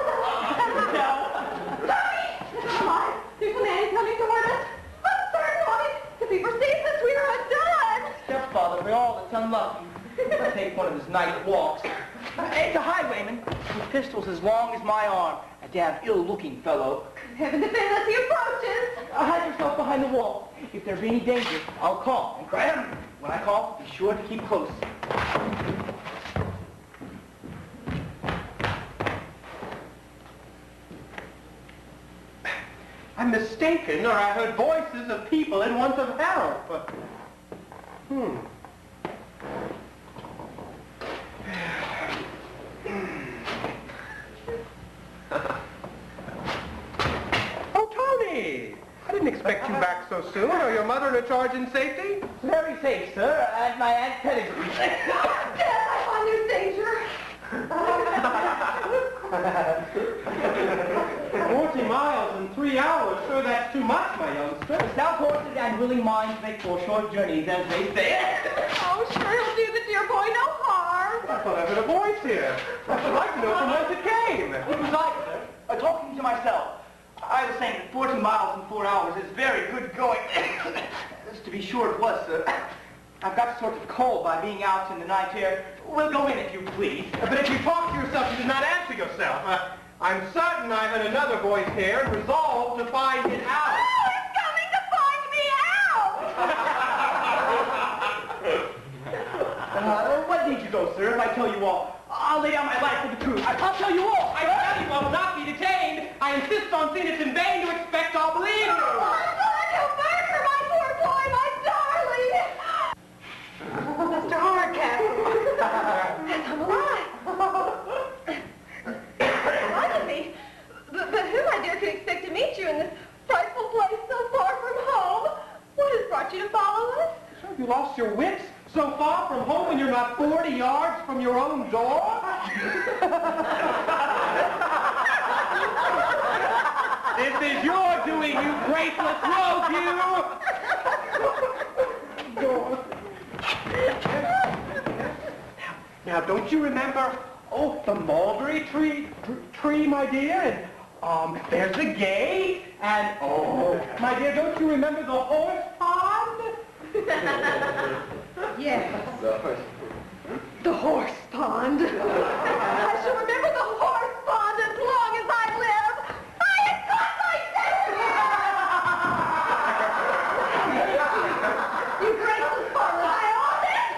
Speaker 1: Tony! There's a man coming toward us. I'm certain of it. If he perceives us, we are undone.
Speaker 3: Stepfather, we're all that's unlucky. Let's take one of his night walks. It's a highwayman with pistols as long as my arm. A damn ill-looking fellow.
Speaker 1: Heaven defend us, he approaches.
Speaker 3: Hide yourself behind the wall. If there's any danger, I'll call. And Graham, when I call, be sure to keep close.
Speaker 2: I'm mistaken, or I heard voices of people and ones of help. Oh, Tony! I didn't expect you back so soon. Are your mother and a charge in safety?
Speaker 3: Very safe, sir, and my Aunt Pettigrew.
Speaker 1: Dad, I find there's danger.
Speaker 2: 40 miles in 3 hours, sir, that's too much, my youngster.
Speaker 3: Stout horses and willing minds make for short journeys, as they say.
Speaker 1: Oh, sure, he'll do the dear boy no harm.
Speaker 2: I thought I heard a voice here. I should like to know from whence it came.
Speaker 3: It was I, sir, talking to myself. I was saying that 40 miles in 4 hours is very good going. As to be sure it was, sir. I've got a sort of cold by being out in the night air. We'll go in if you please.
Speaker 2: But if you talk to yourself, you did not answer yourself. I'm certain I heard another voice here and resolved to find it out.
Speaker 1: Oh, it's coming to find me out!
Speaker 3: What need you go, sir, if I tell you all? I'll lay down my life for the truth. I'll tell you all.
Speaker 2: I tell you I will not be detained. I insist on seeing it in vain to expect I'll believe you.
Speaker 1: Oh, God, you murder my poor boy, my darling! Mr. Hardcastle. Yes, I'm alive. Pardon me, but who, my dear, could expect to meet you in this frightful place so far from home? What has brought you to follow us?
Speaker 2: Have you lost your wits? So far from home and you're not 40 yards from your own door? This is your doing, you graceless rogue, you! Now, don't you remember, the mulberry tree, my dear? And, there's the gate. And, my dear, don't you remember the horse pond?
Speaker 1: Yes. The horse pond. I shall remember the horse pond as long as I live. I have got my destiny! You graceless father, I own it!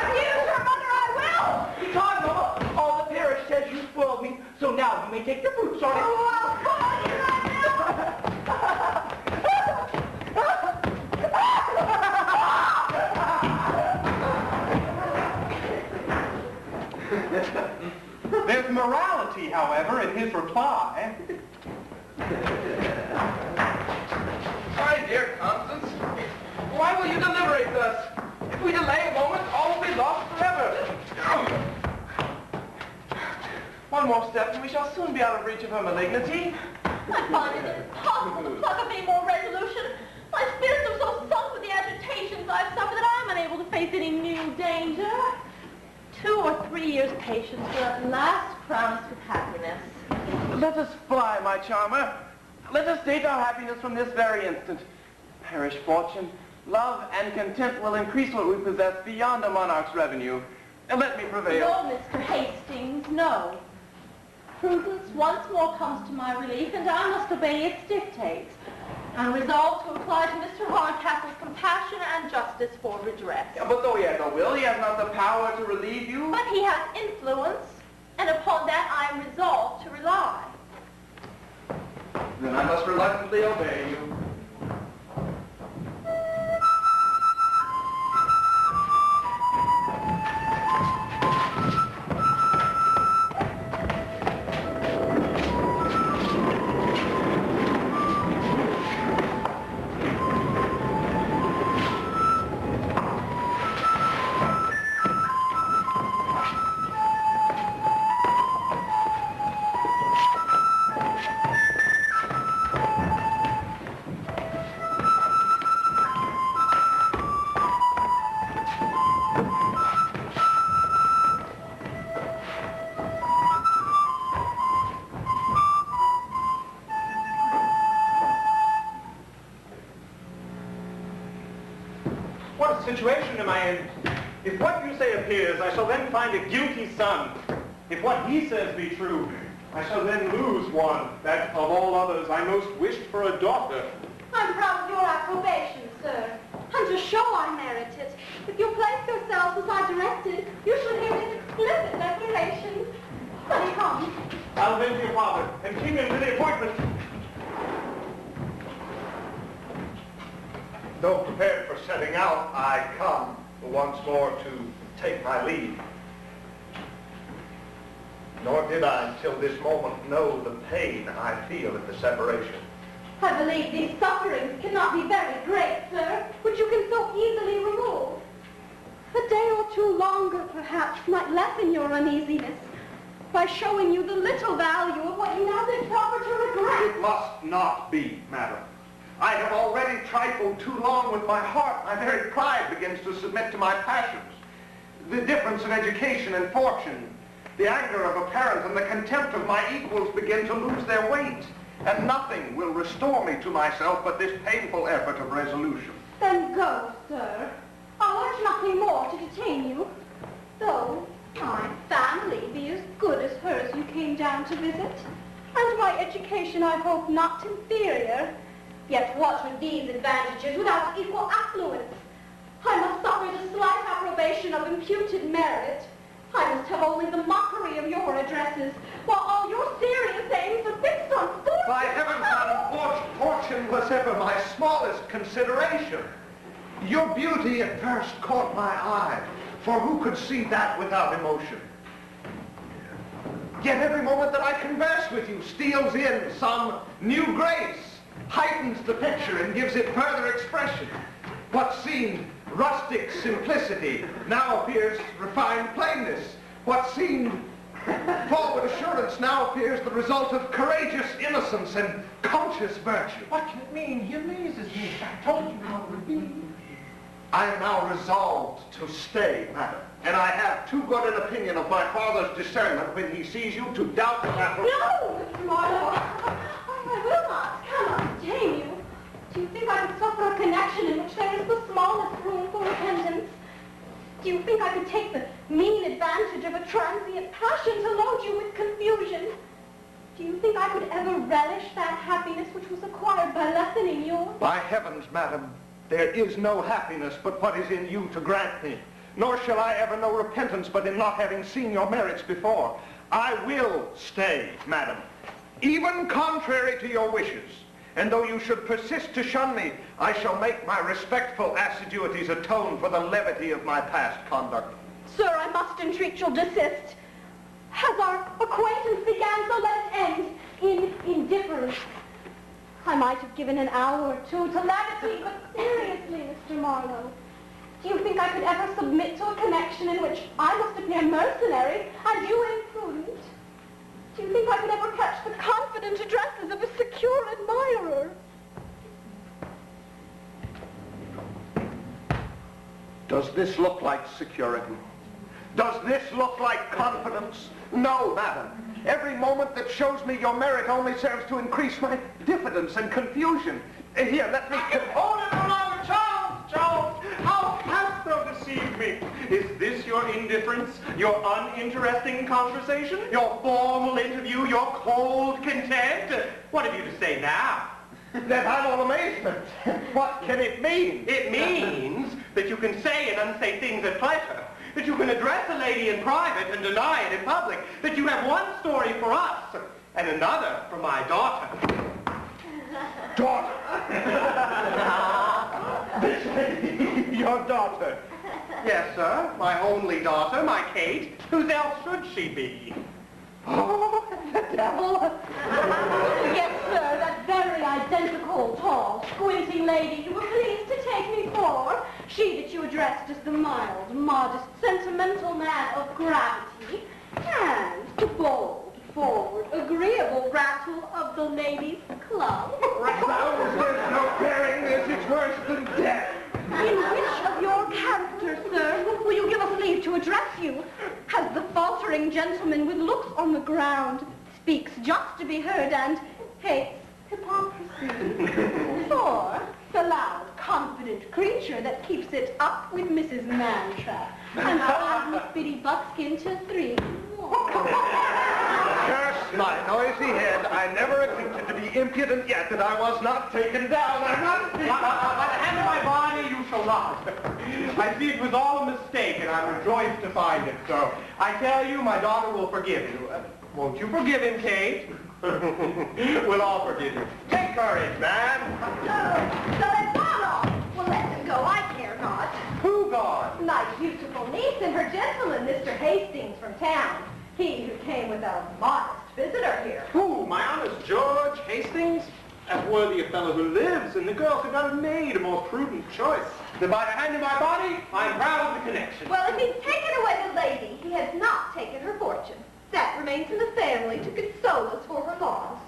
Speaker 1: Abuse your mother, I will!
Speaker 3: Because, Mama, all the parish says you spoiled me, so now you may take your boots off.
Speaker 1: Oh, I'll spoil you right now!
Speaker 2: There's morality, however, in his reply.
Speaker 6: My dear Constance, why will you deliberate thus? If we delay a moment, all
Speaker 5: One more step, and we shall soon be out of reach of her malignity.
Speaker 4: I find it impossible to pluck up any more resolution. My spirits are so sunk with the agitations I've suffered that I'm unable to face any new danger. 2 or 3 years' patience will at last crown us with happiness.
Speaker 5: Let us fly, my charmer. Let us date our happiness from this very instant. Perish fortune, love and content will increase what we possess beyond a monarch's revenue. And let me prevail.
Speaker 4: No, Mr. Hastings, no. Prudence once more comes to my relief, and I must obey its dictates. I'm resolved to apply to Mr. Horncastle's compassion and justice for redress.
Speaker 5: Yeah, but though he has no will, he has not the power to relieve you.
Speaker 4: But he has influence, and upon that I am resolved to rely.
Speaker 5: Then I must reluctantly obey you.
Speaker 2: What situation am I in? If what you say appears, I shall then find a guilty son. If what he says be true, I shall then lose one that, of all others, I most wished for a daughter.
Speaker 8: I'm proud of your approbation, sir. And to show I merit it, if you place yourselves as I directed, you should hear his explicit declaration. Honey, come.
Speaker 2: I'll bend to your father and keep him to the appointment. Though prepared for setting out, I come once more to take my leave. Nor did I until this moment know the pain I feel at the separation.
Speaker 8: I believe these sufferings cannot be very great, sir, which you can so easily remove. A day or two longer, perhaps, might lessen your uneasiness by showing you the little value of what you now think proper to regret.
Speaker 7: It must not be, madam. I have already trifled too long with my heart. My very pride begins to submit to my passions. The difference of education and fortune, the anger of a parent and the contempt of my equals begin to lose their weight. And nothing will restore me to myself but this painful effort of resolution.
Speaker 8: Then go, sir. I'll urge nothing more to detain you. Though my family be as good as hers you came down to visit, and my education, I hope, not inferior. Yet what are these advantages without equal affluence? I must suffer the slight approbation of imputed merit. I must have only the mockery of your addresses, while all your serious aims are fixed on fortune.
Speaker 7: By heavens, madam, fortune was ever my smallest consideration. Your beauty at first caught my eye, for who could see that without emotion? Yet every moment that I converse with you steals in some new grace, heightens the picture and gives it further expression. What seemed rustic simplicity now appears refined plainness. What seemed forward assurance now appears the result of courageous innocence and conscious virtue.
Speaker 2: What can it mean? He amazes me. I told you how it would be.
Speaker 7: I am now resolved to stay, madam, and I have too good an opinion of my father's discernment when he sees you to doubt the matter.
Speaker 8: No, Mr. Marlowe. I will not, cannot detain you. Do you think I could suffer a connection in which there is the smallest room for repentance? Do you think I could take the mean advantage of a transient passion to load you with confusion? Do you think I could ever relish that happiness which was acquired by lessening yours?
Speaker 7: By heavens, madam, there is no happiness but what is in you to grant me. Nor shall I ever know repentance but in not having seen your merits before. I will stay, madam, even contrary to your wishes. And though you should persist to shun me, I shall make my respectful assiduities atone for the levity of my past conduct.
Speaker 8: Sir, I must entreat you'll desist. As our acquaintance began, so let it end in indifference. I might have given an hour or two to levity, but seriously, Mr. Marlowe, do you think I could ever submit to a connection in which I must appear mercenary and you imprudent? Do you think I could ever catch the confident addresses of a secure admirer?
Speaker 7: Does this look like security? Does this look like confidence? No, madam. Every moment that shows me your merit only serves to increase my diffidence and confusion. Here, let me...
Speaker 2: Hold it no longer, Charles! How hast thou deceived me? Is this your indifference, your uninteresting conversation, your formal interview, your cold contempt? What have you to say now?
Speaker 7: That I'm all amazement. What can it mean?
Speaker 2: It means that you can say and unsay things at pleasure, that you can address a lady in private and deny it in public, that you have one story for us and another for my daughter.
Speaker 7: Daughter! This lady, your daughter.
Speaker 2: Yes, sir, my only daughter, my Kate. Whose else should she be?
Speaker 7: Oh, the devil!
Speaker 8: Yes, sir, that very identical, tall, squinting lady you were pleased to take me for. She that you addressed as the mild, modest, sentimental man of gravity, and the bold, forward, agreeable rattle of the ladies' club.
Speaker 7: There's no bearing this. It's worse than death.
Speaker 8: In which of your characters, sir, will you give us leave to address you? As the faltering gentleman with looks on the ground, speaks just to be heard and hates hypocrisy. Or the loud, confident creature that keeps it up with Mrs. Mantrap and follows Miss Biddy Buckskin to 3.
Speaker 7: Curse my noisy head. I never attempted to be impudent yet that I was not taken down. I'm not...
Speaker 2: By the hand of my body, you shall not. I see it was all a mistake, and I'm rejoiced to find it so. I tell you, my daughter will forgive you. Won't you forgive him, Kate? We'll all forgive you. Take courage, man.
Speaker 1: So they've gone off. Well, let them go. I care not.
Speaker 2: Who gone?
Speaker 1: My beautiful niece and her gentleman, Mr. Hastings from town. He who came with a modest visitor here.
Speaker 2: Who? My honest George Hastings? As worthy a fellow who lives, and the girl could not have made a more prudent choice. Then by the hand of my body, I'm proud of the connection.
Speaker 1: Well, if he's taken away the lady, he has not taken her fortune. That remains in the family to console us for her loss.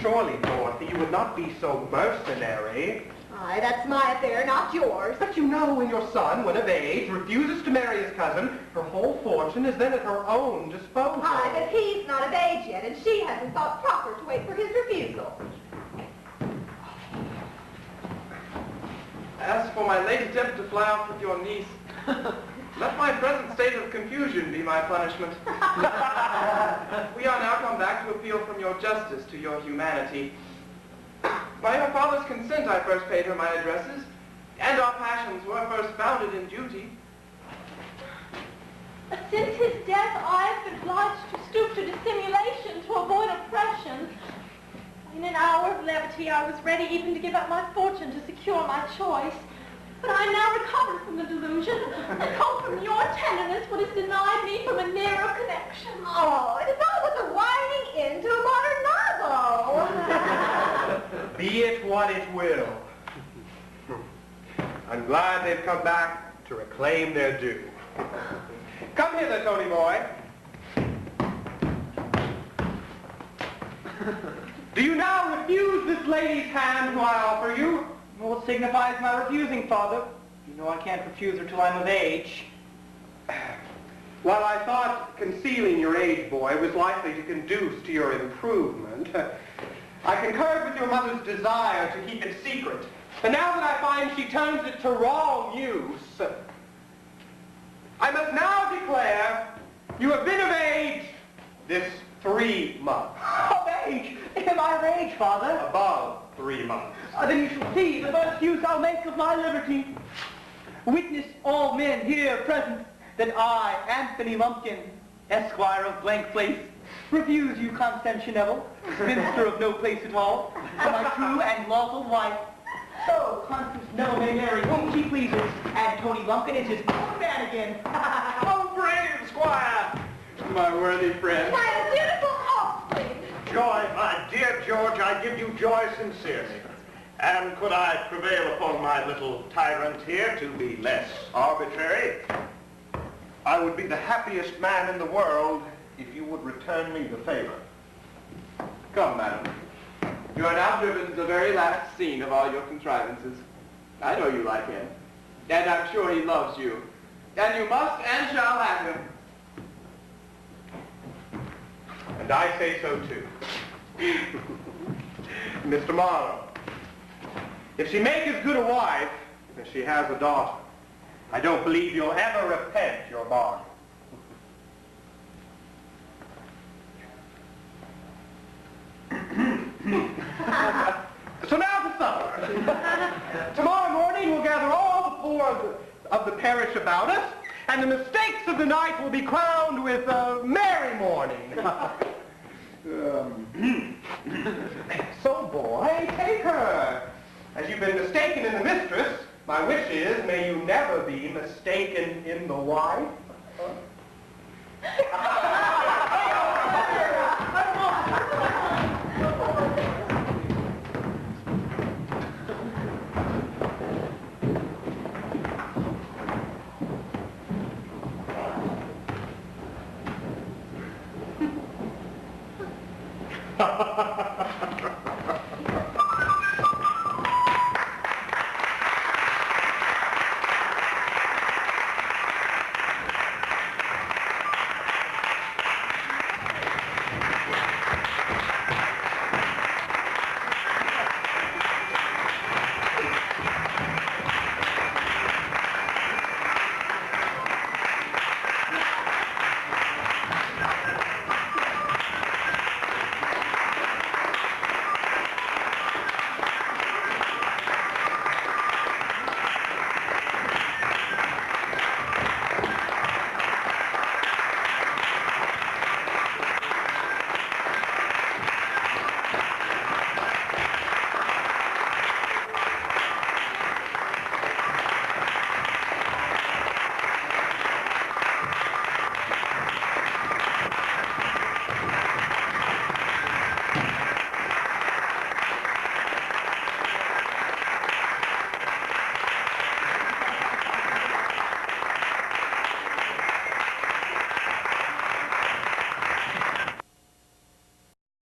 Speaker 2: Surely, Dorothy, you would not be so mercenary.
Speaker 1: Aye, that's my affair, not yours.
Speaker 2: But you know when your son, when of age, refuses to marry his cousin, her whole fortune is then at her own disposal.
Speaker 1: Aye, but he's not of age yet, and she hasn't thought proper to wait for his refusal.
Speaker 6: As for my late attempt to fly off with your niece, let my present state of confusion be my punishment. We are now come back to appeal from your justice to your humanity. By your father's consent I first paid her my addresses, and our passions were first founded in duty.
Speaker 4: Since his death, I have been obliged to stoop to dissimulation to avoid oppression. In an hour of levity, I was ready even to give up my fortune to secure my choice. But I am now recovered from the delusion, and hope from your tenderness what has denied me from a nearer connection.
Speaker 1: Oh, it is all but the winding into a modern novel.
Speaker 2: Be it what it will. I'm glad they've come back to reclaim their due. Come hither, Tony boy. Do you now refuse this lady's hand who I offer you?
Speaker 3: What signifies my refusing, Father? You know I can't refuse her till I'm of age.
Speaker 2: While I thought concealing your age, boy, was likely to conduce to your improvement, I concurred with your mother's desire to keep it secret. And now that I find she turns it to wrong use, I must now declare you have been of age this 3 months.
Speaker 3: Of age? Am I of age, Father?
Speaker 2: Above 3 months.
Speaker 3: Then you shall see the first use I'll make of my liberty. Witness all men here present that I, Anthony Lumpkin, Esquire of blank place, refuse you, Constantinelle, spinster of no place at all, for my true and lawful wife. So, Constance Nell may marry whom she pleases, and Tony Lumpkin is his own man again.
Speaker 2: How brave, Squire! My worthy friend.
Speaker 1: My beautiful offspring.
Speaker 7: Joy, my dear George, I give you joy sincerely. And could I prevail upon my little tyrant here to be less arbitrary, I would be the happiest man in the world if you would return me the favor.
Speaker 5: Come, madam. You are now driven to the very last scene of all your contrivances. I know you like him, and I'm sure he loves you. And you must and shall have him.
Speaker 2: And I say so too. Mr. Marlowe, if she make as good a wife as she has a daughter, I don't believe you'll ever repent your bargain. So now for supper. Tomorrow morning we'll gather all the poor of the parish about us, and the mistakes of the night will be crowned with a merry morning. So, boy, take her. As you've been mistaken in the mistress, my wish is, may you never be mistaken in the wife.